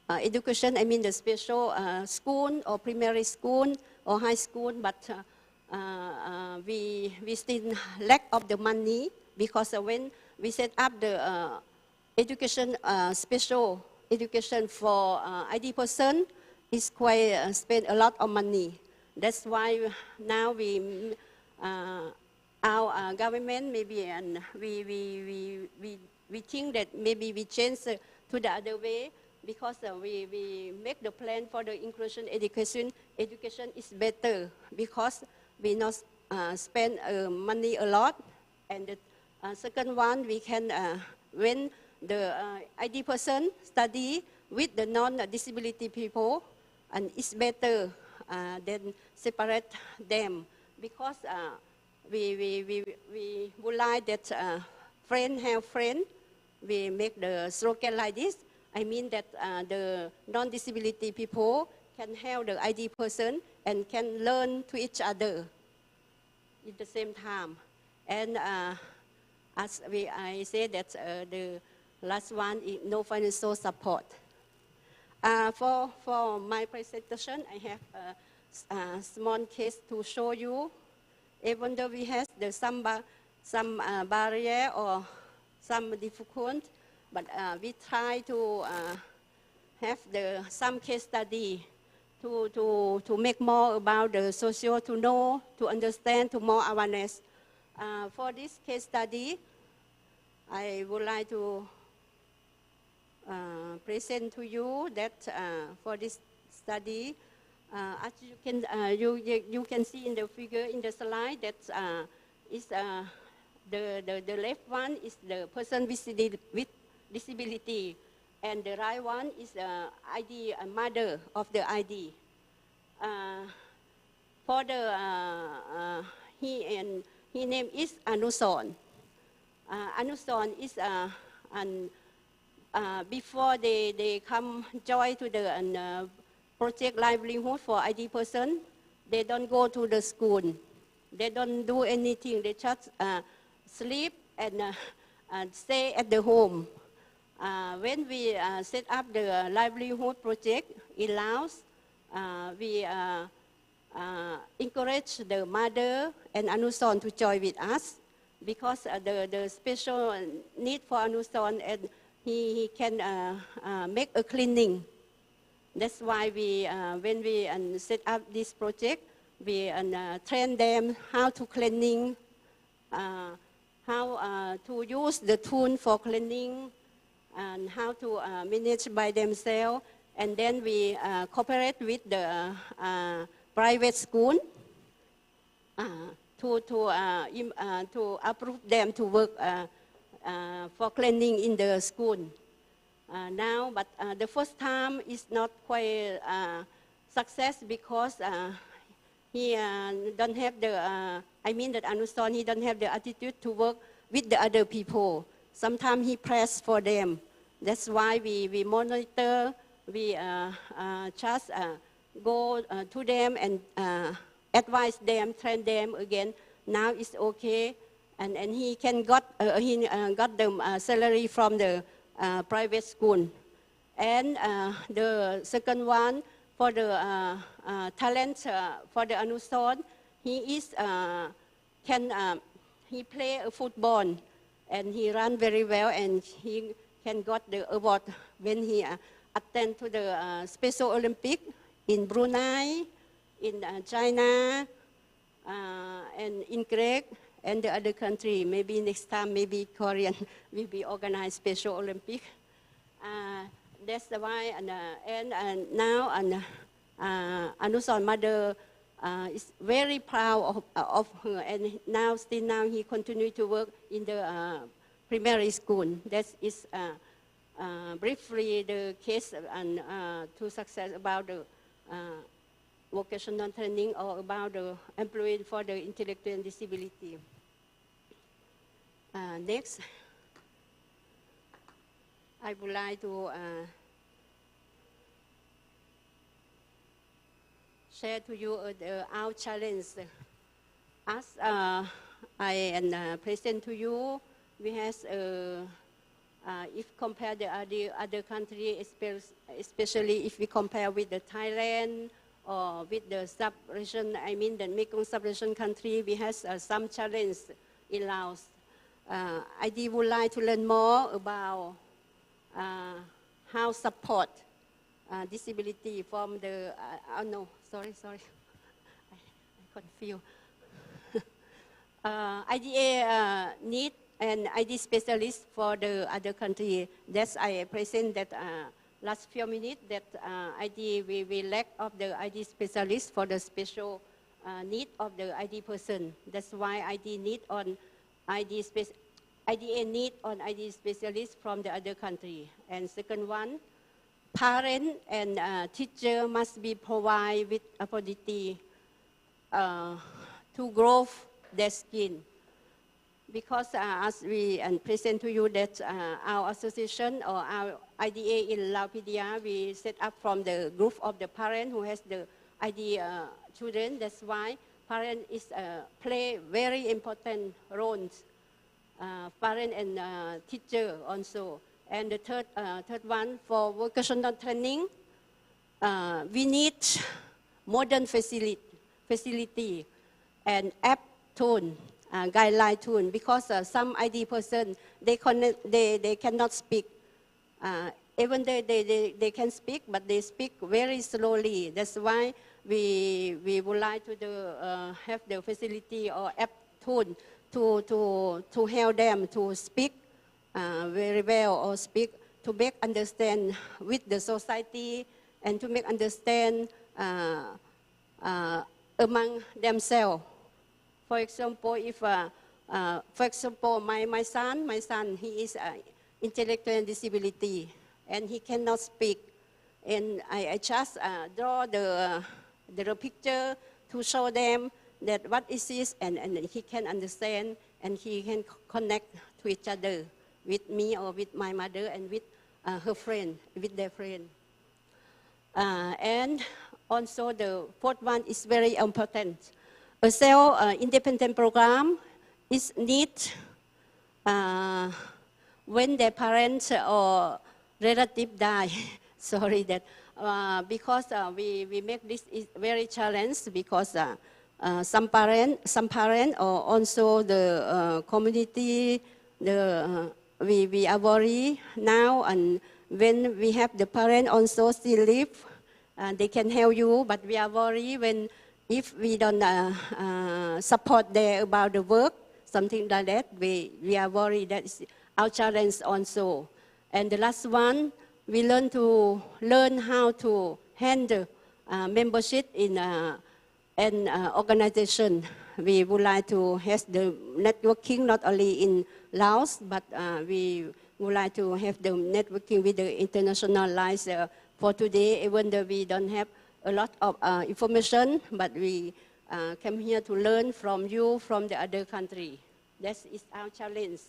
education, I mean the special school or primary school or high school, but we still lack of the money, because when we set up the education, special education for ID person, it's quite spend a lot of money. That's why now our government maybe, and we think that maybe we change to the other way, because we make the plan for the inclusion education. Education is better because we not spend money a lot. And the second one, we can, when the ID person study with the non-disability people, and it's better than separate them, because we would like that friend have friend. We make the slogan like this. I mean that the non-disability people can help the ID person and can learn to each other at the same time. And as I say that the last one is no financial support. For my presentation, I have a small case to show you. Even though we have some barrier or some difficult, but we try to have some case study to make more about the social, to know, to understand, to more awareness. For this case study, I would like to present to you that for this study, as you can see in the figure in the slide, that is the left one is the person with disability, and the right one is the ID mother of the ID. For the his name is Anuson. Anuson is before they come join to the project livelihood for ID person, they don't go to the school. They don't do anything. They just sleep and stay at the home. When we set up the livelihood project in Laos, we encourage the mother and Anuson to join with us because the special need for Anuson and he can make a cleaning. That's why we, when we set up this project, we train them how to cleaning, how to use the tool for cleaning, and how to manage by themselves. And then we cooperate with the private school to approve them to work for cleaning in the school. Now, but the first time is not quite success because he don't have the, I mean that Anuson, he don't have the attitude to work with the other people. Sometimes he press for them. That's why we monitor, we just go to them and advise them, train them again. Now it's okay, and he can got the salary from the private school. And the second one for the talent for the Anuson, he is he play a football and he run very well and he can got the award when he attend to the Special Olympic in Brunei, in China, and in Greek, and the other country. Maybe next time, maybe Korean will be organized Special Olympic. That's why, and now Anuson mother is very proud of her, and now still now he continue to work in the primary school. That is briefly the case and to success about the vocational training or about the employment for the intellectual disability. Next, I would like to share to you our challenge. As I present to you, we have, if compare the other country, especially if we compare with the Thailand or with the sub-region, I mean the Mekong sub-region country, we have some challenge in Laos. I would like to learn more about how support disability from the, no, sorry, I confused. IDA need an ID specialist for the other country. That's I present that last few minutes that ID we lack of the ID specialist for the special need of the ID person. That's why ID need on IDA need on ID specialist from the other country. And second one, parent and teacher must be provided with opportunity to grow their skill. Because as we present to you that our association or our IDA in Laopedia, we set up from the group of the parent who has the ID children. That's why parent is play very important roles. Parent and teacher also. And the third one for vocational training, we need modern facility and app tool. Guideline tool because some ID person they cannot speak. Even they can speak, but they speak very slowly. That's why we would like to have the facility or app tool to help them to speak very well or speak to make understand with the society and to make understand among themselves. For example, if for example my son, he is intellectual disability and he cannot speak, and I just draw the picture to show them that what is this, and he can understand and he can connect to each other with me or with my mother and with her friend, with their friend. And also the fourth one is very important. A self-independent program is need when their parents or relative die. sorry that because we make this is very challenge because some parent or also the community we are worried now, and when we have the parent also still live, they can help you, but we are worried when if we don't support them about the work, something like that, we are worried that is our challenge also. And the last one, we learn how to handle membership in an organization. We would like to have the networking not only in Laos, but we would like to have the networking with the international lines. For today, even though we don't have a lot of information, but we came here to learn from you, from the other country. That is our challenge.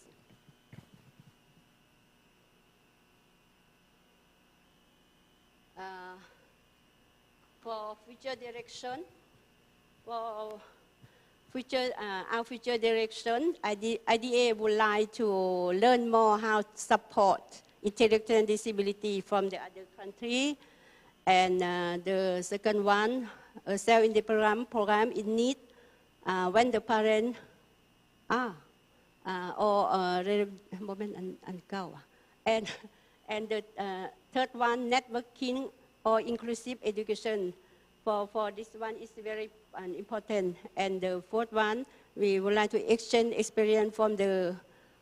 For future direction, our future direction, IDA would like to learn more how to support intellectual disability from the other country. And the second one, a self-independent program in need when the parent and the third one, networking or inclusive education. For this one is very important. And the fourth one, we would like to exchange experience from the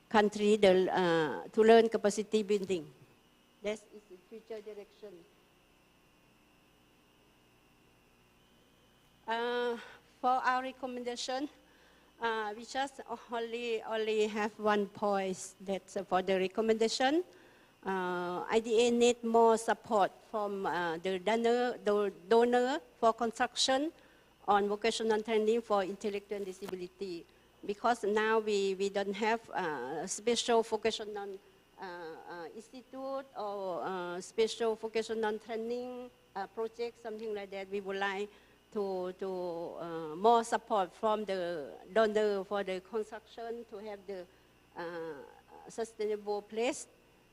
country to learn capacity building. That is the future direction. For our recommendation, we just only have one point. That's for the recommendation. IDA need more support from the donor for construction on vocational training for intellectual disability, because now we don't have special vocational institute or special vocational training project, something like that. We would like to more support from the donor for the construction, to have the sustainable place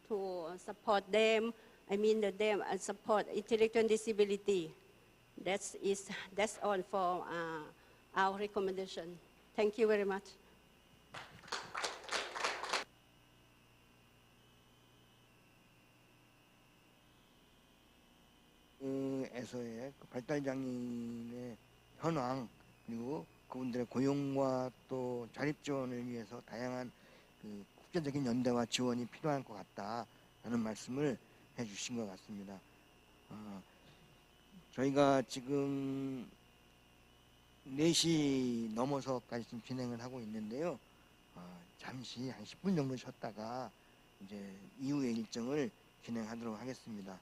to support them. I mean them support intellectual disability. That's all for our recommendation. Thank you very much. 에서의 발달장애인의 현황, 그리고 그분들의 고용과 또 자립 지원을 위해서 다양한 국제적인 연대와 지원이 필요할 것 같다라는 말씀을 해주신 것 같습니다. 저희가 지금 4시 넘어서까지 지금 진행을 하고 있는데요. 잠시 한 10분 정도 쉬었다가 이제 이후의 일정을 진행하도록 하겠습니다.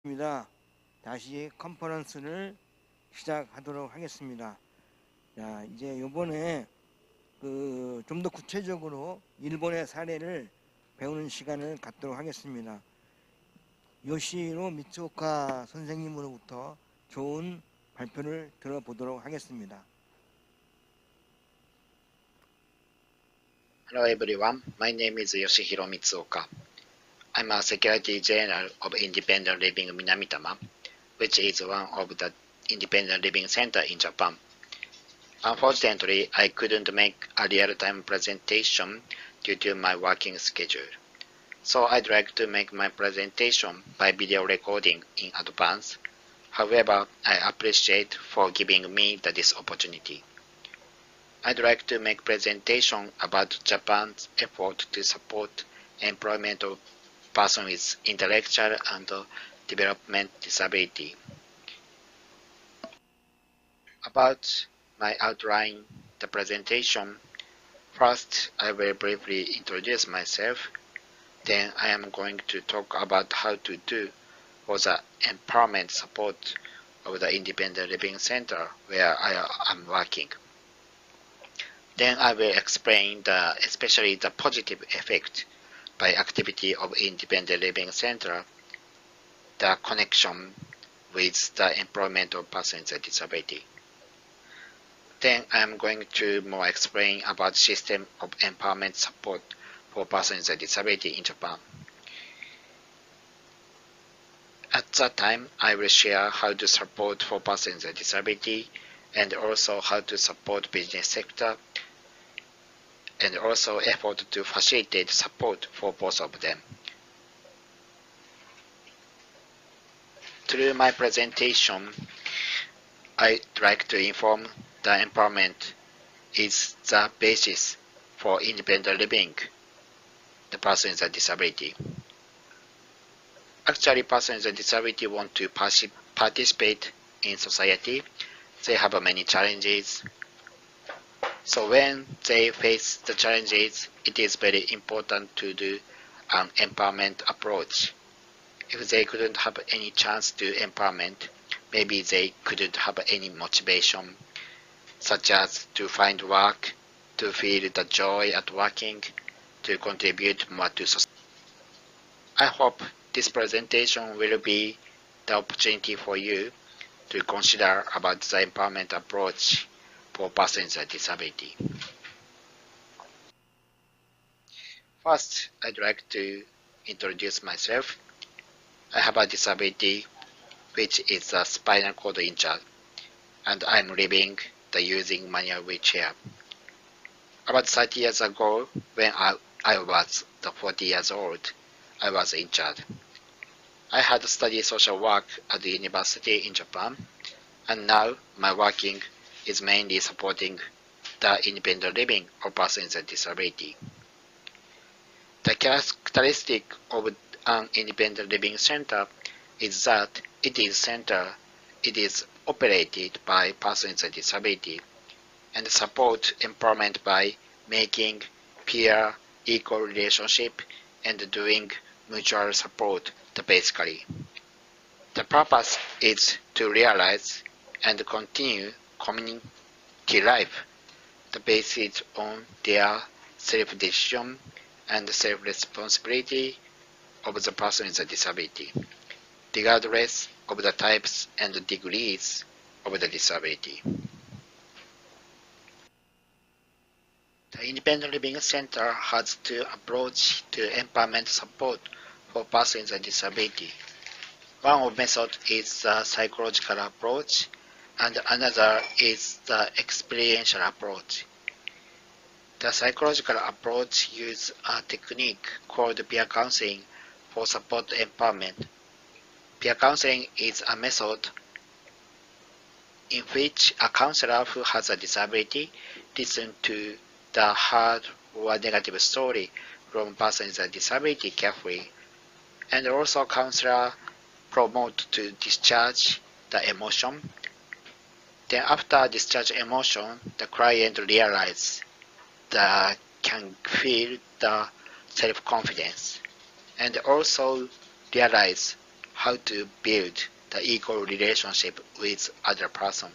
입니다. 다시 컨퍼런스를 시작하도록 하겠습니다. 자, 이제 이번에 좀 더 구체적으로 일본의 사례를 배우는 시간을 갖도록 하겠습니다. 요시로 미츠오카 선생님으로부터 좋은 발표를 들어보도록 하겠습니다. Hello everyone, my name is Yoshihiro Mitsuoka. I'm a Secretary General of Independent Living Minamitama, which is one of the independent living center in Japan. Unfortunately, I couldn't make a real-time presentation due to my working schedule. So I'd like to make my presentation by video recording in advance. However, I appreciate for giving me this opportunity. I'd like to make presentation about Japan's effort to support employment of persons with intellectual and development disability. About my outline, the presentation. First, I will briefly introduce myself. Then I am going to talk about how to do for the empowerment support of the Independent Living Center where I am working. Then I will explain especially the positive effect by activity of Independent Living Center, the connection with the employment of persons with disability. Then I am going to more explain about system of empowerment support for persons with disability in Japan. At that time, I will share how to support for persons with disability and also how to support business sector and also effort to facilitate support for both of them. Through my presentation, I'd like to inform the empowerment is the basis for independent living, the persons with disability. Actually, persons with disability want to participate in society. They have many challenges. So when they face the challenges, it is very important to do an empowerment approach. If they couldn't have any chance to empowerment, maybe they couldn't have any motivation, such as to find work, to feel the joy at working, to contribute more to society. I hope this presentation will be the opportunity for you to consider about the empowerment approach for persons with disability. First, I'd like to introduce myself. I have a disability which is a spinal cord injury, and I'm living the using manual wheelchair. About 30 years ago, when I was 40 years old, I was injured. I had studied social work at the university in Japan, and now my working is mainly supporting the independent living of persons with disability. The characteristic of an independent living center is that it is operated by persons with disability and support empowerment by making peer equal relationship and doing mutual support basically. The purpose is to realize and continue community life based on their self-decision and self-responsibility of the person with a disability, regardless of the types and degrees of the disability. The Independent Living Center has two approaches to empowerment support for persons with disability. One of method is the psychological approach, and another is the experiential approach. The psychological approach uses a technique called peer counseling for support empowerment. Peer counseling is a method in which a counselor who has a disability listens to the hard or negative story from persons with disability carefully, and also counselor promote to discharge the emotion. Then after discharge emotion, the client can feel the self-confidence and also realize how to build the equal relationship with other person.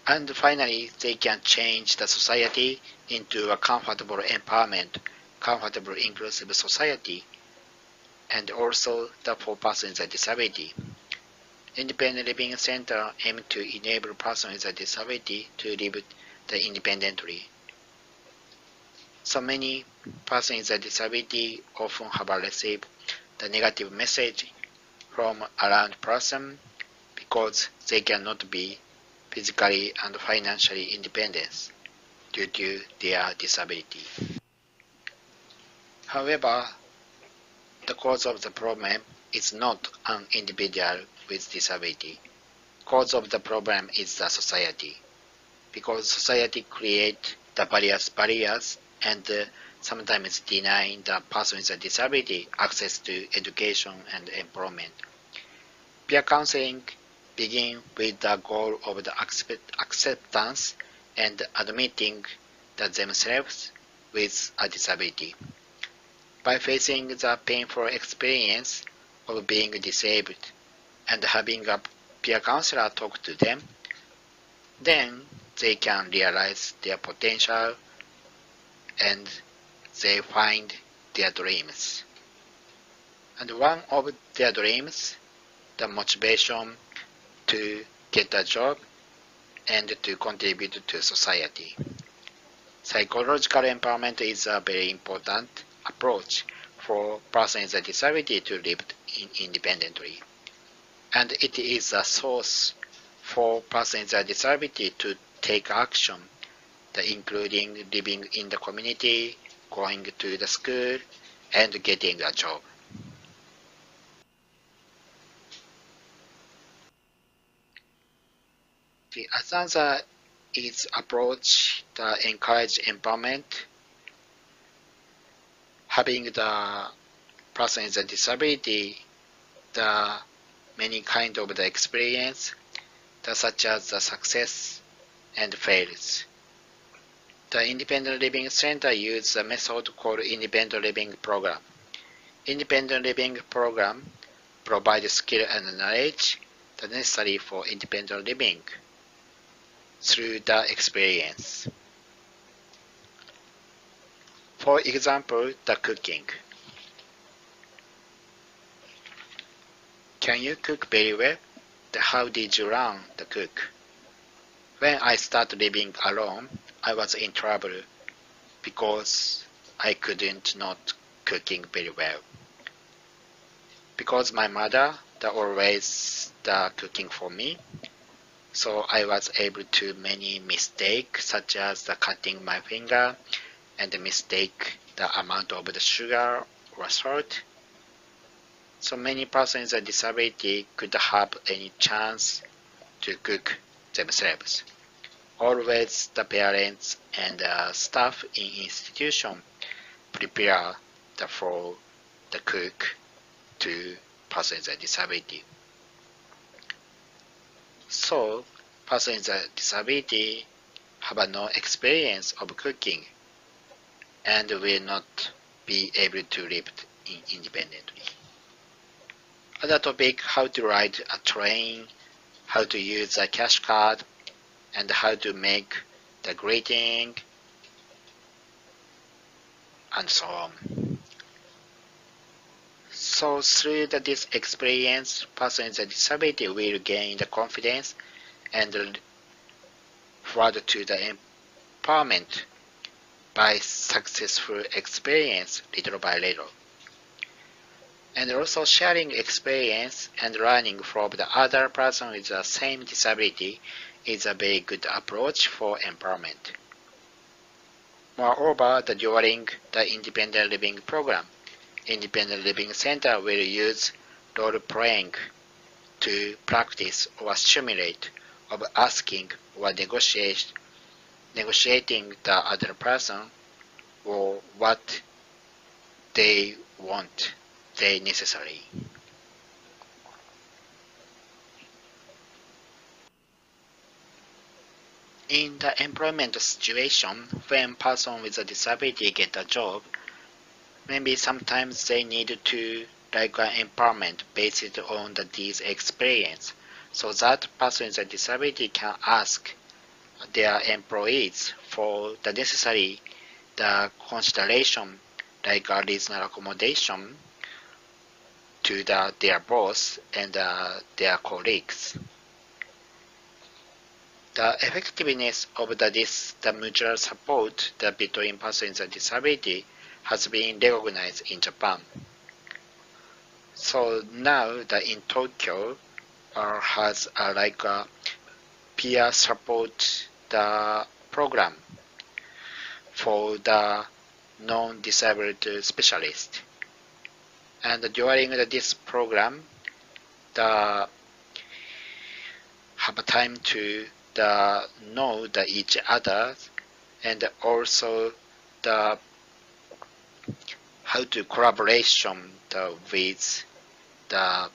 And finally, they can change the society into a comfortable environment, comfortable inclusive society, and also for persons with disability. Independent Living Center aims to enable persons with disability to live independently. So many persons with disability often have received the negative message from around person because they cannot be physically and financially independent due to their disability. However, the cause of the problem is not an individual with disability. Cause of the problem is the society, because society creates the various barriers and sometimes denying the person with a disability access to education and employment. Peer counseling begins with the goal of the acceptance and admitting that themselves with a disability. By facing the painful experience of being disabled and having a peer counselor talk to them, then they can realize their potential and they find their dreams. And one of their dreams, the motivation to get a job and to contribute to society. Psychological empowerment is a very important approach for persons with disability to live independently. And it is a source for persons with disability to take action, including living in the community, going to the school, and getting a job. The other is approach that encourage empowerment, having the person with a disability, the many kind of the experience, such as the success and fails. The Independent Living Center uses a method called Independent Living Program. Independent Living Program provides skill and knowledge that necessary for independent living through the experience. For example, the cooking. Can you cook very well? How did you learn to cook? When I started living alone, I was in trouble because I couldn't not cooking very well. Because my mother always cooking for me, so I was able to many mistakes such as cutting my finger and mistake the amount of the sugar or salt. So many persons with disability could have any chance to cook themselves. Always the parents and staff in institution prepare for the cook to persons with disability. So persons with disability have no experience of cooking and will not be able to live independently. Other topic, how to ride a train, how to use a cash card, and how to make the greeting, and so on. So through this experience, persons with disability will gain the confidence and forward to the empowerment by successful experience little by little. And also sharing experience and learning from the other person with the same disability is a very good approach for empowerment. Moreover, during the Independent Living Program, Independent Living Center will use role-playing to practice or simulate of asking or negotiating the other person or what they want, they necessary. In the employment situation, when person with a disability get a job, maybe sometimes they need to like an empowerment based on this experience, so that persons with disability can ask their employees for the necessary consideration, like a reasonable accommodation to their boss and their colleagues. The effectiveness of the mutual support between persons with disability has been recognized in Japan. So now in Tokyo has like a peer support program for the non-disabled specialist. And during this program, have time to know each other, and also how to collaboration with the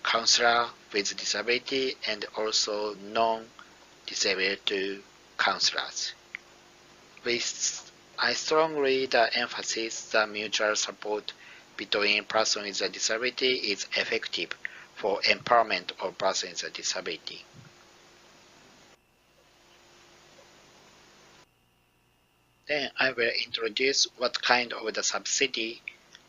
counselor with disability and also non-disabled counselors. I strongly emphasize the mutual support between persons with disability is effective for empowerment of persons with disability. Then I will introduce what kind of the subsidy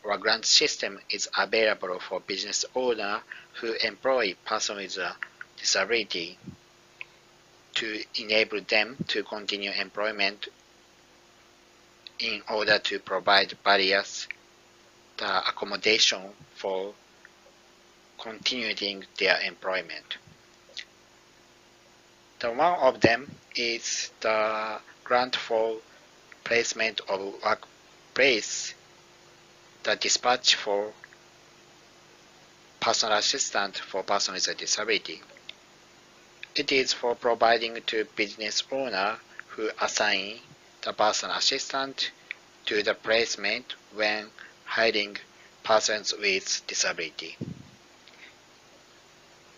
or grant system is available for business owners who employ persons with a disability to enable them to continue employment in order to provide various accommodation for continuing their employment. One of them is the grant for placement of workplace, the dispatch for personal assistant for persons with disability. It is for providing to business owner who assign the personal assistant to the placement when hiring persons with disability.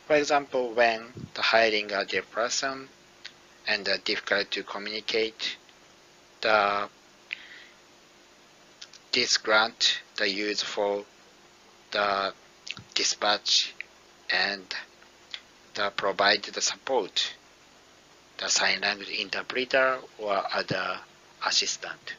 For example, when hiring a deaf person and difficult to communicate, this grant used for the dispatch and provide the support, the sign language interpreter or other assistant.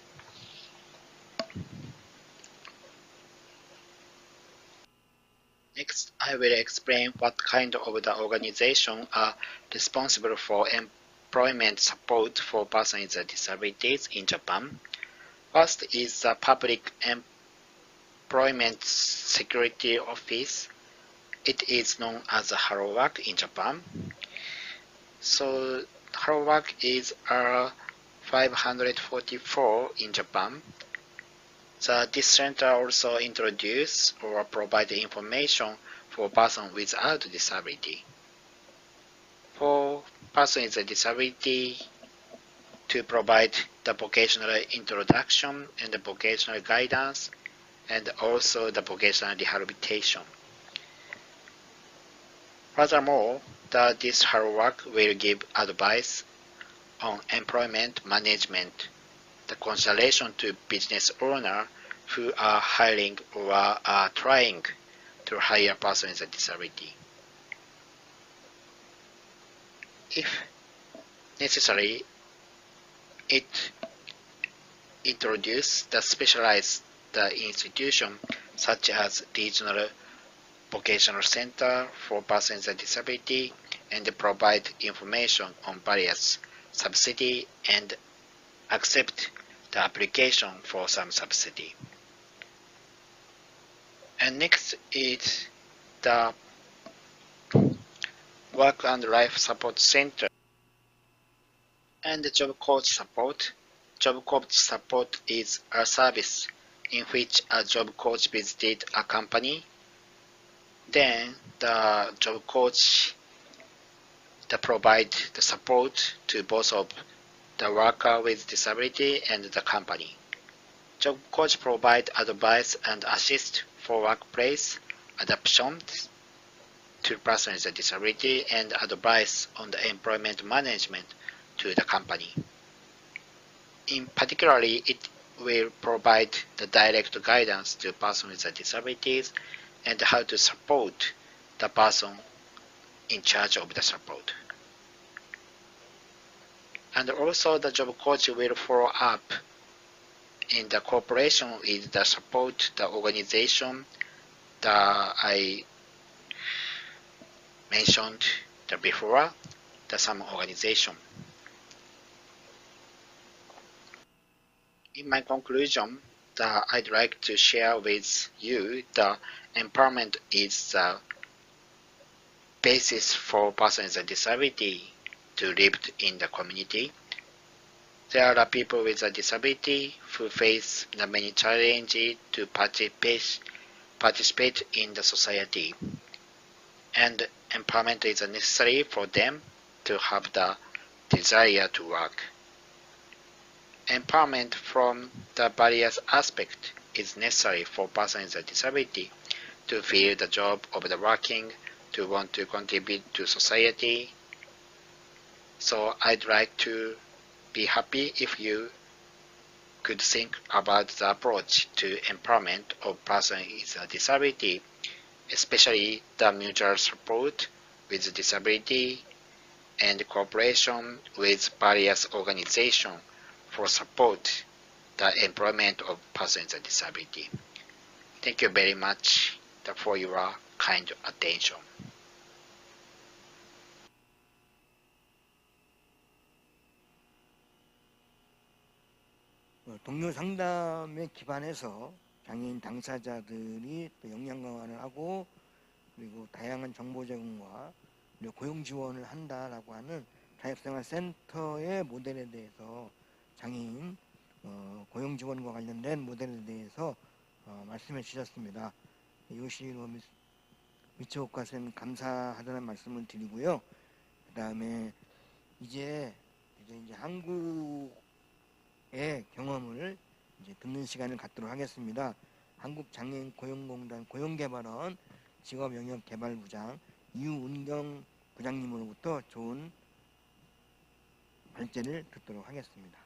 Next, I will explain what kind of the organization are responsible for employment support for persons with disabilities in Japan. First is the Public Employment Security Office. It is known as Hello Work in Japan. So Hello Work is 544 in Japan. This center also introduces or provide information for persons without disability. For persons with disability, to provide the vocational introduction and the vocational guidance, and also the vocational rehabilitation. Furthermore, this Hello Work will give advice on employment management, the consideration to business owners who are hiring or are trying to hire persons with disability. If necessary, it introduces the specialized institution such as regional vocational center for persons with disability and provide information on various subsidy and accept the application for some subsidy. And next is the Work and Life Support Center and the Job Coach Support. Job Coach Support is a service in which a job coach visited a company. Then the job coach provide the support to both of the worker with disability and the company. Job coach provide advice and assist for workplace adaptations to persons with disability and advice on the employment management to the company. In particularly, it will provide the direct guidance to persons with disabilities and how to support the person in charge of the support. And also the job coach will follow up in the cooperation with the support, the organization that I mentioned before, the some organization. In my conclusion, I'd like to share with you the empowerment is the basis for persons with disability to live in the community. There are people with a disability who face the many challenges to participate in the society, and empowerment is necessary for them to have the desire to work. Empowerment from the various aspects is necessary for persons with disability to feel the job of the working, to want to contribute to society. So I'd like to be happy if you could think about the approach to empowerment of persons with disability, especially the mutual support with disability and cooperation with various organizations for support the employment of persons with disability. Thank you very much for your kind attention. 동료 상담에 기반해서 장애인 당사자들이 또 역량 강화를 하고 그리고 다양한 정보 제공과 고용 지원을 한다라고 하는 자립생활센터의 모델에 대해서 장애인 고용 지원과 관련된 모델에 대해서 말씀해 주셨습니다. 이것이 미치오카 쌤 감사하다는 말씀을 드리고요. 그 다음에 이제 한국의 경험을 이제 듣는 시간을 갖도록 하겠습니다. 한국장애인 고용공단 고용개발원 직업영역개발부장 유은경 부장님으로부터 좋은 발제를 듣도록 하겠습니다.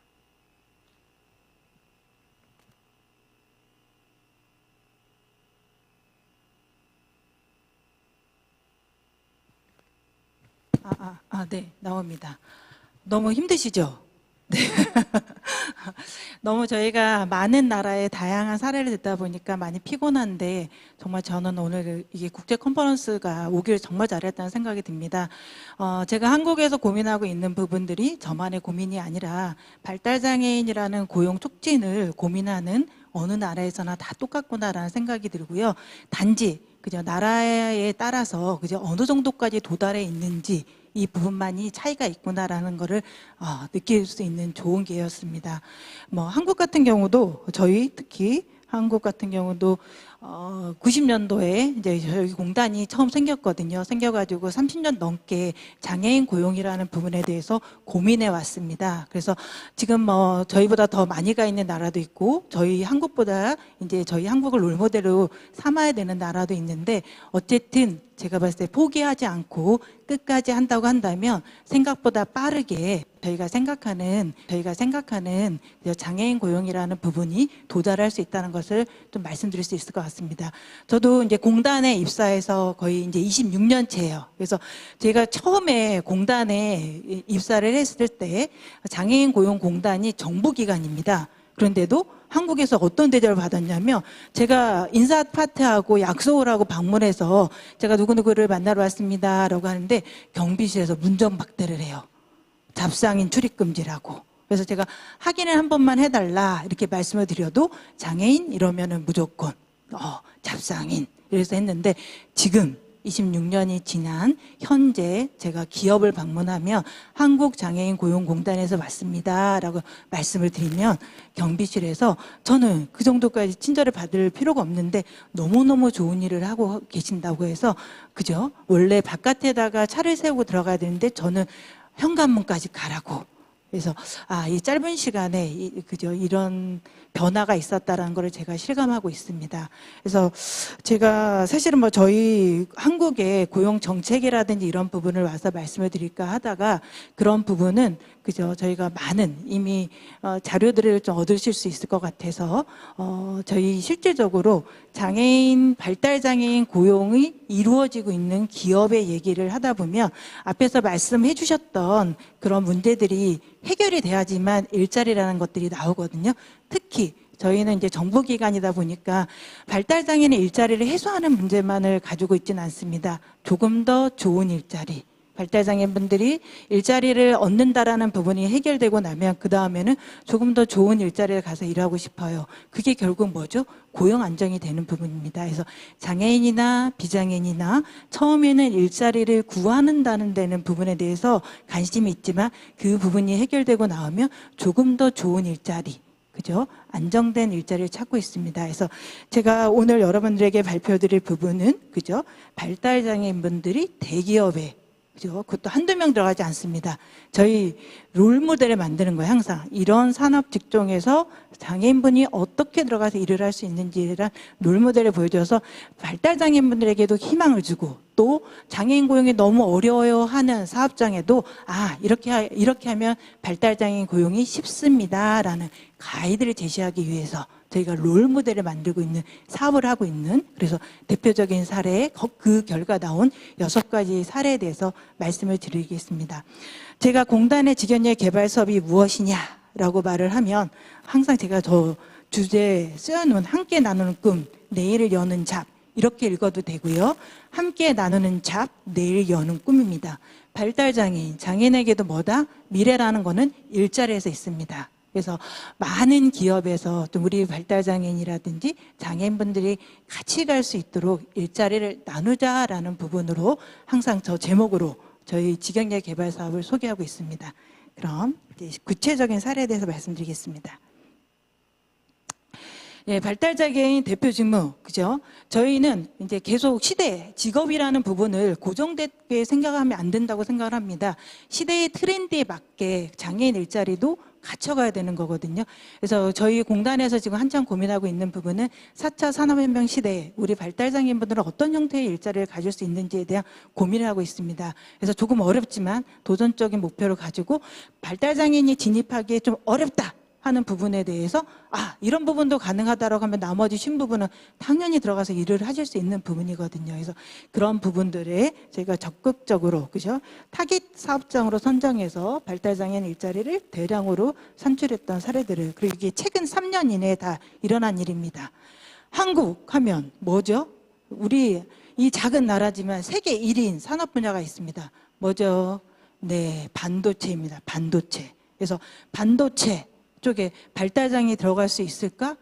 네, 나옵니다. 너무 힘드시죠? 네. 너무 저희가 많은 나라의 다양한 사례를 듣다 보니까 많이 피곤한데 정말 저는 오늘 이게 국제 컨퍼런스가 오길 정말 잘했다는 생각이 듭니다. 제가 한국에서 고민하고 있는 부분들이 저만의 고민이 아니라 발달장애인이라는 고용 촉진을 고민하는 어느 나라에서나 다 똑같구나라는 생각이 들고요. 단지 그저 나라에 따라서 그저 어느 정도까지 도달해 있는지 이 부분만이 차이가 있구나라는 것을 느낄 수 있는 좋은 기회였습니다. 한국 같은 경우도 저희 특히 한국 같은 경우도 90년도에 이제 저희 공단이 처음 생겼거든요. 생겨가지고 30년 넘게 장애인 고용이라는 부분에 대해서 고민해 왔습니다. 그래서 지금 저희보다 더 많이 가 있는 나라도 있고 저희 한국보다 이제 저희 한국을 롤모델로 삼아야 되는 나라도 있는데 어쨌든 제가 봤을 때 포기하지 않고 끝까지 한다고 한다면 생각보다 빠르게 저희가 생각하는 장애인 고용이라는 부분이 도달할 수 있다는 것을 좀 말씀드릴 수 있을 것 같습니다. 저도 이제 공단에 입사해서 거의 이제 26년째예요. 그래서 제가 처음에 공단에 입사를 했을 때 장애인 고용 공단이 정부기관입니다. 그런데도 한국에서 어떤 대접을 받았냐면 제가 인사 파트하고 약속을 하고 방문해서 제가 누구누구를 만나러 왔습니다 라고 하는데 경비실에서 문전박대를 해요. 잡상인 출입금지라고. 그래서 제가 확인을 한 번만 해달라 이렇게 말씀을 드려도 장애인 이러면은 무조건 잡상인 이래서 했는데 지금 26년이 지난 현재 제가 기업을 방문하면 한국장애인 고용공단에서 왔습니다 라고 말씀을 드리면 경비실에서 저는 그 정도까지 친절을 받을 필요가 없는데 너무너무 좋은 일을 하고 계신다고 해서 그죠? 원래 바깥에다가 차를 세우고 들어가야 되는데 저는 현관문까지 가라고. 그래서 이 짧은 시간에 그죠? 이런 변화가 있었다라는 걸 제가 실감하고 있습니다. 그래서 제가 사실은 뭐 저희 한국의 고용 정책이라든지 이런 부분을 와서 말씀을 드릴까 하다가 그런 부분은 그죠 저희가 많은 이미 자료들을 좀 얻으실 수 있을 것 같아서 저희 실질적으로 장애인 발달 장애인 고용이 이루어지고 있는 기업의 얘기를 하다 보면 앞에서 말씀해 주셨던 그런 문제들이 해결이 돼야지만 일자리라는 것들이 나오거든요. 특히 저희는 이제 정부기관이다 보니까 발달장애인의 일자리를 해소하는 문제만을 가지고 있지는 않습니다. 조금 더 좋은 일자리, 발달장애인분들이 일자리를 얻는다라는 부분이 해결되고 나면 그 다음에는 조금 더 좋은 일자리에 가서 일하고 싶어요. 그게 결국 뭐죠? 고용 안정이 되는 부분입니다. 그래서 장애인이나 비장애인이나 처음에는 일자리를 구하는다는 데는 부분에 대해서 관심이 있지만 그 부분이 해결되고 나오면 조금 더 좋은 일자리, 그죠? 안정된 일자리를 찾고 있습니다. 그래서 제가 오늘 여러분들에게 발표드릴 부분은 그죠? 발달장애인분들이 대기업에 그죠? 그것도 한두 명 들어가지 않습니다. 저희 롤모델을 만드는 거예요. 항상 이런 산업 직종에서 장애인분이 어떻게 들어가서 일을 할 수 있는지에 대한 롤모델을 보여줘서 발달장애인분들에게도 희망을 주고 또 장애인 고용이 너무 어려워하는 사업장에도 이렇게 하면 발달장애인 고용이 쉽습니다라는 가이드를 제시하기 위해서 저희가 롤모델을 만들고 있는 사업을 하고 있는 그래서 대표적인 사례 그 결과 나온 6가지 사례에 대해서 말씀을 드리겠습니다. 제가 공단의 직연력 개발 사업이 무엇이냐라고 말을 하면 항상 제가 저 주제에 쓰여놓은 함께 나누는 꿈, 내일을 여는 잡 이렇게 읽어도 되고요. 함께 나누는 잡, 내일 여는 꿈입니다. 발달장애인, 장애인에게도 뭐다? 미래라는 거는 일자리에서 있습니다. 그래서 많은 기업에서 또 우리 발달장애인이라든지 장애인분들이 같이 갈 수 있도록 일자리를 나누자라는 부분으로 항상 저 제목으로 저희 직역력 개발 사업을 소개하고 있습니다. 그럼 이제 구체적인 사례에 대해서 말씀드리겠습니다. 예, 발달장애인 대표 직무, 그죠? 저희는 이제 계속 시대, 직업이라는 부분을 고정되게 생각하면 안 된다고 생각을 합니다. 시대의 트렌드에 맞게 장애인 일자리도 갖춰가야 되는 거거든요. 그래서 저희 공단에서 지금 한참 고민하고 있는 부분은 4차 산업혁명 시대에 우리 발달장애인분들은 어떤 형태의 일자리를 가질 수 있는지에 대한 고민을 하고 있습니다. 그래서 조금 어렵지만 도전적인 목표를 가지고 발달장애인이 진입하기에 좀 어렵다 하는 부분에 대해서 이런 부분도 가능하다라고 하면 나머지 쉰 부분은 당연히 들어가서 일을 하실 수 있는 부분이거든요. 그래서 그런 부분들에 저희가 적극적으로 그죠? 타깃 사업장으로 선정해서 발달장애인 일자리를 대량으로 산출했던 사례들을 그리고 이게 최근 3년 이내에 다 일어난 일입니다. 한국 하면 뭐죠? 우리 이 작은 나라지만 세계 1위인 산업 분야가 있습니다. 뭐죠? 네, 반도체입니다. 반도체. 그래서 반도체 쪽에 발달장애인이 들어갈 수 있을까?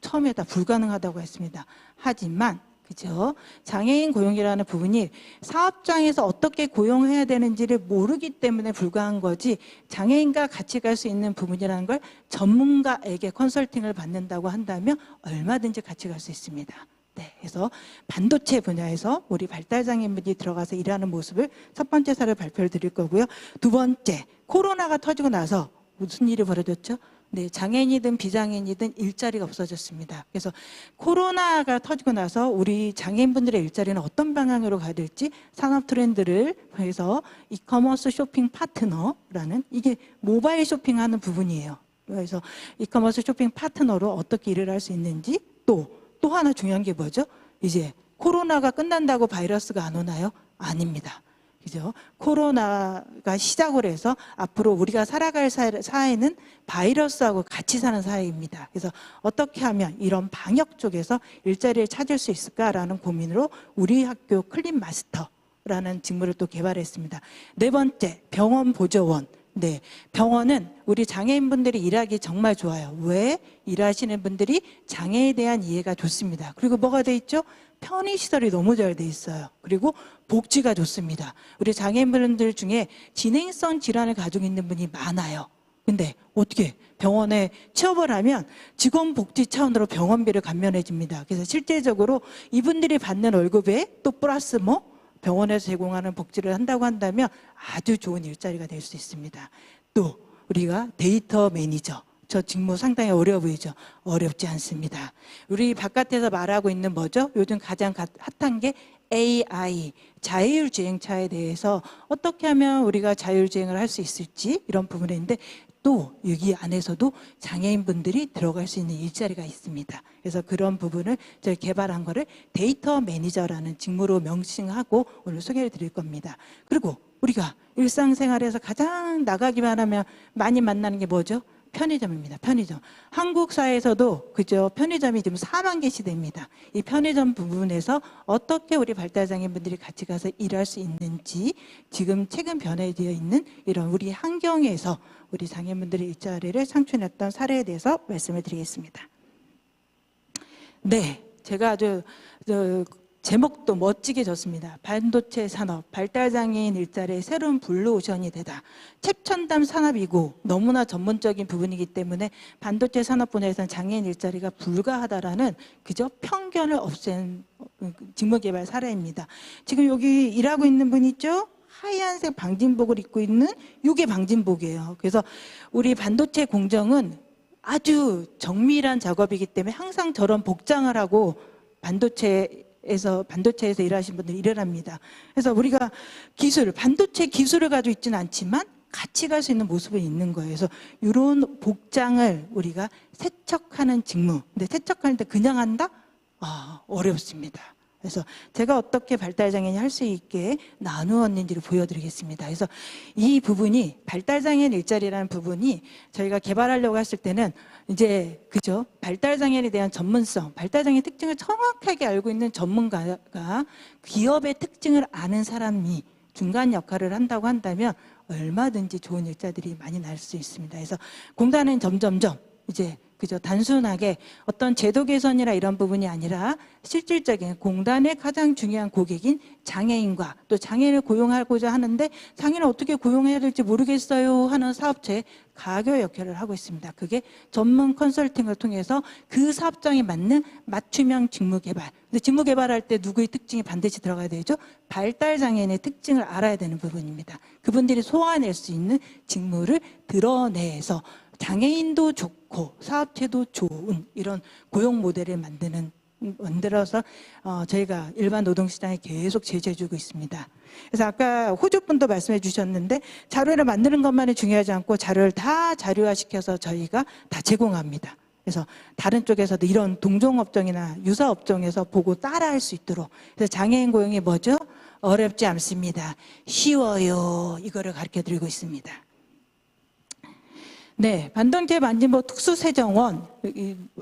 처음에 다 불가능하다고 했습니다. 하지만 그죠? 장애인 고용이라는 부분이 사업장에서 어떻게 고용해야 되는지를 모르기 때문에 불가한 거지 장애인과 같이 갈 수 있는 부분이라는 걸 전문가에게 컨설팅을 받는다고 한다면 얼마든지 같이 갈 수 있습니다. 네, 그래서 반도체 분야에서 우리 발달장애인분이 들어가서 일하는 모습을 첫 번째 사례 발표를 드릴 거고요. 두 번째, 코로나가 터지고 나서 무슨 일이 벌어졌죠? 네, 장애인이든 비장애인이든 일자리가 없어졌습니다. 그래서 코로나가 터지고 나서 우리 장애인분들의 일자리는 어떤 방향으로 가야 될지 산업 트렌드를 해서 이커머스 쇼핑 파트너라는 이게 모바일 쇼핑하는 부분이에요. 그래서 이커머스 쇼핑 파트너로 어떻게 일을 할 수 있는지 또 하나 중요한 게 뭐죠? 이제 코로나가 끝난다고 바이러스가 안 오나요? 아닙니다. 그죠? 코로나가 시작을 해서 앞으로 우리가 살아갈 사회는 바이러스하고 같이 사는 사회입니다. 그래서 어떻게 하면 이런 방역 쪽에서 일자리를 찾을 수 있을까라는 고민으로 우리 학교 클린 마스터라는 직무를 또 개발했습니다. 네 번째, 병원 보조원. 네, 병원은 우리 장애인분들이 일하기 정말 좋아요. 왜? 일하시는 분들이 장애에 대한 이해가 좋습니다. 그리고 뭐가 돼 있죠? 편의시설이 너무 잘 돼 있어요. 그리고 복지가 좋습니다. 우리 장애인분들 중에 진행성 질환을 가지고 있는 분이 많아요. 근데 어떻게 병원에 취업을 하면 직원복지 차원으로 병원비를 감면해 줍니다. 그래서 실제적으로 이분들이 받는 월급에 또 플러스 병원에서 제공하는 복지를 한다고 한다면 아주 좋은 일자리가 될 수 있습니다. 또 우리가 데이터 매니저, 저 직무 상당히 어려워 보이죠? 어렵지 않습니다. 우리 바깥에서 말하고 있는 뭐죠? 요즘 가장 핫한 게 AI, 자율주행차에 대해서 어떻게 하면 우리가 자율주행을 할 수 있을지 이런 부분인데 또 여기 안에서도 장애인분들이 들어갈 수 있는 일자리가 있습니다. 그래서 그런 부분을 저희 개발한 거를 데이터 매니저라는 직무로 명칭하고 오늘 소개를 드릴 겁니다. 그리고 우리가 일상생활에서 가장 나가기만 하면 많이 만나는 게 뭐죠? 편의점입니다. 편의점. 한국 사회에서도 그죠? 편의점이 지금 4만 개 시대입니다. 이 편의점 부분에서 어떻게 우리 발달장애인분들이 같이 가서 일할 수 있는지 지금 최근 변화되어 있는 이런 우리 환경에서 우리 장애인분들의 일자리를 창출했던 사례에 대해서 말씀을 드리겠습니다. 네, 제가 아주 제목도 멋지게 줬습니다. 반도체 산업, 발달장애인 일자리의 새로운 블루오션이 되다. 최첨단 산업이고 너무나 전문적인 부분이기 때문에 반도체 산업 분야에서는 장애인 일자리가 불가하다라는 그저 편견을 없앤 직무개발 사례입니다. 지금 여기 일하고 있는 분 있죠? 하얀색 방진복을 입고 있는 이게 방진복이에요. 그래서 우리 반도체 공정은 아주 정밀한 작업이기 때문에 항상 저런 복장을 하고 반도체에서 일하시는 분들이 일을 합니다. 그래서 우리가 반도체 기술을 가지고 있지는 않지만 같이 갈 수 있는 모습은 있는 거예요. 그래서 이런 복장을 우리가 세척하는 직무. 근데 세척하는데 그냥 한다? 어렵습니다. 그래서 제가 어떻게 발달장애인이 할 수 있게 나누었는지를 보여드리겠습니다. 그래서 이 부분이 발달장애인 일자리라는 부분이 저희가 개발하려고 했을 때는 이제 그죠? 발달장애인에 대한 전문성, 발달장애인 특징을 정확하게 알고 있는 전문가가 기업의 특징을 아는 사람이 중간 역할을 한다고 한다면 얼마든지 좋은 일자들이 많이 날 수 있습니다. 그래서 공단은 점점점 이제 그죠? 단순하게 어떤 제도 개선이나 이런 부분이 아니라 실질적인 공단의 가장 중요한 고객인 장애인과 또 장애인을 고용하고자 하는데 장애인을 어떻게 고용해야 될지 모르겠어요 하는 사업체의 가교 역할을 하고 있습니다. 그게 전문 컨설팅을 통해서 그 사업장에 맞는 맞춤형 직무 개발. 근데 직무 개발할 때 누구의 특징이 반드시 들어가야 되죠? 발달장애인의 특징을 알아야 되는 부분입니다. 그분들이 소화해낼 수 있는 직무를 드러내서 장애인도 좋고 사업체도 좋은 이런 고용 모델을 만들어서 저희가 일반 노동시장에 계속 제시해주고 있습니다. 그래서 아까 호주 분도 말씀해 주셨는데 자료를 만드는 것만이 중요하지 않고 자료를 다 자료화시켜서 저희가 다 제공합니다. 그래서 다른 쪽에서도 이런 동종업종이나 유사업종에서 보고 따라할 수 있도록. 그래서 장애인 고용이 뭐죠? 어렵지 않습니다. 쉬워요. 이거를 가르쳐 드리고 있습니다. 네, 반도체 만진복 특수세정원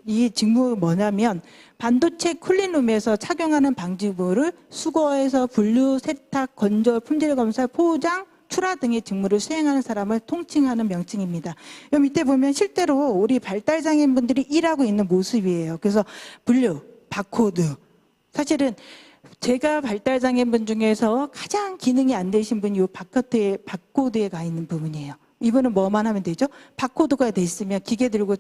이 직무 뭐냐면 반도체 쿨링룸에서 착용하는 방지부를 수거해서 분류, 세탁, 건조, 품질 검사, 포장, 출하 등의 직무를 수행하는 사람을 통칭하는 명칭입니다. 이 밑에 보면 실제로 우리 발달장애인분들이 일하고 있는 모습이에요. 그래서 분류, 바코드. 사실은 제가 발달장애인분 중에서 가장 기능이 안 되신 분이 이 바코드에 가 있는 부분이에요. 이분은 뭐만 하면 되죠? 바코드가 돼 있으면 기계 들고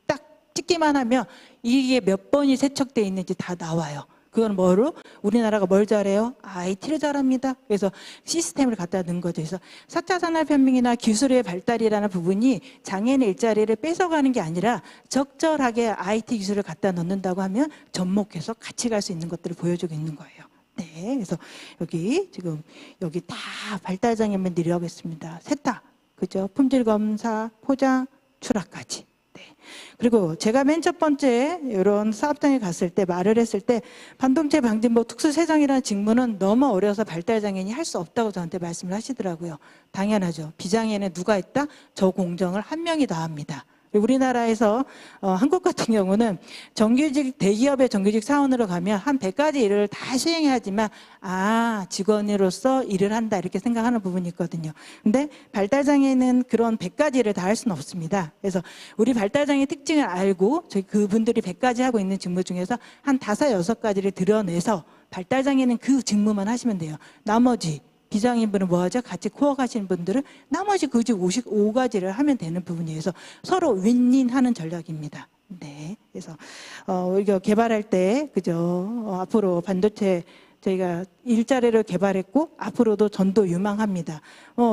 딱 찍기만 하면 이게 몇 번이 세척되어 있는지 다 나와요. 그건 뭐로? 우리나라가 뭘 잘해요? IT를 잘합니다. 그래서 시스템을 갖다 넣은 거죠. 그래서 4차 산업혁명이나 기술의 발달이라는 부분이 장애인의 일자리를 뺏어가는 게 아니라 적절하게 IT 기술을 갖다 넣는다고 하면 접목해서 같이 갈 수 있는 것들을 보여주고 있는 거예요. 네, 그래서 여기 다 발달장애인분들이 하고 있습니다. 세탁. 그죠? 품질 검사, 포장, 출하까지. 네. 그리고 제가 맨 첫 번째 이런 사업장에 갔을 때 말을 했을 때 반도체 방진복 특수세정이라는 직무는 너무 어려서 발달장애인이 할 수 없다고 저한테 말씀을 하시더라고요. 당연하죠. 비장애인은 누가 했다? 저 공정을 한 명이 다 합니다. 우리나라에서 한국 같은 경우는 정규직 대기업의 정규직 사원으로 가면 한 100가지 일을 다 수행해야 하지만 직원으로서 일을 한다 이렇게 생각하는 부분이 있거든요. 근데 발달장애는 그런 100가지 일을 다 할 수는 없습니다. 그래서 우리 발달장애 특징을 알고 저희 그분들이 100가지 하고 있는 직무 중에서 한 5, 6가지를 드러내서 발달장애는 그 직무만 하시면 돼요. 나머지 비장애인분은 뭐하죠? 같이 코어 가시는 분들은 나머지 그 중 55가지를 하면 되는 부분이어서 서로 윈윈하는 전략입니다. 네, 그래서 이거 개발할 때 그죠? 앞으로 반도체 저희가 일자리를 개발했고 앞으로도 전도 유망합니다.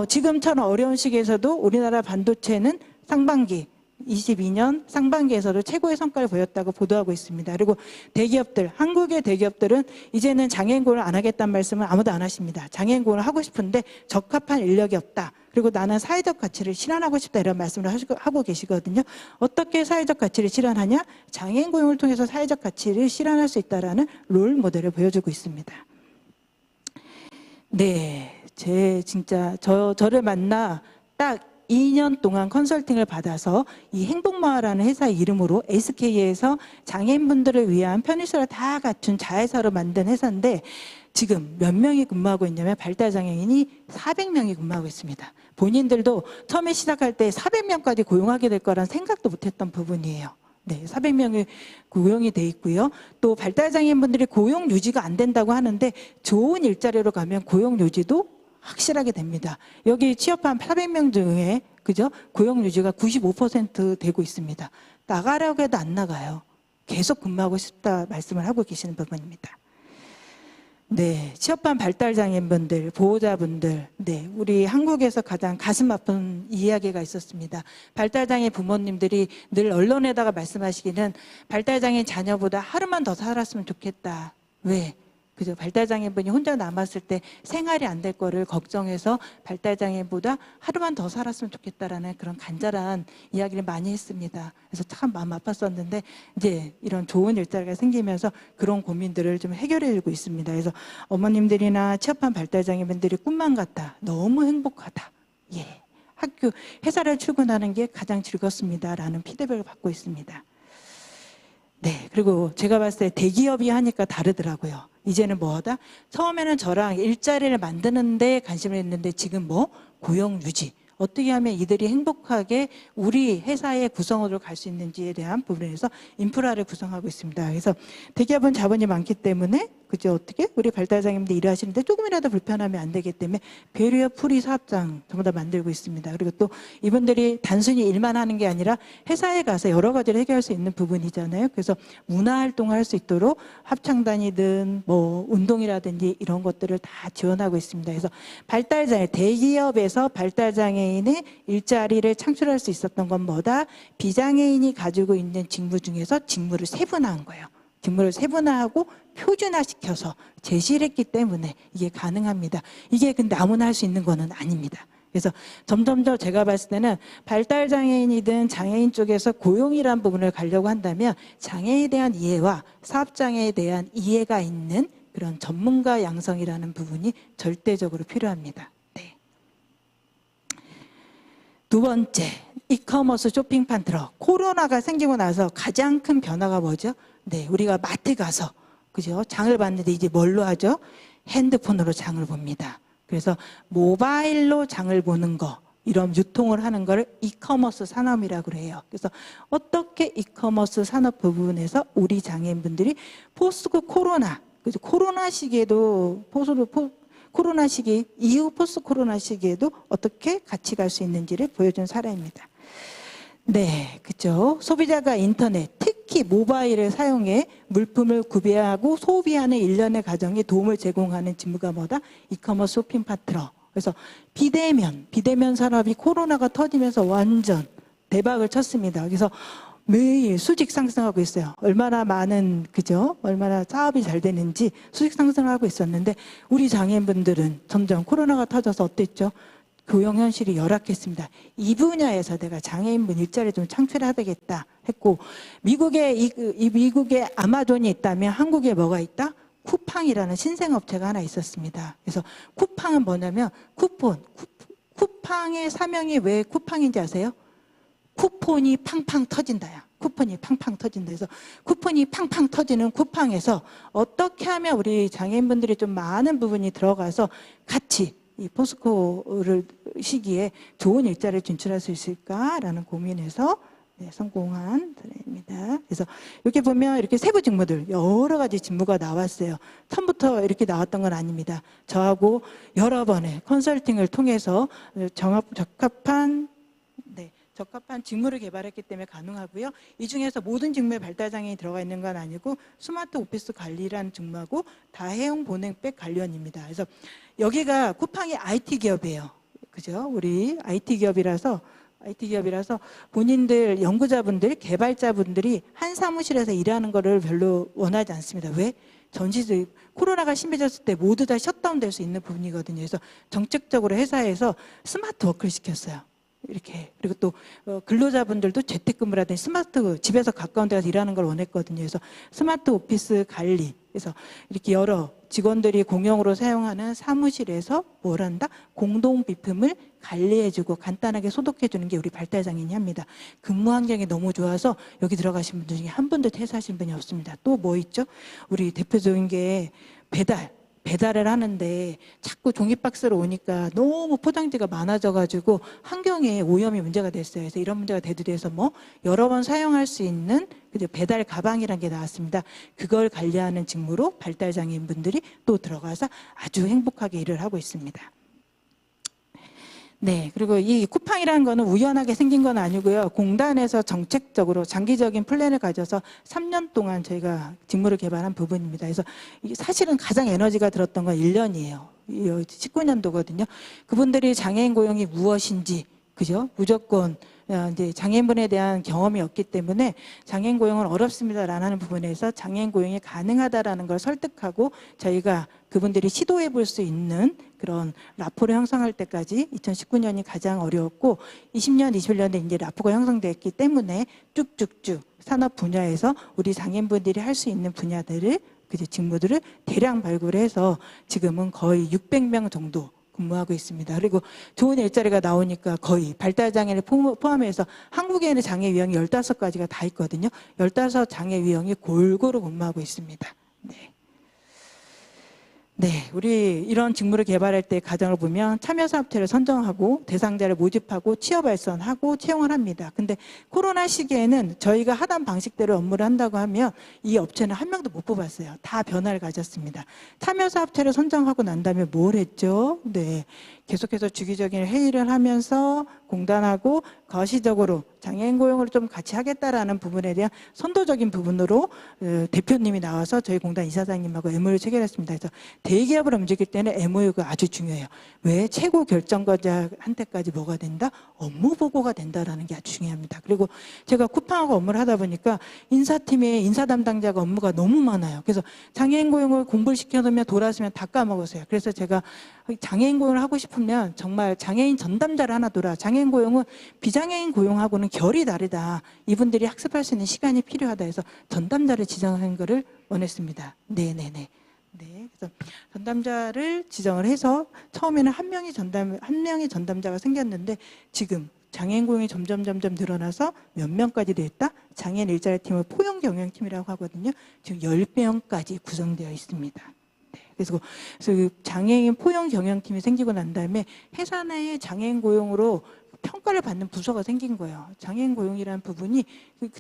지금처럼 어려운 시기에서도 우리나라 반도체는 상반기 22년 상반기에서도 최고의 성과를 보였다고 보도하고 있습니다. 그리고 대기업들, 한국의 대기업들은 이제는 장애인 고용을 안 하겠다는 말씀을 아무도 안 하십니다. 장애인 고용을 하고 싶은데 적합한 인력이 없다. 그리고 나는 사회적 가치를 실현하고 싶다 이런 말씀을 하고 계시거든요. 어떻게 사회적 가치를 실현하냐? 장애인 고용을 통해서 사회적 가치를 실현할 수 있다라는 롤 모델을 보여주고 있습니다. 네, 저를 만나 딱 2년 동안 컨설팅을 받아서 이 행복마을이라는 회사 이름으로 SK에서 장애인분들을 위한 편의시설 다 갖춘 자회사로 만든 회사인데 지금 몇 명이 근무하고 있냐면 발달장애인이 400명이 근무하고 있습니다. 본인들도 처음에 시작할 때 400명까지 고용하게 될 거란 생각도 못했던 부분이에요. 네, 400명이 고용이 돼 있고요. 또 발달장애인분들이 고용 유지가 안 된다고 하는데 좋은 일자리로 가면 고용 유지도 확실하게 됩니다. 여기 취업한 400명 중에 그죠? 고용 유지가 95% 되고 있습니다. 나가려고 해도 안 나가요. 계속 근무하고 싶다 말씀을 하고 계시는 부분입니다. 네, 취업한 발달장애인분들, 보호자분들, 네, 우리 한국에서 가장 가슴 아픈 이야기가 있었습니다. 발달장애 부모님들이 늘 언론에다가 말씀하시기는 발달장애 자녀보다 하루만 더 살았으면 좋겠다. 왜? 그죠? 발달장애인분이 혼자 남았을 때 생활이 안 될 거를 걱정해서 발달장애인보다 하루만 더 살았으면 좋겠다라는 그런 간절한 이야기를 많이 했습니다. 그래서 참 마음 아팠었는데 이제 이런 좋은 일자리가 생기면서 그런 고민들을 좀 해결해 주고 있습니다. 그래서 어머님들이나 취업한 발달장애인분들이 꿈만 같다. 너무 행복하다. 예. 회사를 출근하는 게 가장 즐겁습니다라는 피드백을 받고 있습니다. 네, 그리고 제가 봤을 때 대기업이 하니까 다르더라고요. 이제는 뭐하다? 처음에는 저랑 일자리를 만드는 데 관심을 했는데 지금 뭐? 고용 유지. 어떻게 하면 이들이 행복하게 우리 회사의 구성원으로 갈 수 있는지에 대한 부분에서 인프라를 구성하고 있습니다. 그래서 대기업은 자본이 많기 때문에 그죠? 어떻게? 우리 발달장애인들 일하시는데 조금이라도 불편하면 안 되기 때문에 배리어 프리 사업장 전부 다 만들고 있습니다. 그리고 또 이분들이 단순히 일만 하는 게 아니라 회사에 가서 여러 가지를 해결할 수 있는 부분이잖아요. 그래서 문화활동을 할 수 있도록 합창단이든 뭐 운동이라든지 이런 것들을 다 지원하고 있습니다. 그래서 발달장애, 대기업에서 발달장애인의 일자리를 창출할 수 있었던 건 뭐다? 비장애인이 가지고 있는 직무 중에서 직무를 세분화한 거예요. 직무를 세분화하고 표준화시켜서 제시를 했기 때문에 이게 가능합니다. 이게 근데 아무나 할 수 있는 거는 아닙니다. 그래서 점점 더 제가 봤을 때는 발달장애인이든 장애인 쪽에서 고용이라는 부분을 가려고 한다면 장애에 대한 이해와 사업장애에 대한 이해가 있는 그런 전문가 양성이라는 부분이 절대적으로 필요합니다. 네. 두 번째, 이커머스 쇼핑판 트럭. 코로나가 생기고 나서 가장 큰 변화가 뭐죠? 네, 우리가 마트 가서 그죠? 장을 봤는데 이제 뭘로 하죠? 핸드폰으로 장을 봅니다. 그래서 모바일로 장을 보는 거, 이런 유통을 하는 걸 이커머스 산업이라고 해요. 그래서 어떻게 이커머스 산업 부분에서 우리 장애인분들이 포스트 코로나, 그죠? 코로나 시기에도 코로나 시기 이후 포스트 코로나 시기에도 어떻게 같이 갈 수 있는지를 보여준 사례입니다. 네, 그죠. 소비자가 인터넷, 특히 모바일을 사용해 물품을 구매하고 소비하는 일련의 과정에 도움을 제공하는 직무가 뭐다? 이커머스 쇼핑 파트너. 그래서 비대면 산업이 코로나가 터지면서 완전 대박을 쳤습니다. 그래서 매일 수직 상승하고 있어요. 얼마나 많은, 그죠? 얼마나 사업이 잘 되는지 수직 상승하고 있었는데 우리 장애인분들은 점점 코로나가 터져서 어땠죠? 고용 현실이 열악했습니다. 이 분야에서 내가 장애인분 일자리 좀 창출해야 되겠다 했고 미국에 아마존이 있다면 한국에 뭐가 있다? 쿠팡이라는 신생업체가 하나 있었습니다. 그래서 쿠팡은 뭐냐면 쿠팡의 사명이 왜 쿠팡인지 아세요? 쿠폰이 팡팡 터진다야. 쿠폰이 팡팡 터진다. 그래서 쿠폰이 팡팡 터지는 쿠팡에서 어떻게 하면 우리 장애인분들이 좀 많은 부분이 들어가서 같이 이 포스코 시기에 좋은 일자리를 진출할 수 있을까라는 고민에서 성공한 사례입니다. 그래서 이렇게 보면 이렇게 세부 직무들 여러 가지 직무가 나왔어요. 처음부터 이렇게 나왔던 건 아닙니다. 저하고 여러 번의 컨설팅을 통해서 적합한 직무를 개발했기 때문에 가능하고요. 이 중에서 모든 직무에 발달장애인이 들어가 있는 건 아니고 스마트 오피스 관리라는 직무하고 다해용 보냉백 관련입니다. 그래서 여기가 쿠팡이 IT 기업이에요. 그죠? 우리 IT 기업이라서 IT 기업이라서 본인들 연구자분들, 개발자분들이 한 사무실에서 일하는 거를 별로 원하지 않습니다. 왜? 전시들 코로나가 심해졌을 때 모두 다 셧다운 될 수 있는 부분이거든요. 그래서 정책적으로 회사에서 스마트 워크를 시켰어요. 이렇게. 그리고 또 근로자분들도 재택근무라든지 스마트 집에서 가까운 데 가서 일하는 걸 원했거든요. 그래서 스마트 오피스 관리. 그래서 이렇게 여러 직원들이 공용으로 사용하는 사무실에서 뭘 한다? 공동 비품을 관리해주고 간단하게 소독해주는 게 우리 발달장애인이 합니다. 근무 환경이 너무 좋아서 여기 들어가신 분들 중에 한 분도 퇴사하신 분이 없습니다. 또 뭐 있죠? 우리 대표적인 게 배달을 하는데 자꾸 종이박스로 오니까 너무 포장지가 많아져가지고 환경에 오염이 문제가 됐어요. 그래서 이런 문제가 대두돼서 뭐 여러 번 사용할 수 있는 배달 가방이라는 게 나왔습니다. 그걸 관리하는 직무로 발달장애인 분들이 또 들어가서 아주 행복하게 일을 하고 있습니다. 네, 그리고 이 쿠팡이라는 거는 우연하게 생긴 건 아니고요. 공단에서 정책적으로 장기적인 플랜을 가져서 3년 동안 저희가 직무를 개발한 부분입니다. 그래서 사실은 가장 에너지가 들었던 건 1년이에요. 19년도거든요. 그분들이 장애인 고용이 무엇인지, 그죠? 무조건 이제 장애인분에 대한 경험이 없기 때문에 장애인 고용은 어렵습니다라는 부분에서 장애인 고용이 가능하다라는 걸 설득하고 저희가 그분들이 시도해 볼 수 있는 그런 라포를 형성할 때까지 2019년이 가장 어려웠고 20년, 21년에 이제 라포가 형성됐기 때문에 쭉쭉쭉 산업 분야에서 우리 장애인분들이 할 수 있는 분야들을 직무들을 대량 발굴해서 지금은 거의 600명 정도 근무하고 있습니다. 그리고 좋은 일자리가 나오니까 거의 발달장애를 포함해서 한국에는 장애 유형이 15가지가 다 있거든요. 15장애 유형이 골고루 근무하고 있습니다. 네, 우리 이런 직무를 개발할 때 과정을 보면 참여사업체를 선정하고 대상자를 모집하고 취업 발선하고 채용을 합니다. 근데 코로나 시기에는 저희가 하던 방식대로 업무를 한다고 하면 이 업체는 한 명도 못 뽑았어요. 다 변화를 가졌습니다. 참여사업체를 선정하고 난 다음에 뭘 했죠? 네, 계속해서 주기적인 회의를 하면서 공단하고 거시적으로 장애인 고용을 좀 같이 하겠다라는 부분에 대한 선도적인 부분으로 대표님이 나와서 저희 공단 이사장님하고 MOU를 체결했습니다. 그래서 대기업을 움직일 때는 MOU가 아주 중요해요. 왜? 최고 결정자한테까지 뭐가 된다? 업무 보고가 된다라는 게 아주 중요합니다. 그리고 제가 쿠팡하고 업무를 하다 보니까 인사팀에 인사 담당자가 업무가 너무 많아요. 그래서 장애인 고용을 공부를 시켜놓으면 돌아서면 다 까먹었어요. 그래서 제가 장애인 고용을 하고 싶으면 정말 장애인 전담자를 하나 둬라. 장애인 고용은 비장애인 고용하고는 결이 다르다. 이분들이 학습할 수 있는 시간이 필요하다 해서 전담자를 지정하는 것을 원했습니다. 네네네. 네, 그래서 전담자를 지정을 해서 처음에는 한 명의 전담자가 생겼는데 지금 장애인 고용이 점점 늘어나서 몇 명까지 됐다? 장애인 일자리 팀을 포용 경영팀이라고 하거든요. 지금 10명까지 구성되어 있습니다. 그래서 장애인 포용 경영팀이 생기고 난 다음에 회사 내에 장애인 고용으로 평가를 받는 부서가 생긴 거예요. 장애인 고용이라는 부분이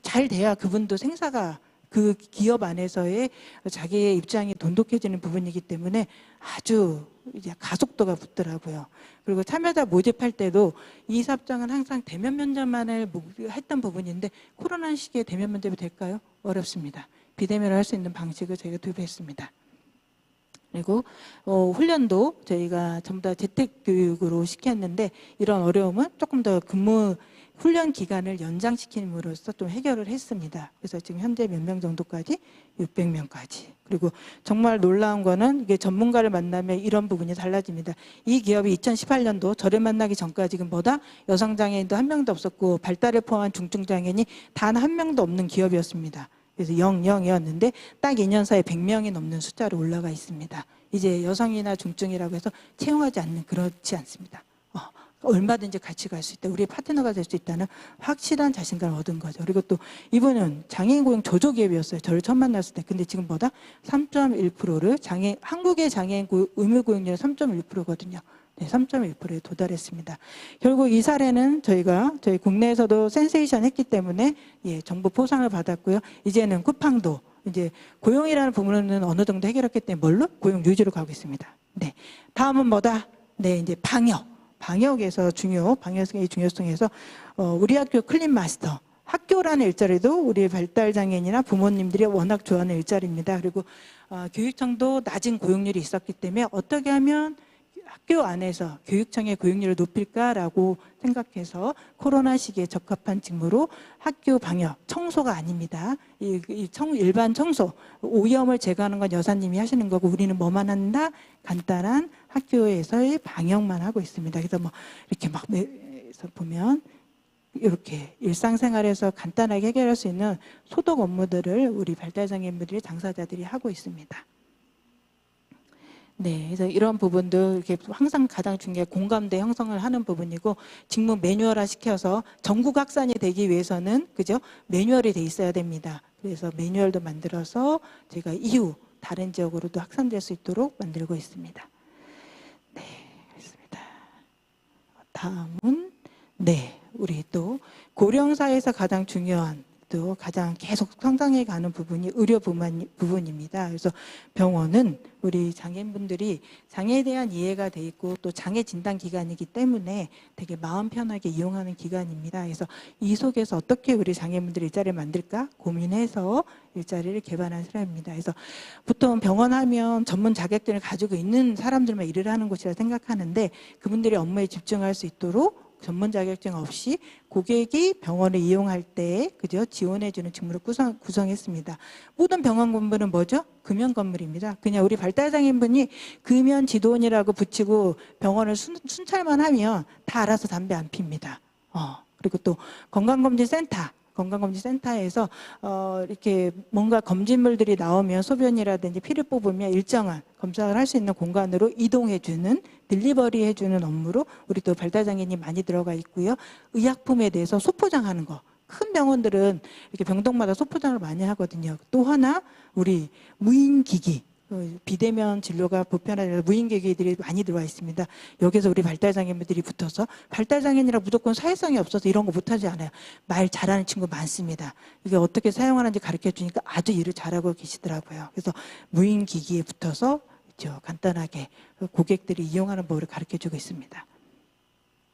잘 돼야 그분도 생사가 그 기업 안에서의 자기의 입장이 돈독해지는 부분이기 때문에 아주 이제 가속도가 붙더라고요. 그리고 참여자 모집할 때도 이 사업장은 항상 대면 면접만을 했던 부분인데 코로나 시기에 대면 면접이 될까요? 어렵습니다. 비대면을 할 수 있는 방식을 저희가 도입했습니다. 그리고 훈련도 저희가 전부 다 재택교육으로 시켰는데 이런 어려움은 조금 더 근무 훈련 기간을 연장시킴으로써 좀 해결을 했습니다. 그래서 지금 현재 몇 명 정도까지? 600명까지. 그리고 정말 놀라운 거는 이게 전문가를 만나면 이런 부분이 달라집니다. 이 기업이 2018년도 저를 만나기 전까지 지금 여성장애인도 한 명도 없었고 발달을 포함한 중증장애인이 단 한 명도 없는 기업이었습니다. 그래서 0였는데 딱 2년 사이에 100명이 넘는 숫자로 올라가 있습니다. 이제 여성이나 중증이라고 해서 채용하지 않는 그렇지 않습니다. 얼마든지 같이 갈 수 있다. 우리의 파트너가 될 수 있다는 확실한 자신감을 얻은 거죠. 그리고 또 이분은 장애인 고용 조조기업이었어요. 저를 처음 만났을 때. 근데 지금 3.1%를 한국의 장애인 의무 고용률은 3.1%거든요. 네, 3.1%에 도달했습니다. 결국 이 사례는 저희 국내에서도 센세이션 했기 때문에 정부 포상을 받았고요. 이제는 쿠팡도 이제 고용이라는 부분은 어느 정도 해결했기 때문에 뭘로? 고용 유지로 가고 있습니다. 네. 다음은 뭐다? 네, 이제 방역의 중요성에서 우리 학교 클린 마스터. 학교라는 일자리도 우리 발달장애인이나 부모님들이 워낙 좋아하는 일자리입니다. 그리고 교육청도 낮은 고용률이 있었기 때문에 어떻게 하면 학교 안에서 교육청의 고용률을 높일까라고 생각해서 코로나 시기에 적합한 직무로 학교 방역, 청소가 아닙니다. 일반 청소, 오염을 제거하는 건 여사님이 하시는 거고 우리는 뭐만 한다? 간단한 학교에서의 방역만 하고 있습니다. 그래서 뭐 이렇게 막 보면 이렇게 일상생활에서 간단하게 해결할 수 있는 소독 업무들을 우리 발달장애인분들이 당사자들이 하고 있습니다. 네, 그래서 이런 부분도 이렇게 항상 가장 중요한 공감대 형성을 하는 부분이고 직무 매뉴얼화 시켜서 전국 확산이 되기 위해서는 그죠? 매뉴얼이 돼 있어야 됩니다. 그래서 매뉴얼도 만들어서 저희가 이후 다른 지역으로도 확산될 수 있도록 만들고 있습니다. 네, 그렇습니다. 다음은 네, 우리 또 고령사회에서 가장 중요한 또 가장 계속 성장해 가는 부분이 의료 부분입니다. 그래서 병원은 우리 장애인분들이 장애에 대한 이해가 돼 있고 또 장애 진단 기관이기 때문에 되게 마음 편하게 이용하는 기관입니다. 그래서 이 속에서 어떻게 우리 장애인분들이 일자리를 만들까 고민해서 일자리를 개발한 사람입니다. 그래서 보통 병원 하면 전문 자격증을 가지고 있는 사람들만 일을 하는 곳이라 생각하는데 그분들이 업무에 집중할 수 있도록 전문 자격증 없이 고객이 병원을 이용할 때 그죠? 지원해주는 직무를 구성했습니다. 모든 병원 건물은 뭐죠? 금연 건물입니다. 그냥 우리 발달장애인분이 금연 지도원이라고 붙이고 병원을 순찰만 하면 다 알아서 담배 안 핍니다. 그리고 또 건강검진센터에서 이렇게 뭔가 검진물들이 나오면 소변이라든지 피를 뽑으면 일정한 검사를 할 수 있는 공간으로 이동해주는 딜리버리 해주는 업무로 우리 또 발달장애인이 많이 들어가 있고요. 의약품에 대해서 소포장하는 거. 큰 병원들은 이렇게 병동마다 소포장을 많이 하거든요. 또 하나 우리 무인기기. 비대면 진료가 보편화돼서 무인기기들이 많이 들어와 있습니다. 여기서 우리 발달장애인분들이 붙어서 발달장애인이라 무조건 사회성이 없어서 이런 거 못하지 않아요. 말 잘하는 친구 많습니다. 이게 어떻게 사용하는지 가르쳐 주니까 아주 일을 잘하고 계시더라고요. 그래서 무인기기에 붙어서 간단하게 고객들이 이용하는 법을 가르쳐 주고 있습니다.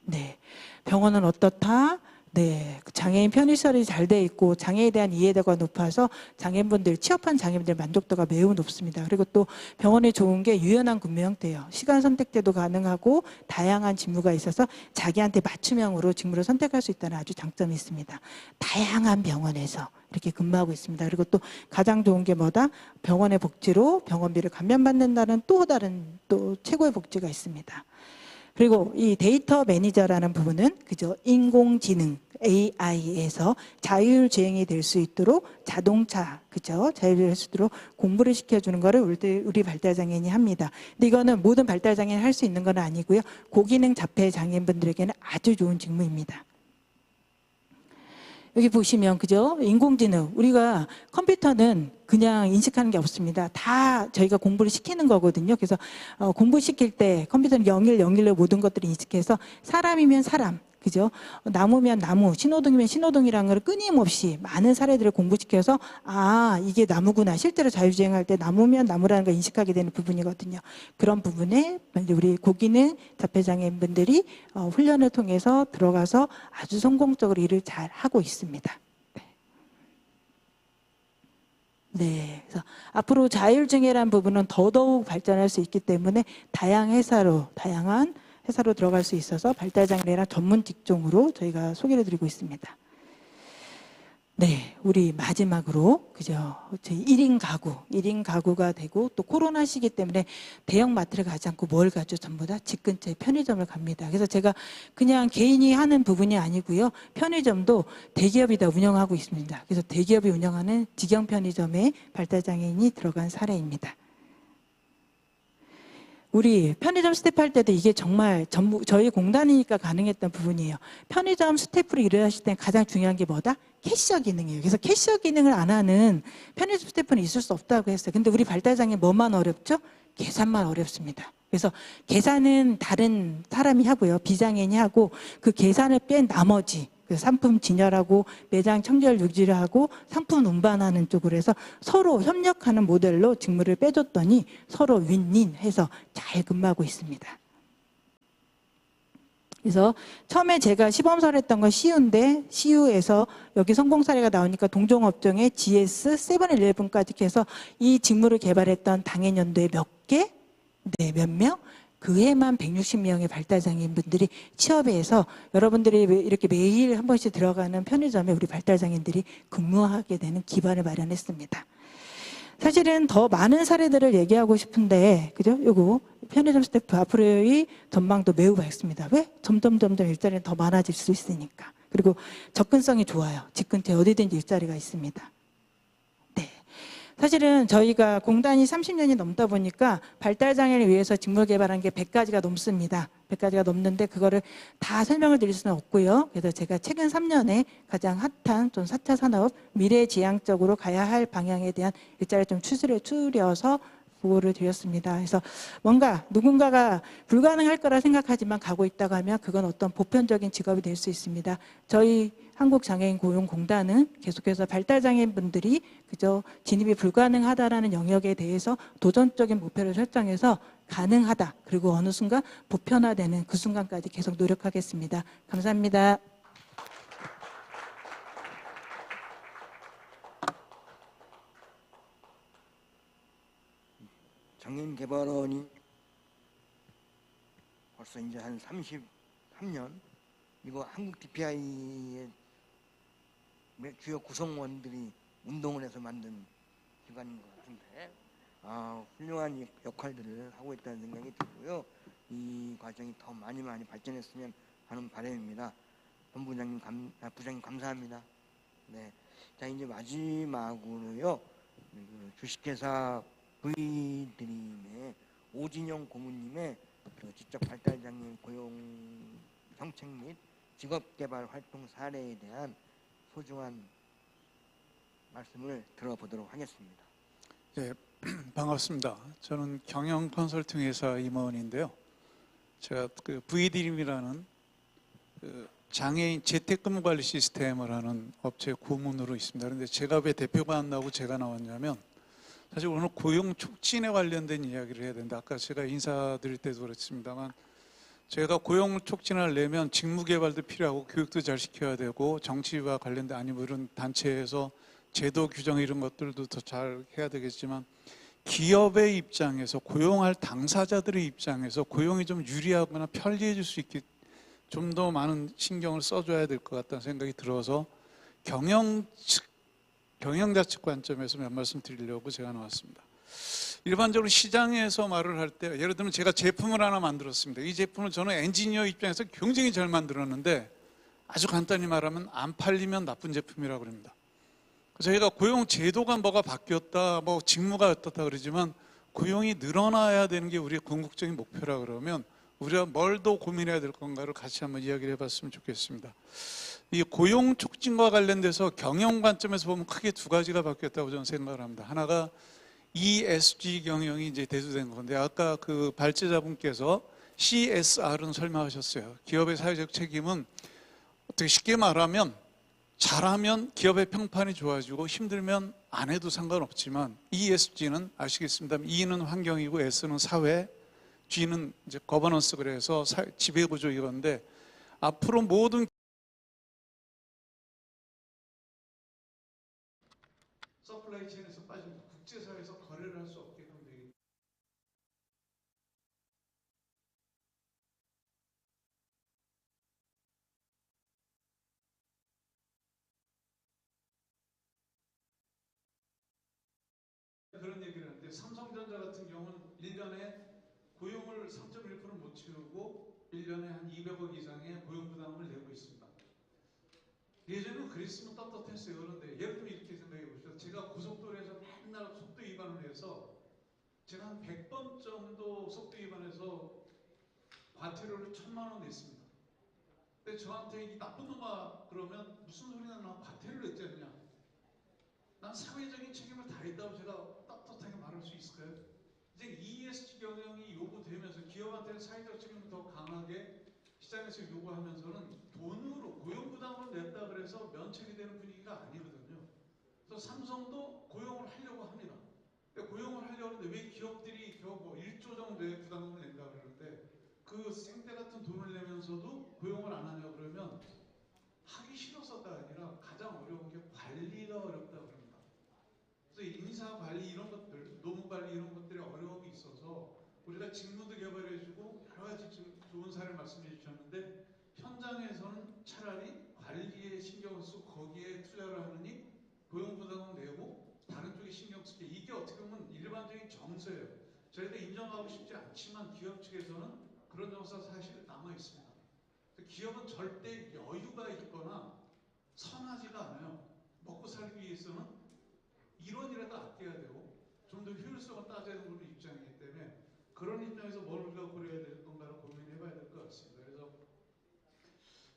네, 병원은 어떻다? 네, 장애인 편의시설이 잘 돼 있고 장애에 대한 이해도가 높아서 장애인분들, 취업한 장애인분들 만족도가 매우 높습니다. 그리고 또 병원에 좋은 게 유연한 근무 형태예요. 시간 선택제도 가능하고 다양한 직무가 있어서 자기한테 맞춤형으로 직무를 선택할 수 있다는 아주 장점이 있습니다. 다양한 병원에서 이렇게 근무하고 있습니다. 그리고 또 가장 좋은 게 뭐다? 병원의 복지로 병원비를 감면받는다는 또 다른 또 최고의 복지가 있습니다. 그리고 이 데이터 매니저라는 부분은 그죠? 인공지능 AI에서 자율주행이 될 수 있도록 자동차 그죠? 자율주행할 수 있도록 공부를 시켜주는 거를 우리 발달장애인이 합니다. 근데 이거는 모든 발달장애인이 할 수 있는 건 아니고요. 고기능 자폐 장애인분들에게는 아주 좋은 직무입니다. 여기 보시면 그죠? 인공지능 우리가 컴퓨터는 그냥 인식하는 게 없습니다. 다 저희가 공부를 시키는 거거든요. 그래서 공부시킬 때 컴퓨터는 0101로 모든 것들을 인식해서 사람이면 사람 그죠? 나무면 나무, 신호등이면 신호등이라는 걸 끊임없이 많은 사례들을 공부시켜서 아 이게 나무구나. 실제로 자율주행할 때 나무면 나무라는 걸 인식하게 되는 부분이거든요. 그런 부분에 우리 고기능 자폐장애인분들이 훈련을 통해서 들어가서 아주 성공적으로 일을 잘 하고 있습니다. 네, 그래서 앞으로 자율주행이라는 부분은 더더욱 발전할 수 있기 때문에 다양한 회사로 들어갈 수 있어서 발달장애라 전문 직종으로 저희가 소개를 드리고 있습니다. 네, 우리 마지막으로 그죠? 저희 1인 가구가 되고 또 코로나 시기 때문에 대형 마트를 가지 않고 뭘 가죠? 전부 다 집 근처에 편의점을 갑니다. 그래서 제가 그냥 개인이 하는 부분이 아니고요. 편의점도 대기업이 다 운영하고 있습니다. 그래서 대기업이 운영하는 직영 편의점에 발달장애인이 들어간 사례입니다. 우리 편의점 스태프할 때도 이게 정말 전부 저희 공단이니까 가능했던 부분이에요. 편의점 스태프로 일을 하실 때 가장 중요한 게 뭐다? 캐셔 기능이에요. 그래서 캐셔 기능을 안 하는 편의점 스태프는 있을 수 없다고 했어요. 근데 우리 발달장애 뭐만 어렵죠? 계산만 어렵습니다. 그래서 계산은 다른 사람이 하고요. 비장애인이 하고 그 계산을 뺀 나머지 상품 진열하고 매장 청결 유지를 하고 상품 운반하는 쪽으로 해서 서로 협력하는 모델로 직무를 빼줬더니 서로 윈윈 해서 잘 근무하고 있습니다. 그래서 처음에 제가 시범사를 했던 건 CU인데 CU에서 여기 성공 사례가 나오니까 동종업종의 GS, 세븐일레븐까지 해서 이 직무를 개발했던 당해연도에 몇 개? 네, 몇 명? 그 해만 160명의 발달장애인분들이 취업해서 여러분들이 이렇게 매일 한 번씩 들어가는 편의점에 우리 발달장애인들이 근무하게 되는 기반을 마련했습니다. 사실은 더 많은 사례들을 얘기하고 싶은데, 그죠? 요거 편의점 스태프 앞으로의 전망도 매우 밝습니다. 왜? 점점 일자리는 더 많아질 수 있으니까. 그리고 접근성이 좋아요. 집 근처에 어디든지 일자리가 있습니다. 네. 사실은 저희가 공단이 30년이 넘다 보니까 발달장애를 위해서 직무 개발한 게 100가지가 넘습니다. 100가지가 넘는데 그거를 다 설명을 드릴 수는 없고요. 그래서 제가 최근 3년에 가장 핫한 좀 4차 산업, 미래지향적으로 가야 할 방향에 대한 일자리를 좀 추려서 보고를 드렸습니다. 그래서 뭔가 누군가가 불가능할 거라 생각하지만 가고 있다고 하면 그건 어떤 보편적인 직업이 될 수 있습니다. 저희 한국장애인고용공단은 계속해서 발달장애인분들이 그저 진입이 불가능하다라는 영역에 대해서 도전적인 목표를 설정해서 가능하다. 그리고 어느 순간 보편화되는 그 순간까지 계속 노력하겠습니다. 감사합니다. 장애인 개발원이 벌써 이제 한 33년 이거 한국 DPI의 주요 구성원들이 운동을 해서 만든 기관인 것 같은데 훌륭한 역할들을 하고 있다는 생각이 들고요. 이 과정이 더 많이 발전했으면 하는 바람입니다. 본부장님, 부장님 감사합니다. 네, 자 이제 마지막으로요. 주식회사 V드림의 오진영 고문님의 지적 발달장애인 고용 정책 및 직업개발 활동 사례에 대한 소중한 말씀을 들어보도록 하겠습니다. 네, 반갑습니다. 저는 경영 컨설팅 회사 임원인데요. 제가 그 V드림이라는 그 장애인 재택근무 관리 시스템을 하는 업체 고문으로 있습니다. 그런데 제가 왜 대표가 안 나오고 제가 나왔냐면 사실 오늘 고용 촉진에 관련된 이야기를 해야 되는데 아까 제가 인사드릴 때도 그렇습니다만 제가 고용 촉진을 하려면 직무 개발도 필요하고 교육도 잘 시켜야 되고 정치와 관련된 아니면 이런 단체에서 제도 규정 이런 것들도 더 잘 해야 되겠지만 기업의 입장에서 고용할 당사자들의 입장에서 고용이 좀 유리하거나 편리해질 수 있게 좀 더 많은 신경을 써줘야 될 것 같다는 생각이 들어서 경영자 측 관점에서 몇 말씀 드리려고 제가 나왔습니다. 일반적으로 시장에서 말을 할 때 예를 들면 제가 제품을 하나 만들었습니다. 이 제품을 저는 엔지니어 입장에서 굉장히 잘 만들었는데 아주 간단히 말하면 안 팔리면 나쁜 제품이라고 합니다. 저희가 고용 제도가 뭐가 바뀌었다, 뭐 직무가 어떻다 그러지만 고용이 늘어나야 되는 게 우리의 궁극적인 목표라 그러면 우리가 뭘 더 고민해야 될 건가를 같이 한번 이야기를 해봤으면 좋겠습니다. 이 고용 촉진과 관련돼서 경영 관점에서 보면 크게 두 가지가 바뀌었다고 저는 생각을 합니다. 하나가 ESG 경영이 이제 대두된 건데 아까 그 발제자분께서 CSR은 설명하셨어요. 기업의 사회적 책임은 어떻게 쉽게 말하면 잘하면 기업의 평판이 좋아지고 힘들면 안 해도 상관없지만 ESG는 아시겠습니다. E는 환경이고 S는 사회, G는 이제 거버넌스 그래서 지배구조 이건데 앞으로 모든 서플라이 체인에서 빠진 국제사회에서 거래를 할 수 없게끔 되겠습니다. 그런 얘기를 하는데 삼성전자 같은 경우는 1년에 고용을 3.1% 못 채우고 1년에 한 200억 이상의 고용 부담을 내고 있습니다. 예전에는 그랬으면 떳떳했어요. 그런데 예를 들면 이렇게 생각해 보시죠. 제가 고속도로에서 맨날 속도 위반을 해서 제가 한 100번 정도 속도 위반해서 과태료를 1,000만 원 냈습니다. 근데 저한테 이 나쁜 놈아 그러면 무슨 소리나 나 과태료를 냈지 않냐. 난 사회적인 책임을 다했다고 제가 떳떳하게 말할 수 있을까요? 이제 ESG 경영이 요구되면서 기업한테는 사회적 책임을 더 강하게 시장에서 요구하면서는 돈으로 고용 부담을 냈다 그래서 면책이 되는 분위기가 아니거든요. 그래서 삼성도 고용을 하려고 합니다. 근데 고용을 하려고 하는데 왜 기업들이 겨우 뭐 1조 정도의 부담금을 낸다 그러는데 그 생태 같은 돈을 내면서도 고용을 안 하냐 그러면 하기 싫어서가 아니라 가장 어려운 게 관리가 어렵다 그럽니다. 그래서 인사 관리 이런 것들, 노무 관리 이런 것들에 어려움이 있어서 우리가 직무도 개발해주고 차라리 관리에 신경을 쓰고 거기에 투자를 하느니 고용부담은 내고 다른 쪽에 신경 쓰게, 이게 어떻게 보면 일반적인 정서예요. 저희도 인정하고 싶지 않지만 기업 측에서는 그런 정서가 사실 남아 있습니다. 기업은 절대 여유가 있거나 선하지가 않아요. 먹고 살기 위해서는 1원이라도 아껴야 되고 좀 더 효율성을 따져야 되는 입장이기 때문에 그런 입장에서 뭘 우리가 고려해야 될 건가를 고민해 봐야 될 것 같습니다. 그래서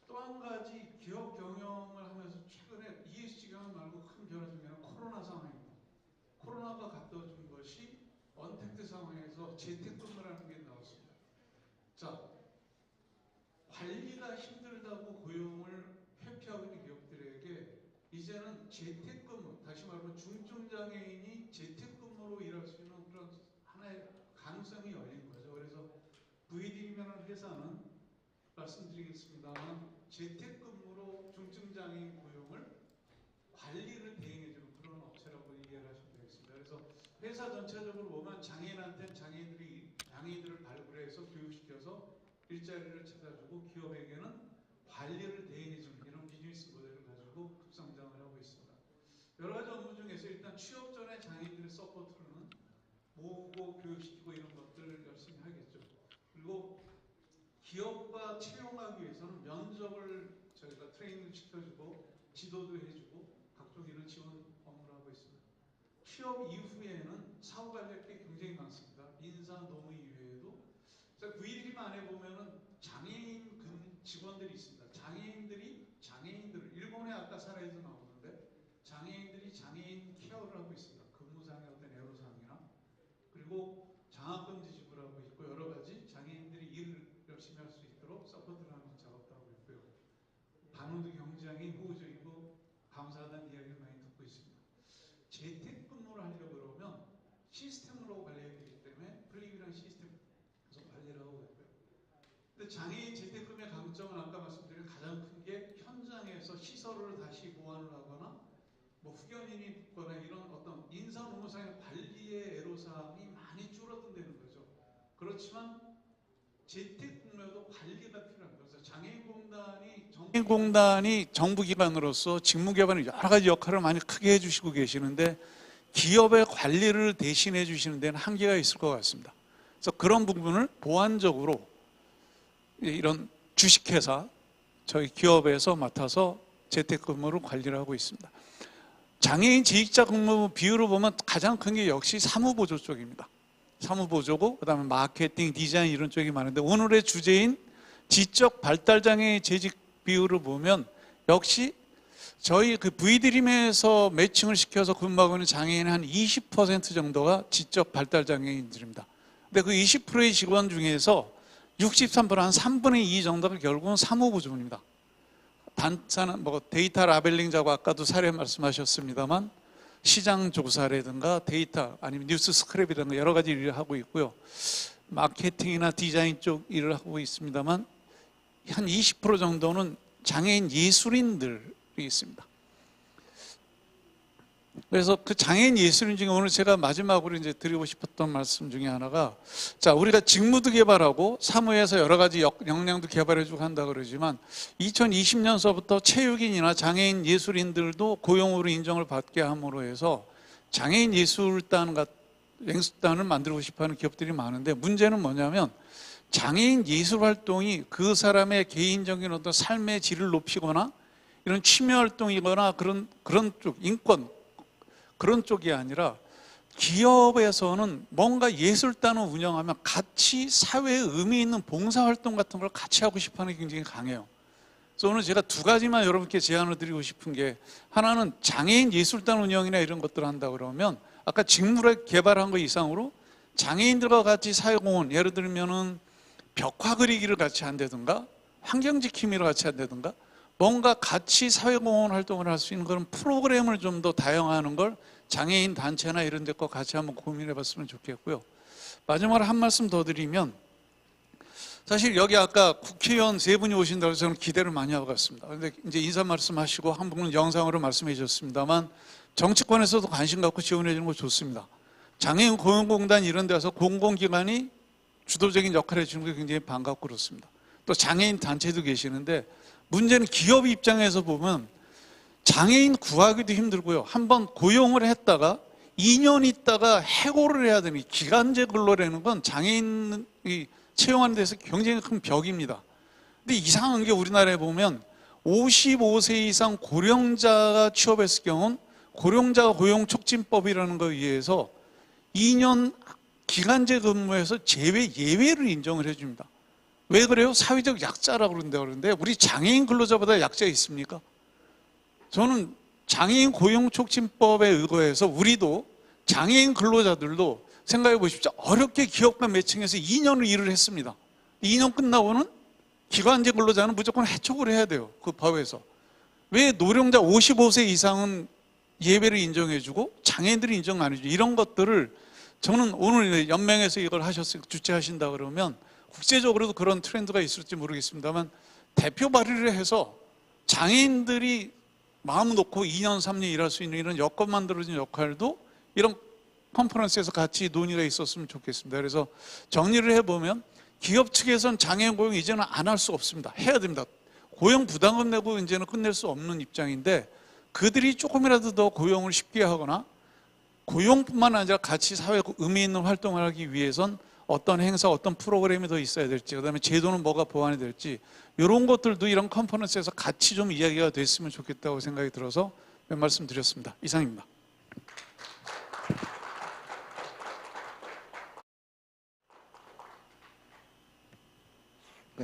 또 한 가지 기업 경영을 하면서 최근에 ESG 경영 말고 큰 변화 중에 하나는 코로나 상황입니다. 코로나가 갖다 준 것이 언택트 상황에서 재택근무라는 게 나왔습니다. 자, 관리가 힘들다고 고용을 회피하고 있는 기업들에게 이제는 재택근무, 다시 말하면 중증장애인이 재택근무로 일할 수 있는 그런 하나의 가능성이 열린 거죠. 그래서 VD라는 회사는 말씀드리겠습니다만 재택근무로 중증장애인 고용을 관리를 대행해주는 그런 업체라고 이해를 하시면 되겠습니다. 그래서 회사 전체적으로 보면 장애인한테는 장애인들을 발굴해서 교육시켜서 일자리를 찾아주고 기업에게는 관리를 대행해주는 이런 비즈니스 모델을 가지고 급성장을 하고 있습니다. 여러 가지 업무 중에서 일단 취업 전에 장애인들의 서포트는 모으고 교육시키고 이런 것들을 열심히 하겠죠. 그리고 기업과 채용하기 위해서는 면접을 저희가 트레이닝 시켜주고 지도도 해주고 각종 이런 지원 업무를 하고 있습니다. 취업 이후에는 사후관리할 게 굉장히 많습니다. 인사, 노무 이외에도 VD만 안에 보면은 장애인 직원들이 있습니다. 장애인들 일본에 아까 사례에서 나오는데 장애인들이 장애인 케어를 하고 있습니다. 근무상의 어떤 애로사항이나 그리고 장학금 지급을 하고 있고 여러 가지 장애인들이 일을 열심히 할 수 있도록 서포트를 하는 작업도 하고 있고요. 반응도 굉장히 호의적이고 감사하다는 이야기를 많이 듣고 있습니다. 재택근무를 하려고 그러면 시스템으로 관리해야 되기 때문에 플립이라는 시스템에서 관리를 하고 있고요. 근데 장애인 재택근무의 강점은 아까 말씀드린 가장 큰 게 현장에서 시설을 다시 보완을 하거나 뭐 후견인이 붙거나 이런 어떤 인사 노무상의 관리의 애로사항이 많이 줄어든다는 거죠. 그렇지만 재택근무에도 관리가 필요한 거죠. 장애인공단이 정부기관으로서 직무개발의 여러 가지 역할을 많이 크게 해주시고 계시는데 기업의 관리를 대신해 주시는 데는 한계가 있을 것 같습니다. 그래서 그런 부분을 보완적으로 이런 주식회사, 저희 기업에서 맡아서 재택근무를 관리를 하고 있습니다. 장애인 재직자 근무 비율을 보면 가장 큰 게 역시 사무보조 쪽입니다. 사무보조고 그다음에 마케팅, 디자인 이런 쪽이 많은데 오늘의 주제인 지적 발달장애 재직 비율을 보면 역시 저희 그 V드림에서 매칭을 시켜서 근무하고 있는 장애인의 한 20% 정도가 지적 발달장애인들입니다. 근데 그 20%의 직원 중에서 63%, 한 3분의 2 정도가 결국은 사무보조입니다. 단차는 뭐 데이터 라벨링자고 아까도 사례 말씀하셨습니다만 시장 조사라든가 데이터 아니면 뉴스 스크랩이라든가 여러 가지 일을 하고 있고요. 마케팅이나 디자인 쪽 일을 하고 있습니다만 한 20% 정도는 장애인 예술인들이 있습니다. 그래서 그 장애인 예술인 중에 오늘 제가 마지막으로 이제 드리고 싶었던 말씀 중에 하나가, 자, 우리가 직무도 개발하고 사무에서 여러 가지 역량도 개발해주고 한다 그러지만 2020년서부터 체육인이나 장애인 예술인들도 고용으로 인정을 받게 함으로 해서 장애인 예술단을 만들고 싶어하는 기업들이 많은데 문제는 뭐냐면 장애인 예술 활동이 그 사람의 개인적인 어떤 삶의 질을 높이거나 이런 취미 활동이거나 그런 쪽 인권 그런 쪽이 아니라 기업에서는 뭔가 예술단을 운영하면 같이 사회에 의미 있는 봉사활동 같은 걸 같이 하고 싶어하는 게 굉장히 강해요. 그래서 오늘 제가 두 가지만 여러분께 제안을 드리고 싶은 게, 하나는 장애인 예술단 운영이나 이런 것들을 한다 그러면 아까 직무를 개발한 거 이상으로 장애인들과 같이 사회공헌, 예를 들면은 벽화 그리기를 같이 한다든가 환경지킴이를 같이 한다든가 뭔가 같이 사회공헌 활동을 할 수 있는 그런 프로그램을 좀 더 다양화하는 걸 장애인 단체나 이런 데과 같이 한번 고민해 봤으면 좋겠고요. 마지막으로 한 말씀 더 드리면, 사실 여기 아까 국회의원 3분이 오신다고 해서 저는 기대를 많이 하고 갔습니다. 그런데 이제 인사 말씀하시고 한 분은 영상으로 말씀해 주셨습니다만 정치권에서도 관심 갖고 지원해 주는 거 좋습니다. 장애인 고용공단 이런 데서 공공기관이 주도적인 역할을 해주는 게 굉장히 반갑고 그렇습니다. 또 장애인 단체도 계시는데 문제는 기업 입장에서 보면 장애인 구하기도 힘들고요. 한번 고용을 했다가 2년 있다가 해고를 해야 되니 기간제 근로라는 건 장애인이 채용하는 데서 굉장히 큰 벽입니다. 근데 이상한 게 우리나라에 보면 55세 이상 고령자가 취업했을 경우는 고령자 고용촉진법이라는 거에 의해서 2년 기간제 근무에서 예외를 인정을 해줍니다. 왜 그래요? 사회적 약자라고 그러는데 우리 장애인 근로자보다 약자 있습니까? 저는 장애인 고용촉진법에 의거해서 우리도 장애인 근로자들도 생각해 보십시오. 어렵게 기업과 매칭해서 2년을 일을 했습니다. 2년 끝나고는 기간제 근로자는 무조건 해촉을 해야 돼요. 그 법에서. 왜 노령자 55세 이상은 예외를 인정해주고 장애인들이 인정 안 해주고 이런 것들을 저는 오늘 연맹에서 이걸 주최하신다 그러면 국제적으로도 그런 트렌드가 있을지 모르겠습니다만 대표 발의를 해서 장애인들이 마음 놓고 2년, 3년 일할 수 있는 이런 여건 만들어진 역할도 이런 컨퍼런스에서 같이 논의가 있었으면 좋겠습니다. 그래서 정리를 해보면 기업 측에서는 장애인 고용 이제는 안 할 수 없습니다. 해야 됩니다. 고용 부담금 내고 이제는 끝낼 수 없는 입장인데 그들이 조금이라도 더 고용을 쉽게 하거나 고용뿐만 아니라 같이 사회 의미 있는 활동을 하기 위해선 어떤 행사, 어떤 프로그램이 더 있어야 될지, 그다음에 제도는 뭐가 보완이 될지 이런 것들도 이런 컨퍼런스에서 같이 좀 이야기가 됐으면 좋겠다고 생각이 들어서 몇 말씀 드렸습니다. 이상입니다.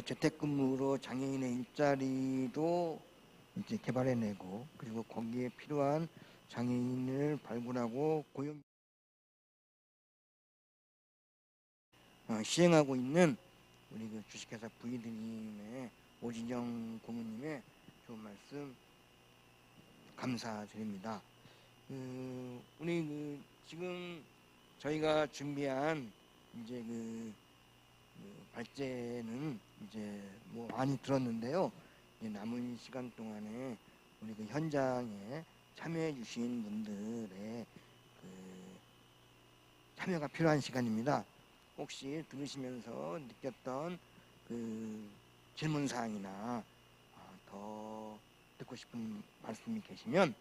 재택근무로 장애인의 일자리도 이제 개발해내고 그리고 거기에 필요한 장애인을 발굴하고 고용 시행하고 있는 우리 그 주식회사 V드림의 오진영 고문님의 좋은 말씀 감사드립니다. 우리 지금 저희가 준비한 이제 발제는 이제 뭐 많이 들었는데요. 이제 남은 시간 동안에 우리 현장에 참여해 주신 분들의 참여가 필요한 시간입니다. 혹시 들으시면서 느꼈던 질문 사항이나 더 듣고 싶은 말씀이 계시면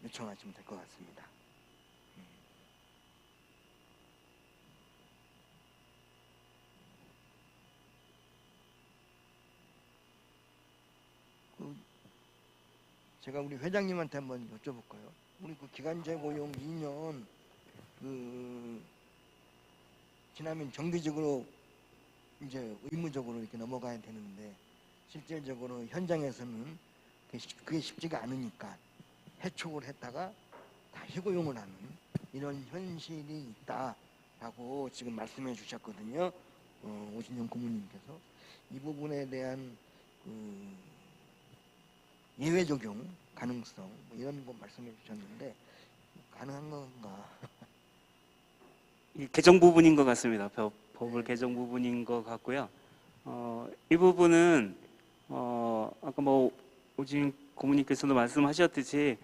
요청하시면 될 것 같습니다. 제가 우리 회장님한테 한번 여쭤볼까요? 우리 기간제 고용 2년 지나면 정기적으로 이제 의무적으로 이렇게 넘어가야 되는데 실질적으로 현장에서는 그게 쉽지가 않으니까 해촉을 했다가 다시 고용을 하는 이런 현실이 있다라고 지금 말씀해 주셨거든요. 오진영 고문님께서 이 부분에 대한 예외 적용 가능성 뭐 이런 거 말씀해 주셨는데 가능한 건가? 개정 부분인 것 같습니다. 법을 개정 부분인 것 같고요. 이 부분은 아까 뭐 오진 고문님께서도 말씀하셨듯이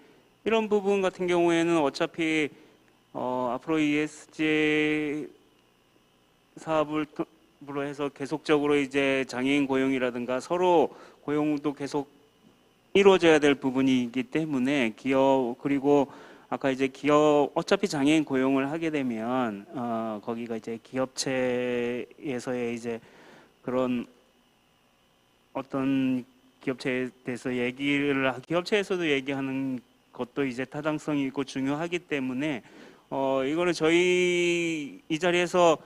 이런 부분 같은 경우에는 어차피 앞으로 ESG 사업으로 해서 계속적으로 이제 장애인 고용이라든가 서로 고용도 계속 이루어져야 될 부분이기 때문에 기업 그리고 아까 이제 기업 어차피 장애인 고용을 하게 되면 거기가 이제 기업체에서의 이제 그런 어떤 기업체에 대해서 기업체에서도 얘기하는 것도 이제 타당성이 있고 중요하기 때문에 이거는 저희 이 자리에서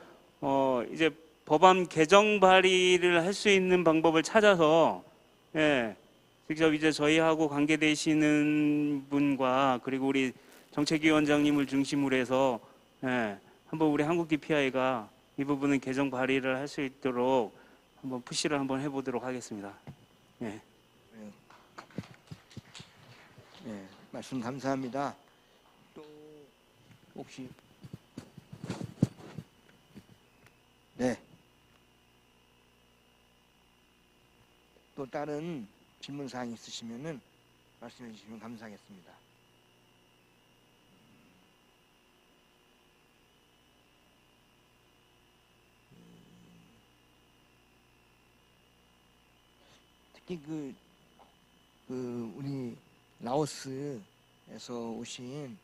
이제 법안 개정 발의를 할 수 있는 방법을 찾아서 직접 이제 저희하고 관계되시는 분과 그리고 우리 정책위원장님을 중심으로 해서 한번 우리 한국 DPI가 이 부분은 개정 발의를 할 수 있도록 한번 푸시를 한번 해보도록 하겠습니다. 말씀 감사합니다. 또 혹시 또 다른 질문 사항 있으시면은 말씀해 주시면 감사하겠습니다. 특히 우리 라오스에서 오신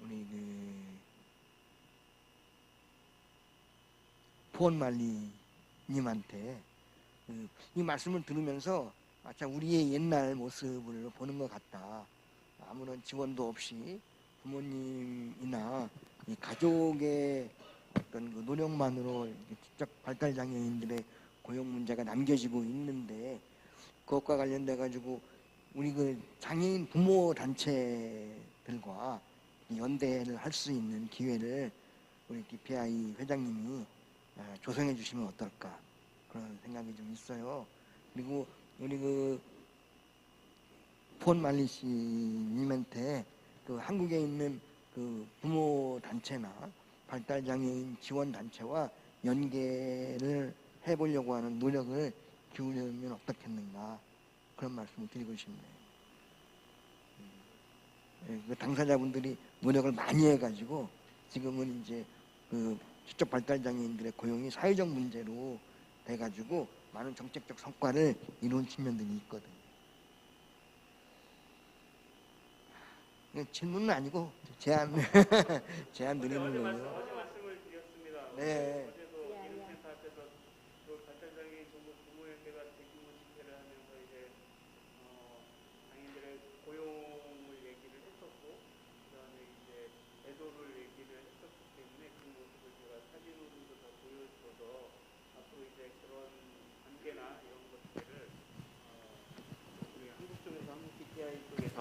우리 폰말리 님한테 이 말씀을 들으면서 참 우리의 옛날 모습을 보는 것 같다. 아무런 지원도 없이 부모님이나 이 가족의 어떤 그 노력만으로 직접 발달장애인들의 고용 문제가 남겨지고 있는데, 그것과 관련돼 가지고 우리 그 장애인 부모 단체들과 연대를 할 수 있는 기회를 우리 DPI 회장님이 조성해 주시면 어떨까, 그런 생각이 좀 있어요. 그리고 우리 폰말리 씨님한테 한국에 있는 부모 단체나 발달장애인 지원 단체와 연계를 해보려고 하는 노력을 기울이면 어떻겠는가, 그런 말씀을 드리고 싶네요. 당사자분들이 노력을 많이 해가지고 지금은 이제 지적 발달장애인들의 고용이 사회적 문제로 돼가지고 많은 정책적 성과를 이룬 측면들이 있거든요. 질문은 아니고 제안 제안 드리는 거예요. 어제 말씀을 드렸습니다. 네. 어제도 이른센터 앞에서 발달장애인 전국 부모연대가 대규모 집회를 하면서 이제 장애인들의 고용을 얘기를 했었고, 그다음에 이제 애도를 얘기를 했었기 때문에 그 모습을 제가 사진으로도 다 보여줘서 앞으로 이제 그런 관계나 이런 것들을 우리 한국 쪽에서 한국 DPI 쪽에서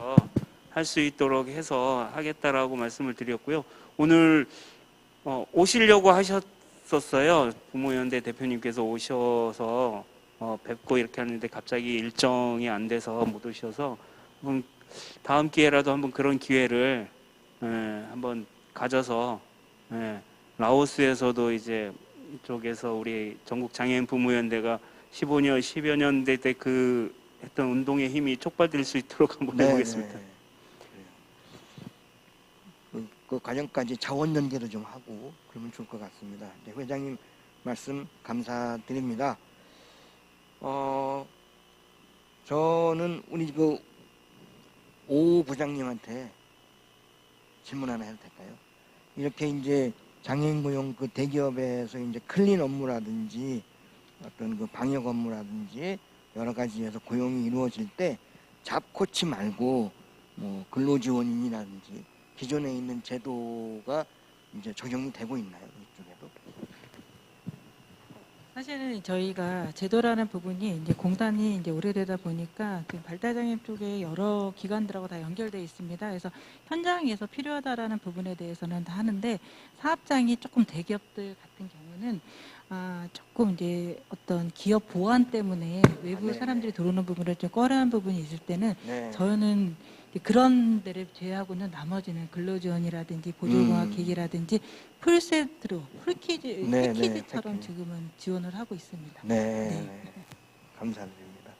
할 수 있도록 해서 하겠다라고 말씀을 드렸고요. 오늘 오시려고 하셨었어요. 부모연대 대표님께서 오셔서 뵙고 이렇게 하는데 갑자기 일정이 안 돼서 못 오셔서 다음 기회라도 한번 그런 기회를 한번 가져서 라오스에서도 이제 이쪽에서 우리 전국 장애인 부모연대가 15년, 10여 년대 때 했던 운동의 힘이 촉발될 수 있도록 한번 해보겠습니다. 그 과정까지 자원 연계도 좀 하고 그러면 좋을 것 같습니다. 회장님 말씀 감사드립니다. 저는 우리 오 부장님한테 질문 하나 해도 될까요? 이렇게 이제 장애인 고용 대기업에서 이제 클린 업무라든지 어떤 방역 업무라든지 여러 가지에서 고용이 이루어질 때 잡코치 말고 뭐 근로지원인이라든지 기존에 있는 제도가 이제 적용이 되고 있나요? 이쪽에도? 사실은 저희가 제도라는 부분이 이제 공단이 이제 오래되다 보니까 발달장애인 쪽에 여러 기관들하고 다 연결되어 있습니다. 그래서 현장에서 필요하다라는 부분에 대해서는 다 하는데, 사업장이 조금 대기업들 같은 경우는 조금 이제 어떤 기업 보안 때문에 외부 사람들이 들어오는 부분을 좀 꺼려한 부분이 있을 때는 저는 그런 데를 제외하고는 나머지는 근로지원이라든지 보조공학 기기라든지 풀세트로 패키지처럼 지금은 지원을 하고 있습니다. 네. 감사드립니다.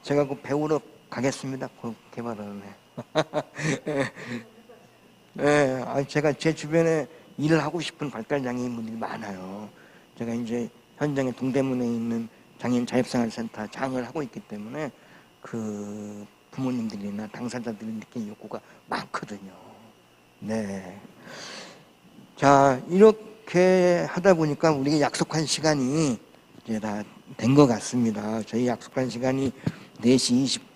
제가 배우러 가겠습니다. 개발하는 애. 제가 제 주변에 일을 하고 싶은 발달장애인분들이 많아요. 제가 이제 현장에 동대문에 있는 장애인 자립생활센터 장을 하고 있기 때문에 부모님들이나 당사자들이 느끼는 욕구가 많거든요. 네. 자, 이렇게 하다 보니까 우리가 약속한 시간이 이제 다 된 것 같습니다. 저희 약속한 시간이 4시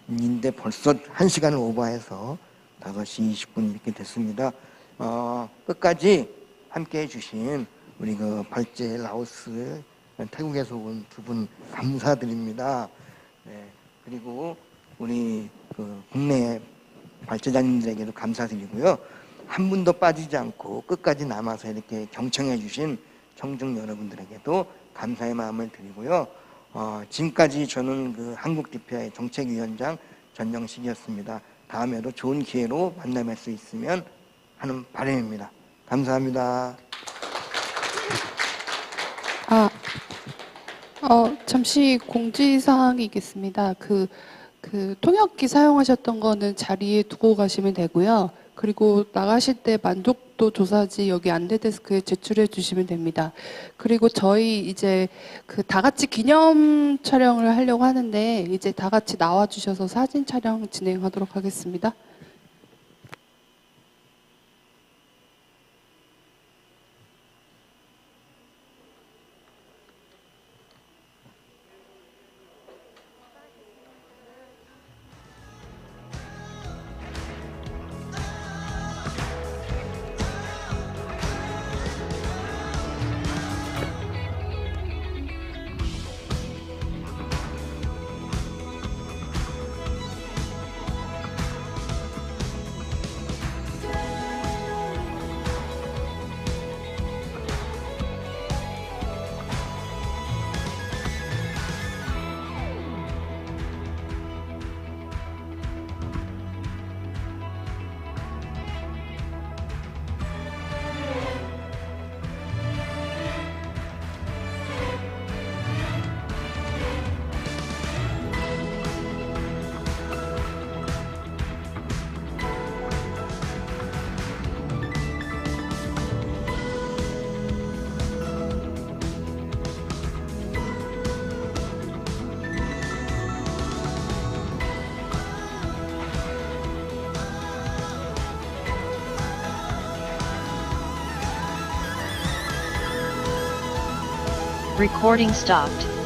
20분인데 벌써 1시간을 오버해서 5시 20분 이렇게 됐습니다. 끝까지 함께 해주신 우리 발제 라오스 태국에서 온 두 분 감사드립니다. 네. 그리고 우리 국내 발제자님들에게도 감사드리고요. 한 분도 빠지지 않고 끝까지 남아서 이렇게 경청해 주신 청중 여러분들에게도 감사의 마음을 드리고요. 지금까지 저는 한국 DPI 정책위원장 전정식이었습니다. 다음에도 좋은 기회로 만나뵐 수 있으면 하는 바람입니다. 감사합니다. 잠시 공지사항이 있겠습니다. 그 통역기 사용하셨던 거는 자리에 두고 가시면 되고요. 그리고 나가실 때 만족도 조사지 여기 안내데스크에 제출해 주시면 됩니다. 그리고 저희 이제 그 다 같이 기념 촬영을 하려고 하는데 이제 다 같이 나와 주셔서 사진 촬영 진행하도록 하겠습니다. Recording stopped.